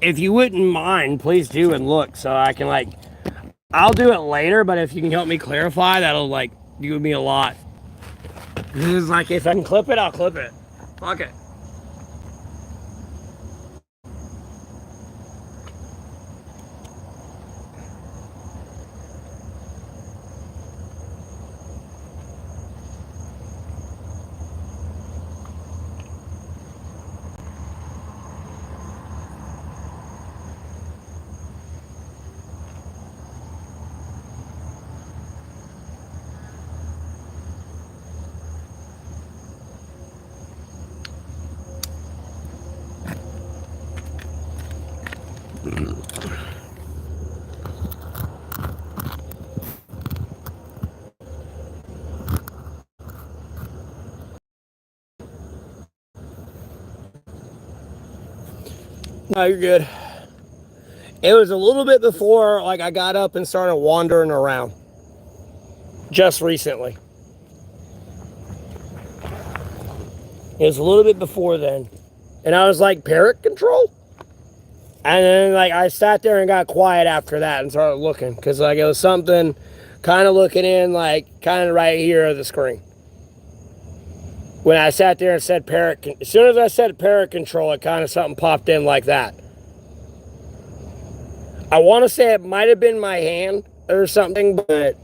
If you wouldn't mind, please do and look so I can like, I'll do it later, but if you can help me clarify, that'll like do me a lot. Because like, if I can clip it, I'll clip it. Fuck it. No, you're good. It was a little bit before like I got up and started wandering around. Just recently. It was a little bit before then. And I was like, parrot control? And then like I sat there and got quiet after that and started looking. Because like it was something kind of looking in like kind of right here of the screen. When I sat there and said parrot, as soon as I said parrot control, it kind of something popped in like that. I want to say it might have been my hand or something, but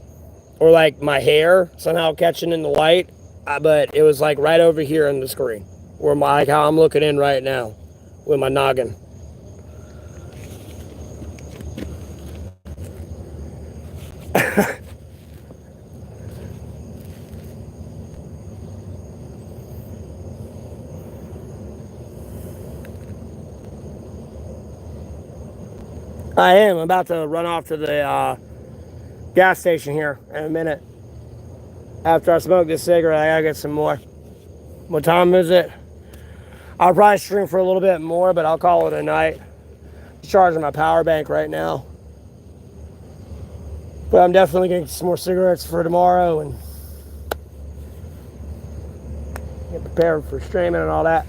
or like my hair somehow catching in the light, but it was like right over here on the screen, where my like how I'm looking in right now with my noggin. I am about to run off to the gas station here in a minute. After I smoke this cigarette, I gotta get some more. What time is it? I'll probably stream for a little bit more, but I'll call it a night. I'm charging my power bank right now. But I'm definitely getting some more cigarettes for tomorrow and get prepared for streaming and all that.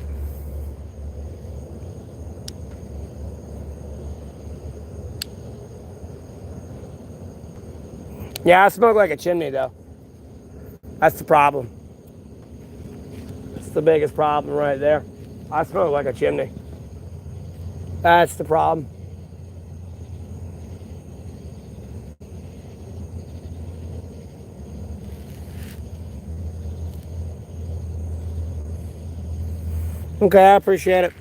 Yeah, I smoke like a chimney though. That's the problem. That's the biggest problem right there. I smoke like a chimney. That's the problem. Okay, I appreciate it.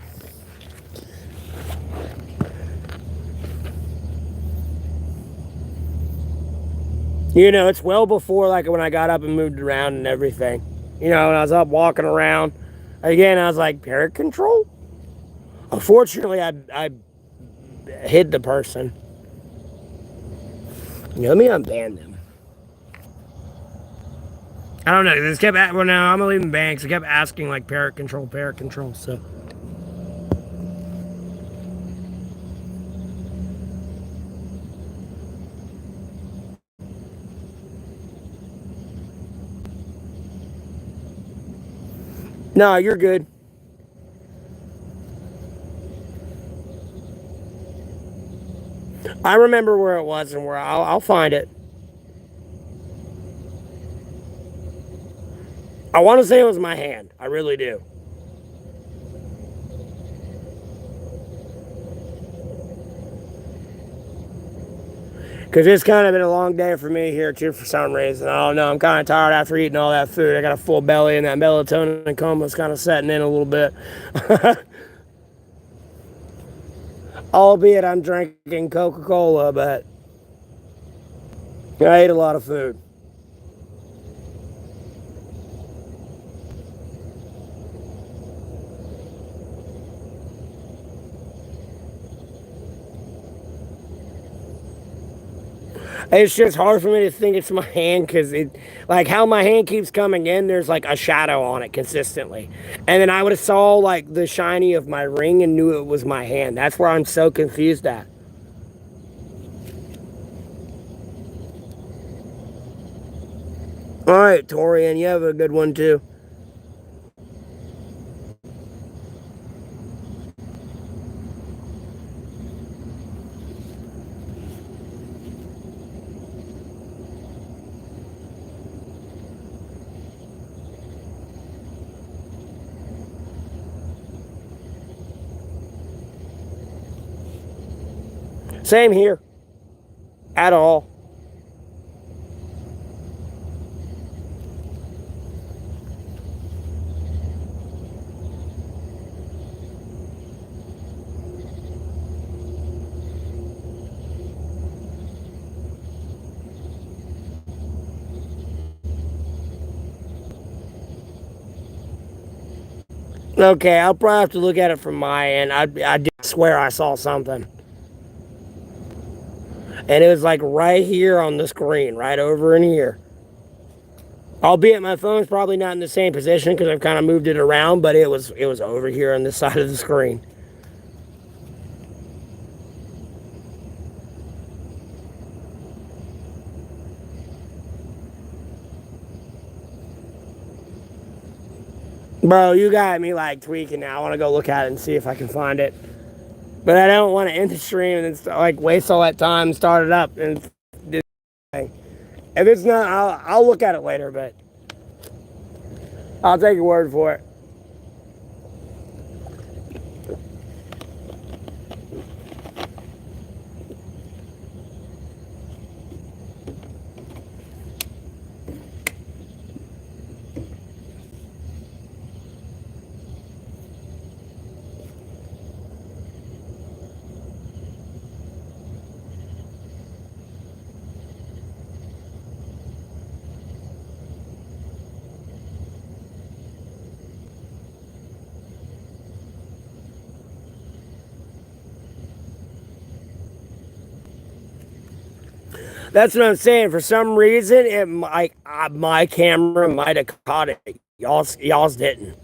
You know, it's well before like when I got up and moved around and everything. You know, when I was up walking around, again, I was like, parrot control? Unfortunately, I hid the person. You know, let me unban them. I don't know. This kept well, now I'm gonna leave them banks. It kept asking like parrot control. So No, you're good. I remember where it was and where I'll find it. I want to say it was my hand. I really do. Because it's kind of been a long day for me here, too, for some reason. I don't know. I'm kind of tired after eating all that food. I got a full belly, and that melatonin coma's kind of setting in a little bit. Albeit I'm drinking Coca Cola, but I ate a lot of food. It's just hard for me to think it's my hand because it, like how my hand keeps coming in, there's like a shadow on it consistently. And then I would have saw like the shiny of my ring and knew it was my hand. That's where I'm so confused at. All right, Torian, you have a good one too. Same here, at all. Okay, I'll probably have to look at it from my end. I did swear I saw something. And it was like right here on the screen, right over in here. Albeit my phone's probably not in the same position because I've kind of moved it around, but it was over here on this side of the screen. Bro, you got me like tweaking now. I want to go look at it and see if I can find it. But I don't want to end the stream and then like waste all that time and start it up and this thing. If it's not, I'll look at it later, but I'll take your word for it. That's what I'm saying. For some reason, it might my camera might have caught it. Y'all's didn't.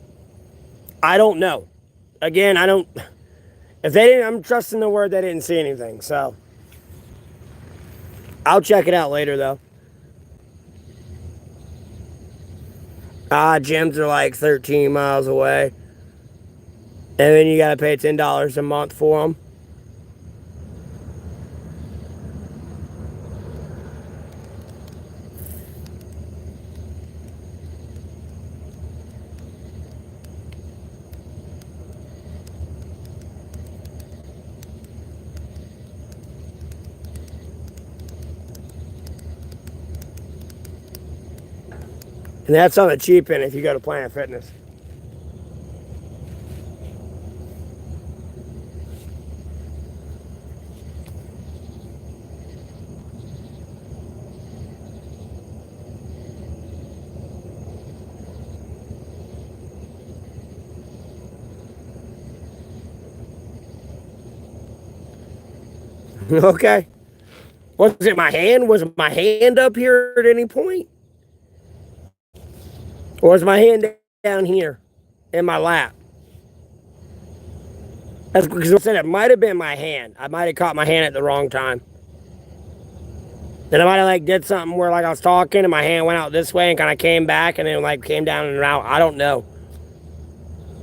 I don't know. Again, I don't. If they didn't, I'm trusting the word they didn't see anything. So I'll check it out later though. Gyms are like 13 miles away, and then you gotta pay $10 a month for them. And that's on the cheap end if you go to Planet Fitness. Okay. Was it my hand? Was my hand up here at any point? Or was my hand down here in my lap? That's because I said it might have been my hand. I might have caught my hand at the wrong time. Then I might have like did something where like I was talking and my hand went out this way and kind of came back and then like came down and out. I don't know.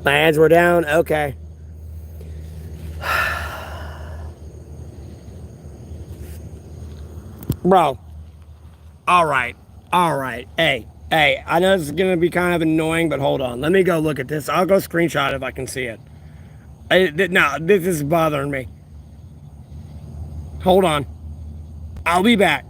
My hands were down. Okay. Bro. All right. All right. Hey, I know this is going to be kind of annoying, but hold on. Let me go look at this. I'll go screenshot if I can see it. No, this is bothering me. Hold on. I'll be back.